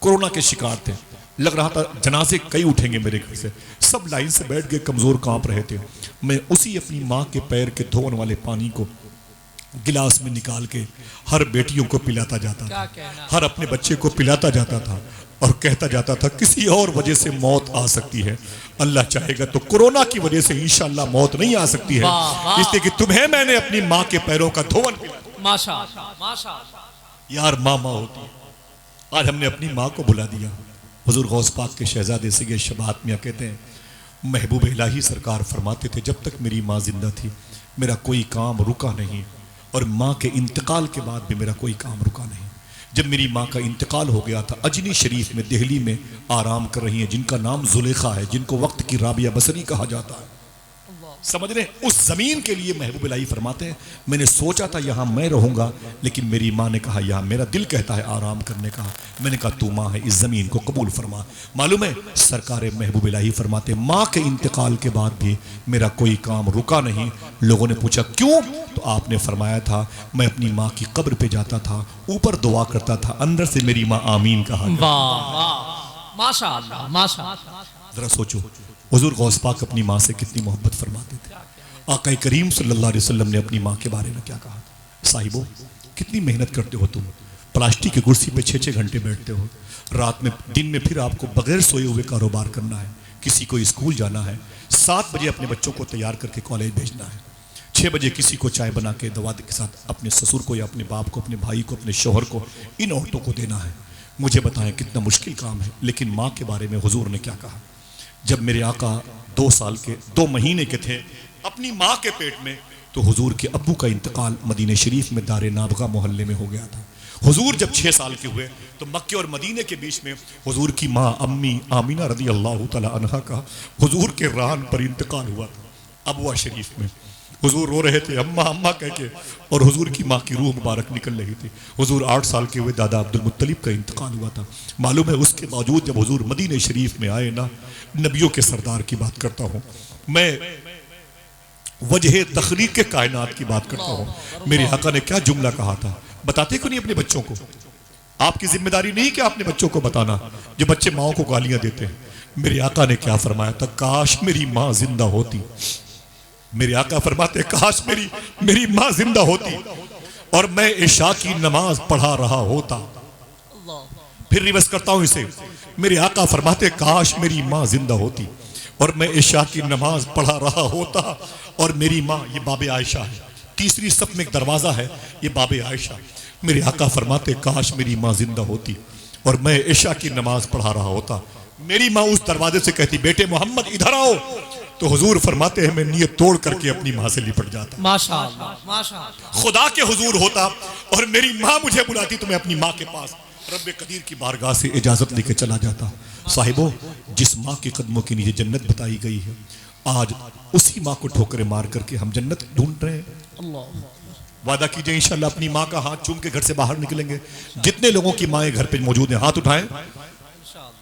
कोरोना के शिकार थे, लग रहा था जनाजे कई उठेंगे मेरे घर से। सब लाइन से बैठ के कमजोर कांप रहे थे। मैं उसी अपनी माँ के पैर के धोने वाले पानी को गिलास में निकाल के हर बेटियों को पिलाता जाता था, हर अपने बच्चे को पिलाता जाता था और कहता जाता था किसी और वजह से मौत आ सकती है, अल्लाह चाहेगा तो कोरोना की वजह से इंशाअल्लाह मौत नहीं आ सकती है, इसलिए कि तुम्हें मैंने अपनी माँ के पैरों का धोवन पिलाया। माशाअल्लाह, माशाअल्लाह। यार माँ माँ होती है। आज हमने अपनी माँ को भुला दिया। हुजूर गौस पाक के शहजादे सैयद शबात मियां कहते हैं, महबूब इलाही सरकार फरमाते थे जब तक मेरी माँ जिंदा थी मेरा कोई काम रुका नहीं, और माँ के इंतकाल के बाद भी मेरा कोई काम रुका नहीं। जब मेरी माँ का इंतकाल हो गया था, अजनी शरीफ में दिल्ली में आराम कर रही हैं, जिनका नाम जुलेखा है, जिनको वक्त की राबिया बसरी कहा जाता है, समझ रहे हैं, उस जमीन के लिए महबूब इलाही फरमाते हैं मैंने सोचा था यहाँ मैं रहूंगा, लेकिन मेरी माँ ने कहा यहाँ मेरा दिल कहता है आराम करने का। मैंने कहा तू माँ है, इस जमीन को कबूल फरमा। मालूम है सरकार महबूब इलाही फरमाते माँ के इंतकाल के बाद भी मेरा कोई काम रुका नहीं। लोगों ने पूछा क्यों, तो आपने फरमाया था मैं अपनी माँ की कब्र पे जाता था, ऊपर दुआ करता था, अंदर से मेरी माँ आमीन कहा। वाह वाह, माशाअल्लाह, माशाअल्लाह। जरा सोचो हुजूर गौस पाक अपनी माँ से कितनी मोहब्बत फरमाते थे। आका करीम सल्लल्लाहु अलैहि वसल्लम ने अपनी माँ के बारे में क्या कहा था, साहिबो कितनी मेहनत करते हो तुम, प्लास्टिक की कुर्सी पे 6-6 घंटे बैठते हो, रात में दिन में फिर आपको बगैर सोए हुए कारोबार करना है, किसी को स्कूल जाना है, 7 बजे अपने बच्चों को तैयार करके कॉलेज भेजना है, 6 बजे किसी को चाय बना के दवा के साथ अपने ससुर को या अपने बाप को, अपने भाई को, अपने शौहर को, इन औरतों को देना है। मुझे बताएं कितना मुश्किल काम है। लेकिन माँ के बारे में हुजूर ने क्या कहा, जब मेरे आका 2 साल के 2 महीने के थे अपनी माँ के पेट में, तो हुजूर के अब्बू का इंतकाल मदीने शरीफ में दारे नाबगा मोहल्ले में हो गया था। हुजूर जब 6 साल के हुए तो मक्के और मदीने के बीच में हुजूर की माँ अम्मी आमीना रदी अल्लाह तआला अन्हा का हुजूर के रान पर इंतकाल हुआ था अबवा शरीफ में। हुजूर रो रहे थे अम्मा अम्मा कह के, और हुजूर की माँ की रूह मुबारक निकल रही थी। हुजूर 8 साल के हुए दादा अब्दुल मुत्तलिब का इंतकाल हुआ था। मालूम है उसके बावजूद जब हुजूर मदीने शरीफ में आए ना, नबियों के सरदार की बात करता हूँ मैं, वजह तखलीक कायनात की बात करता हूँ, मेरे आका ने क्या जुमला कहा था, बताते क्यों नहीं अपने बच्चों को? आपकी जिम्मेदारी नहीं कि आपने बच्चों को बताना, जो बच्चे माओ को गालियां देते हैं। मेरे आका ने क्या फरमाया था, काश मेरी माँ जिंदा होती। मेरे आका फरमाते काश मेरी माँ जिंदा होती और मैं इशा की नमाज पढ़ा रहा होता। फिर रिवर्स करता हूं इसे, मेरे आका फरमाते काश मेरी माँ जिंदा होती और मैं इशा की नमाज पढ़ा रहा होता, और मेरी माँ, ये बाबे आयशा है, तीसरी सफ में एक दरवाजा है, ये बाबे आयशा। मेरे आका फरमाते काश मेरी माँ जिंदा होती और मैं इशा की नमाज पढ़ा रहा होता। मेरी माँ उस दरवाजे से कहती बेटे मोहम्मद इधर आओ, तो हुजूर फरमाते हैं मैं नियत तोड़ करके अपनी माँ से लिपट जाता। माशाअल्लाह, माशाअल्लाह। खुदा के हुजूर होता और मेरी माँ मुझे बुलाती तो मैं अपनी माँ के पास रब्बे कदीर की बारगाह से इजाजत लेके चला जाता। साहिबो, जिस माँ के कदमों के नीचे जन्नत बताई गई है, आज उसी माँ को ठोकरें मार करके हम जन्नत ढूंढ रहे हैं। अल्लाह। वादा कीजिए इंशाल्लाह अपनी माँ का हाथ चूम के घर से बाहर निकलेंगे। जितने लोगों की माएँ घर पे मौजूद हैं हाथ उठाएं।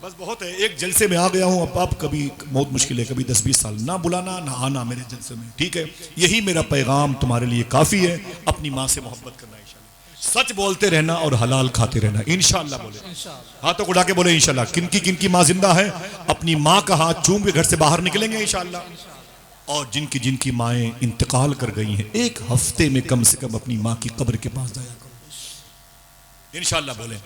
बस बहुत है, एक जलसे में आ गया हूँ, अब कभी बहुत मुश्किल है, कभी 10-20 साल ना बुलाना ना आना मेरे जलसे में, ठीक है? यही मेरा पैगाम तुम्हारे लिए काफी है, अपनी माँ से मोहब्बत करना, इंशाल्लाह सच बोलते रहना और हलाल खाते रहना, इंशाल्लाह बोले, हाथों को उठा के बोले इंशाल्लाह। किनकी माँ जिंदा है अपनी माँ का हाथ चूम के घर से बाहर निकलेंगे इंशाल्लाह। और जिनकी माएँ इंतकाल कर गई हैं, 1 हफ्ते में कम से कम अपनी माँ की कब्र के पास जाया करो, इंशाल्लाह बोले।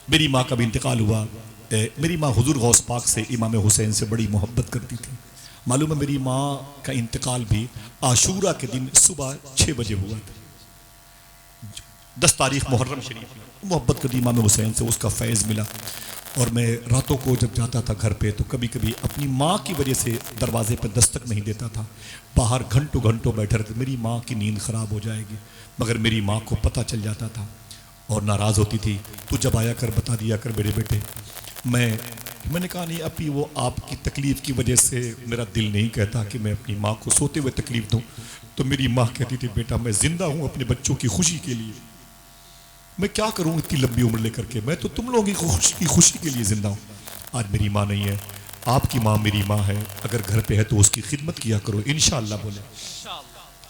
मेरी माँ का भी इंतकाल हुआ। मेरी माँ हुजूर गौस पाक से, इमाम हुसैन से बड़ी मोहब्बत करती थी। मालूम है मेरी माँ का इंतकाल भी आशूरा के दिन सुबह 6 बजे हुआ था, 10 तारीख मुहर्रम शरीफ में। मोहब्बत करती इमाम हुसैन से, उसका फैज़ मिला। और मैं रातों को जब जाता था घर पे तो कभी कभी अपनी माँ की वजह से दरवाजे पर दस्तक नहीं देता था, बाहर घंटों घंटों बैठे रहते, मेरी माँ की नींद ख़राब हो जाएगी। मगर मेरी माँ को पता चल जाता था और नाराज़ होती थी, तू जब आया कर बता दिया कर मेरे बेटे, मैं मैंने कहा नहीं अभी वो आपकी तकलीफ की वजह से मेरा दिल नहीं कहता कि मैं अपनी माँ को सोते हुए तकलीफ दूं। तो मेरी माँ कहती थी बेटा मैं जिंदा हूं अपने बच्चों की खुशी के लिए, मैं क्या करूं इतनी लंबी उम्र लेकर के, मैं तो तुम लोगों की खुशी के लिए जिंदा हूं। आज मेरी माँ नहीं है, आपकी माँ मेरी माँ है, अगर घर पे है तो उसकी खिदमत किया करो इंशाअल्लाह। बोले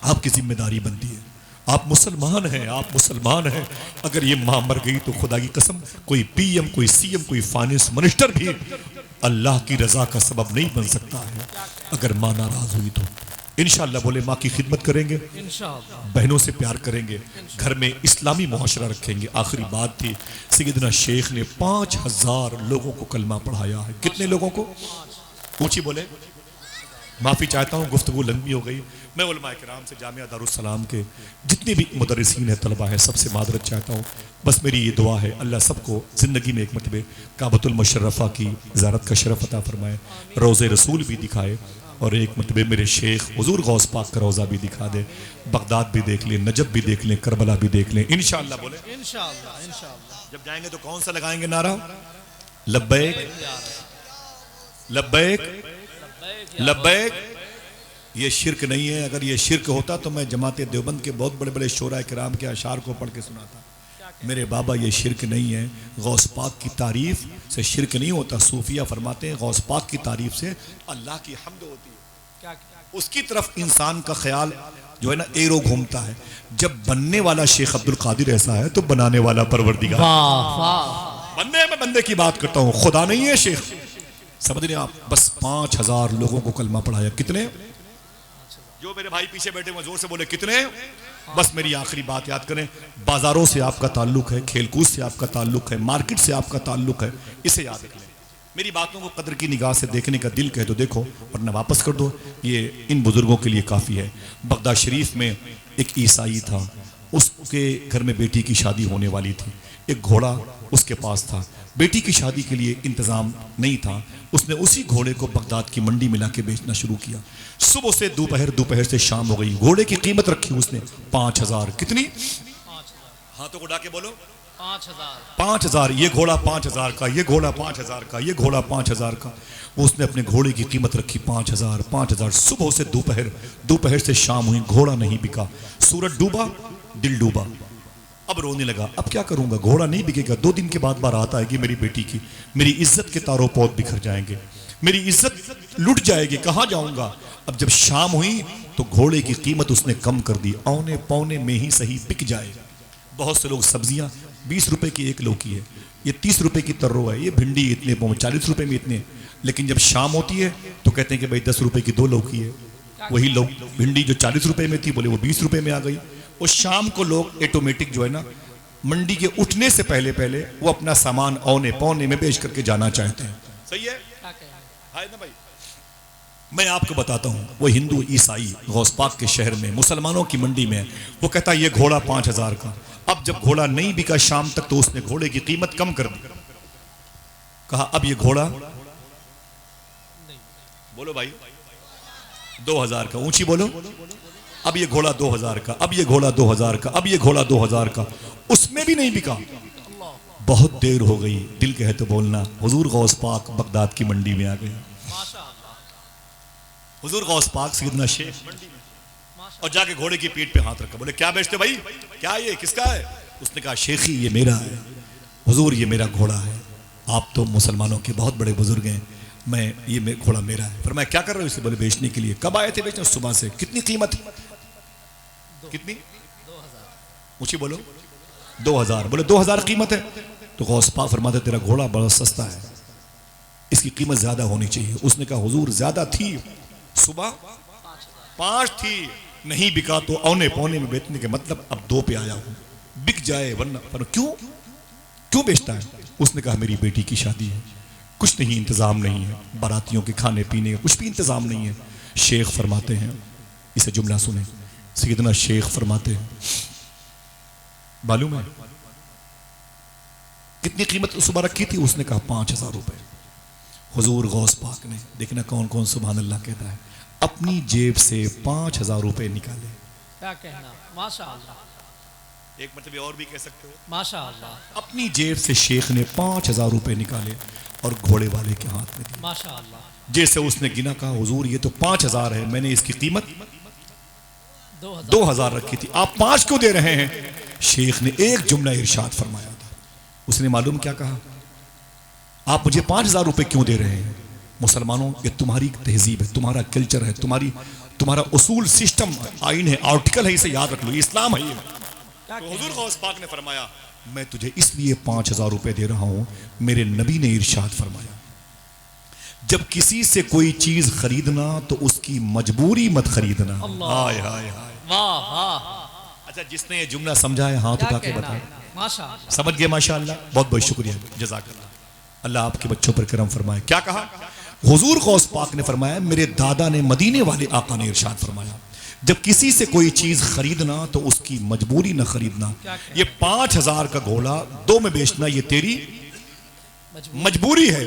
आपकी जिम्मेदारी बनती है, आप मुसलमान हैं, आप मुसलमान हैं। अगर ये माँ मर गई तो खुदा की कसम कोई पीएम, कोई सीएम, कोई फाइनेंस मिनिस्टर भी अल्लाह की रजा का सबब नहीं बन सकता है अगर माँ नाराज हुई तो। इंशाअल्लाह बोले माँ की खिदमत करेंगे, बहनों से प्यार करेंगे, घर में इस्लामी मुआशरा रखेंगे। आखिरी बात थी, सैयदना शेख ने 5000 लोगों को कलमा पढ़ाया है। कितने लोगों को? ऊंची बोले। माफ़ी चाहता हूँ गुफ्तगू लंबी हो गई। मैं उलमा किराम से जामिया दारुस्सलाम के जितने भी मुदर्रिसीन है, तलबा है, सबसे मादरत चाहता हूँ। बस मेरी ये दुआ है अल्लाह सबको ज़िंदगी में एक मरतबे काबतुल मुशर्रफ़ा की ज़ियारत का शरफ़ अता फरमाए, रोज़े रसूल भी दिखाए और एक मरतबे मेरे शेख हुज़ूर गौस पाक का रोज़ा भी दिखा दे। बगदाद भी देख लें, नजब भी देख लें, करबला भी देख लें इंशाअल्लाह। बोले इंशाअल्लाह। जब जाएंगे तो कौन सा लगाएंगे नारा? लब्बैक लब्बैक लब्बैक। ये शिरक नहीं है, अगर ये शिरक होता तो मैं जमाते देवबंद के बहुत बड़े बड़े शोरा किराम के अशार को पढ़ के सुनाता। मेरे बाबा ये शिरक नहीं है, गौस पाक की तारीफ से शिरक नहीं होता। सूफिया फरमाते हैं गौस पाक की तारीफ से अल्लाह की हम्द होती है, उसकी तरफ इंसान का ख्याल जो है ना एरो घूमता है। जब बनने वाला शेख अब्दुल कादिर ऐसा है तो बनाने वाला परवरदिगार। बनने में बंदे की बात करता हूँ, खुदा नहीं है शेख, समझ रहे आप। बस 5000 लोगों को कलमा पढ़ाया। कितने? जो मेरे भाई पीछे बैठे हुए जोर से बोले कितने? बस मेरी आखिरी बात याद करें, बाजारों से आपका ताल्लुक है, खेलकूद से आपका ताल्लुक है, मार्केट से आपका ताल्लुक है, इसे याद रख लें। मेरी बातों को कदर की निगाह से देखने का दिल कहे तो देखो, वरना वापस कर दो। ये इन बुजुर्गों के लिए काफ़ी है। बगदाद शरीफ में एक ईसाई था, उसके घर में बेटी की शादी होने वाली थी। एक घोड़ा उसके पास था, बेटी की शादी के लिए इंतज़ाम नहीं था। उसने उसी घोड़े को बगदाद की मंडी में लाके बेचना शुरू किया। सुबह से दोपहर, दोपहर से शाम हो गई। घोड़े की कीमत रखी उसने 5000। कितनी? हाथों को उठा के बोलो 5000। ये घोड़ा 5000 का, ये घोड़ा 5000 का, ये घोड़ा 5000 का। उसने अपने घोड़े की कीमत रखी 5000, 5000। सुबह से दोपहर, दोपहर से शाम हुई, घोड़ा नहीं बिका। सूरज डूबा, दिल डूबा। अब रोने लगा, अब क्या करूंगा, घोड़ा नहीं बिकेगा। 2 दिन के बाद बारात आएगी मेरी बेटी की, मेरी इज्जत के तारों पौध बिखर जाएंगे, मेरी इज्जत लुट जाएगी, कहाँ जाऊंगा। अब जब शाम हुई तो घोड़े की कीमत उसने कम कर दी, औने पौने में ही सही बिक जाए। बहुत से लोग सब्जियां 20 रुपए की एक लौकी है, ये 30 रुपए की तर्रो है, ये भिंडी इतने 40 रुपए में इतने। लेकिन जब शाम होती है तो कहते हैं कि भाई 10 रुपए की 2 लौकी है। वही भिंडी जो 40 रुपए में थी, बोले वो 20 रुपए में आ गई। और शाम को लोग ऑटोमेटिक जो है ना, मंडी के उठने से पहले पहले वो अपना सामान औने पौने में बेच करके जाना चाहते हैं। सही है ना भाई? मैं आपको बताता हूँ, वो हिंदू ईसाई गौस पाक के शहर में मुसलमानों की मंडी में, वो कहता है ये घोड़ा 5000 का। अब जब घोड़ा नहीं बिका शाम तक तो उसने घोड़े की कीमत कम कर दी। कहा अब ये घोड़ा, बोलो भाई, 2000 का। ऊंची बोलो। अब ये घोड़ा 2000 का, अब ये घोड़ा 2000 का, अब ये घोड़ा 2000 का। उसमें भी नहीं बिका। बहुत देर हो गई, दिल कहे तो बोलना, हुजूर गौस पाक बगदाद की मंडी में आ गए। हुजूर गौस पाक सैयदना शेख मंडी में, और जाके घोड़े की पीठ पे हाथ रखा, बोले क्या बेचते भाई, क्या ये किसका है? उसने कहा शेखी ये मेरा है, हुजूर ये मेरा घोड़ा है। आप तो मुसलमानों के बहुत बड़े बुजुर्ग हैं, मैं ये घोड़ा मेरा है। फिर मैं क्या कर रहा हूँ इसे? बोले बेचने के लिए। कब आए थे बेचने? सुबह से। कितनी कीमत? कितनी? ऊंची बोलो। 2000। बोले 2000 कीमत है? तो गौस पाक फरमाते तेरा घोड़ा बड़ा सस्ता है, इसकी कीमत ज्यादा होनी चाहिए। उसने कहा हुजूर ज्यादा थी, सुबह 5 थी, नहीं बिका तो औने पौने में बेचने के मतलब अब 2 पे आया हूं, बिक जाए वरना। पर क्यों बेचता है? उसने कहा मेरी बेटी की शादी है, कुछ नहीं इंतजाम नहीं है, बारातियों के खाने पीने का कुछ भी इंतजाम नहीं है। शेख फरमाते हैं, इसे जुमला सुने, सैयदना शेख फरमाते हैं, मालूम है कितनी कीमत सुबह रखी थी? उसने कहा 5000 रुपए। हुजूर गौस पाक ने, देखना कौन कौन सुभान अल्लाह कहता है, अपनी जेब से 5000 रुपए निकाले। क्या कहना, माशाअल्लाह। एक मतलब और भी कह सकते हो। माशाअल्लाह अपनी जेब से शेख ने 5,000 रुपए निकाले और घोड़े वाले के हाथ में दिए। माशाअल्लाह। जैसे उसने गिना, कहा हुजूर ये तो 5,000 है, मैंने इसकी कीमत 2000 2,000 रखी थी, आप 5 क्यों दे रहे हैं? शेख ने एक जुमला इरशाद फरमाया था। उसने मालूम क्या कहा? आप मुझे 5,000 रुपए क्यों दे रहे हैं? मुसलमानों, ये तुम्हारी तहजीब है, तुम्हारा कल्चर है, तुम्हारा उसूल, सिस्टम, आइन है, आर्टिकल है, इसे याद रख लो, इस्लाम है ये। तो हुजूर गौस पाक ने फरमाया, मैं तुझे इसलिए 5,000 रुपए दे रहा हूं, मेरे नबी ने इरशाद फरमाया, जब किसी से कोई चीज खरीदना तो उसकी मजबूरी मत खरीदना। हाय हाय हाय, वाह वाह। अच्छा, जिसने ये जुमला समझा है हाथ उठा के बताए। माशाअल्लाह। समझ गए? माशाअल्लाह, बहुत बहुत शुक्रिया, जज़ाकल्लाह। अल्लाह आपके बच्चों पर करम फरमाए। क्या कहा? हुजूर गौस पाक ने फरमाया, मेरे दादा ने, मदीने वाले आका ने इरशाद फरमाया, जब किसी से कोई चीज खरीदना तो उसकी मजबूरी न खरीदना। ये 5,000 का घोड़ा 2 में बेचना, ये तेरी मजबूरी है,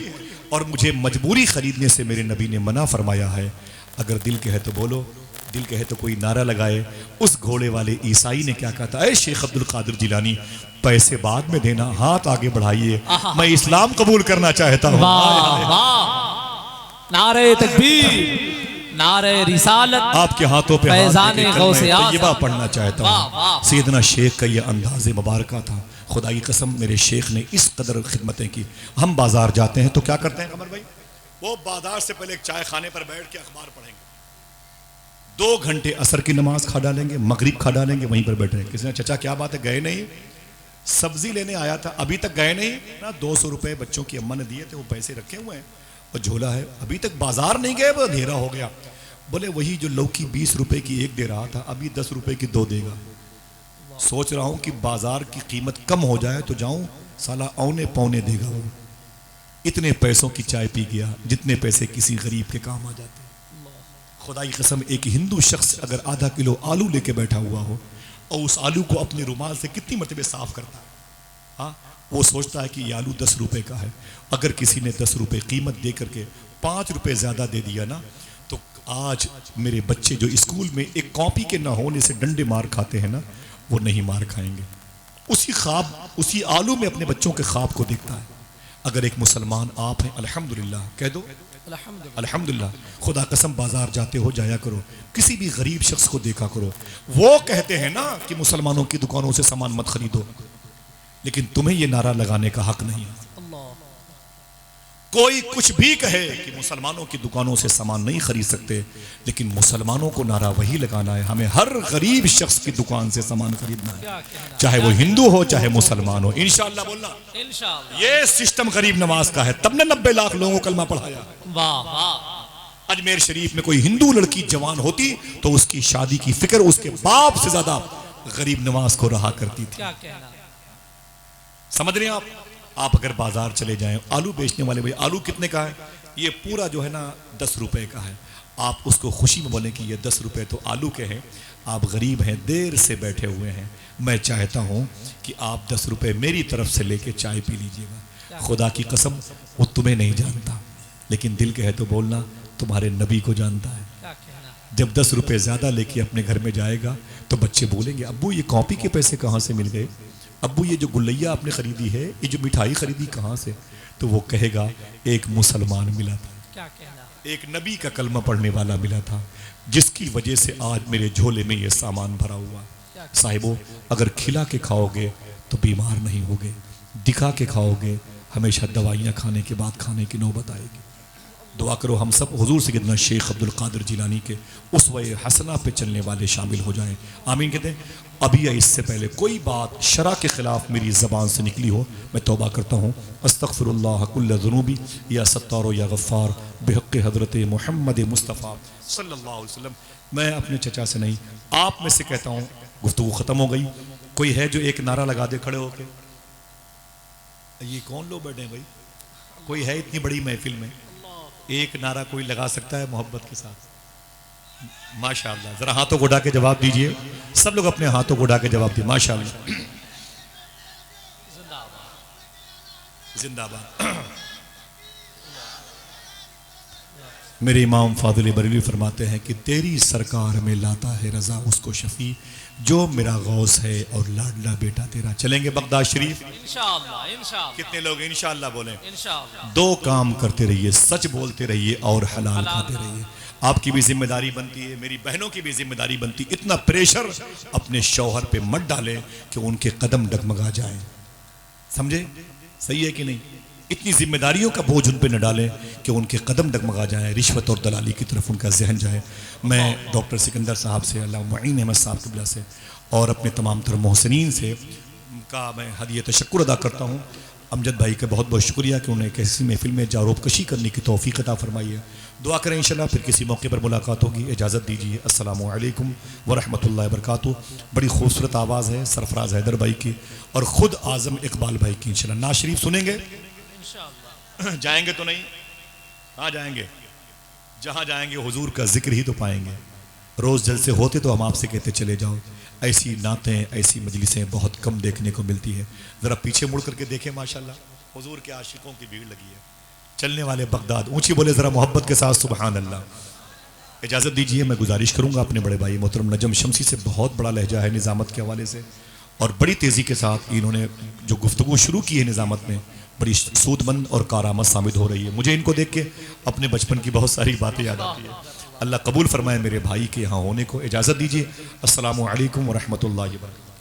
और मुझे मजबूरी खरीदने से मेरे नबी ने मना फरमाया है। अगर दिल कहे तो बोलो, दिल कहे तो कोई नारा लगाए। उस घोड़े वाले ईसाई ने क्या कहा था? ऐ शेख अब्दुल कादिर जिलानी, पैसे बाद में देना, हाथ आगे बढ़ाइए, मैं इस्लाम कबूल करना चाहता हूँ। वाह वाह। नारे तकबीर, नारे रिसालत, आपके हाथों पे फैज़ान गौसे आज़म तैयबा पढ़ना चाहता हूँ। सैयदना शेख का ये अंदाज़े मुबारक था। खुदा की कसम, मेरे शेख ने इस कदर खिदमतें की। हम बाजार जाते हैं तो क्या करते हैं कमर भाई? वो बाजार से पहले एक चाय खाने पर बैठ के अखबार पढ़ेंगे, 2 घंटे असर की नमाज खा डालेंगे, मगरिब खा डालेंगे, वहीं पर बैठे हैं। किसी ने, चचा क्या बात है, गए नहीं? सब्जी लेने आया था, अभी तक गए नहीं ना? 200 रुपए बच्चों की अम्मा ने दिए थे, वो पैसे रखे हुए हैं और झोला है, अभी तक बाजार नहीं गए, वो अंधेरा हो गया। बोले वही जो लौकी 20 रुपए की एक दे रहा था, अभी 10 रुपए की 2 देगा। सोच रहा हूं कि बाजार की कीमत कम हो जाए तो जाऊं, साला औने पौने देगा वो। इतने पैसों की चाय पी गया जितने पैसे किसी गरीब के काम आ जाते। खुदा की कसम, एक हिंदू शख्स अगर आधा किलो आलू लेके बैठा हुआ हो और उस आलू को अपने रुमाल से कितनी मरतबे साफ करता है, हाँ, वो सोचता है कि ये आलू 10 रुपए का है। अगर किसी ने 10 रुपए कीमत दे करके 5 रुपए ज्यादा दे दिया ना, तो आज मेरे बच्चे जो स्कूल में एक कॉपी के ना होने से डंडे मार खाते हैं ना, वो नहीं मार खाएंगे। उसी ख्वाब, उसी आलू में अपने बच्चों के ख्वाब को देखता है। अगर एक मुसलमान आप हैं, अल्हम्दुलिल्लाह कह दो, अल्हम्दुलिल्लाह। खुदा कसम, बाजार जाते हो जाया करो, किसी भी गरीब शख्स को देखा करो। वो कहते हैं ना कि मुसलमानों की दुकानों से सामान मत खरीदो, लेकिन तुम्हें यह नारा लगाने का हक नहीं है। कोई कुछ भी कहे कि मुसलमानों की दुकानों से सामान नहीं खरीद सकते, लेकिन मुसलमानों को नारा वही लगाना है, हमें हर गरीब शख्स की दुकान से सामान खरीदना है, चाहे वो हिंदू हो चाहे मुसलमान हो। इंशाअल्लाह बोलना, इंशाअल्लाह। ये सिस्टम गरीब नवाज का है, तब ने 90 लाख लोगों को कलमा पढ़ाया। वाह वाह। अजमेर शरीफ में कोई हिंदू लड़की जवान होती तो उसकी शादी की फिक्र उसके बाप से ज्यादा गरीब नवाज को रहा करती थी। क्या कहना? समझ रहे हैं आप अगर बाजार चले जाएं, आलू बेचने वाले भाई, आलू कितने का है? ये पूरा जो है ना 10 रुपए का है। आप उसको खुशी में बोले कि ये 10 रुपए तो आलू के हैं, आप गरीब हैं, देर से बैठे हुए हैं, मैं चाहता हूं कि आप 10 रुपए मेरी तरफ से लेके चाय पी लीजिएगा। खुदा की कसम, वो तुम्हें नहीं जानता, लेकिन दिल कहे तो बोलना, तुम्हारे नबी को जानता है। क्या कहना? जब 10 रुपए ज्यादा लेके अपने घर में जाएगा तो बच्चे बोलेंगे, अब्बू ये कॉपी के पैसे कहाँ से मिल गए? अब्बू ये जो गुलैया आपने खरीदी है, ये जो मिठाई खरीदी कहाँ से? तो वो कहेगा, एक मुसलमान मिला था, क्या कहना? एक नबी का कलमा पढ़ने वाला मिला था, जिसकी वजह से आज मेरे झोले में ये सामान भरा हुआ। साहिबो, अगर खिला के खाओगे तो बीमार नहीं होगे, दिखा के खाओगे हमेशा दवाइयाँ खाने के बाद खाने की नौबत आएगी। दुआ करो हम सब हुजूर सैयदना शेख अब्दुल कादिर जिलानी के उसवे हसना पे चलने वाले शामिल हो जाएं। आमीन कहते हैं। अभी या इससे पहले कोई बात शरा के खिलाफ मेरी ज़बान से निकली हो, मैं तौबा करता हूँ। अस्तग़फिरुल्लाह कुल्ल ज़ुनूबी या सत्तारो या गफ़्फ़ार बिहक़्क़ि हज़रत मुहम्मद मुस्तफ़ा सल्लल्लाहु अलैहि वसल्लम। मैं अपने चचा से नहीं, आप में से कहता हूँ, गुफ्तगू ख़त्म हो गई। कोई है जो एक नारा लगा दे खड़े होके? ये कौन लोग बैठे हैं भाई? कोई है इतनी बड़ी महफिल में? एक नारा कोई लगा सकता है मोहब्बत के साथ? माशाअल्लाह, जरा हाथों को उठा के जवाब दीजिए। सब लोग अपने हाथों को उठा के जवाब दिए। माशाअल्लाह, जिंदाबाद। मेरे इमाम फादिल बरेलवी फरमाते हैं कि तेरी सरकार में लाता है रज़ा उसको शफ़ी जो मेरा गौस है और लाडला बेटा तेरा। चलेंगे बगदाद शरीफ। इंशाअल्लाह इंशाअल्लाह कितने लोग इंशाअल्लाह बोलें? इंशाअल्लाह। दो काम करते रहिए, सच बोलते रहिए और हलाल खाते रहिए। आपकी भी जिम्मेदारी बनती है, मेरी बहनों की भी जिम्मेदारी बनती है। इतना प्रेशर अपने शौहर पे मत डालें कि उनके कदम डगमगा जाएं। समझे? सही है कि नहीं? इतनी जिम्मेदारियों का बोझ उन पे न डालें कि उनके कदम डगमगा जाए, रिश्वत और दलाली की तरफ उनका जहन जाए। मैं डॉक्टर सिकंदर साहब से, अल्लाह मुईन अहमद साहब की वजह से और अपने तमाम तर मोहसिनीन से का मैं हदिया तशक्कुर अदा करता हूँ। अमजद भाई का बहुत बहुत शुक्रिया कि उन्हें कैसी महफिल में जारोब कशी करने की तौफीक अता फरमाई है। दुआ करें इंशाल्लाह फिर किसी मौके पर मुलाकात होगी। इजाज़त दीजिए। अस्सलामु अलैकुम व रहमतुल्लाहि व बरकातुहू। बड़ी खूबसूरत आवाज़ है सरफराज हैदर भाई की और ख़ुद आज़म इकबाल भाई की। इंशाल्लाह नाज़ शरीफ सुनेंगे? इंशाअल्लाह। जाएंगे तो नहीं? हाँ जाएंगे। जहाँ जाएंगे हुजूर का जिक्र ही तो पाएंगे। रोज़ जलसे होते तो हम आपसे कहते चले जाओ। ऐसी नातें, ऐसी मजलिसें बहुत कम देखने को मिलती है। ज़रा पीछे मुड़ करके देखें, माशाल्लाह हुजूर के आशिकों की भीड़ लगी है। चलने वाले बगदाद, ऊंची बोले ज़रा मोहब्बत के साथ सुबहान अल्लाह। इजाज़त दीजिए, मैं गुजारिश करूँगा अपने बड़े भाई मोहतरम नजम शमसी से, बहुत बड़ा लहजा है निज़ामत के हवाले से और बड़ी तेज़ी के साथ इन्होंने जो गुफ्तगू शुरू की है निज़ामत में, बड़ी सूदमंद और कारामद साबित हो रही है। मुझे इनको देख के अपने बचपन की बहुत सारी बातें याद आती है। अल्लाह कबूल फरमाए मेरे भाई के यहाँ होने को। इजाज़त दीजिए। अस्सलामु अलैकुम व रहमतुल्लाहि व बरकातुहू।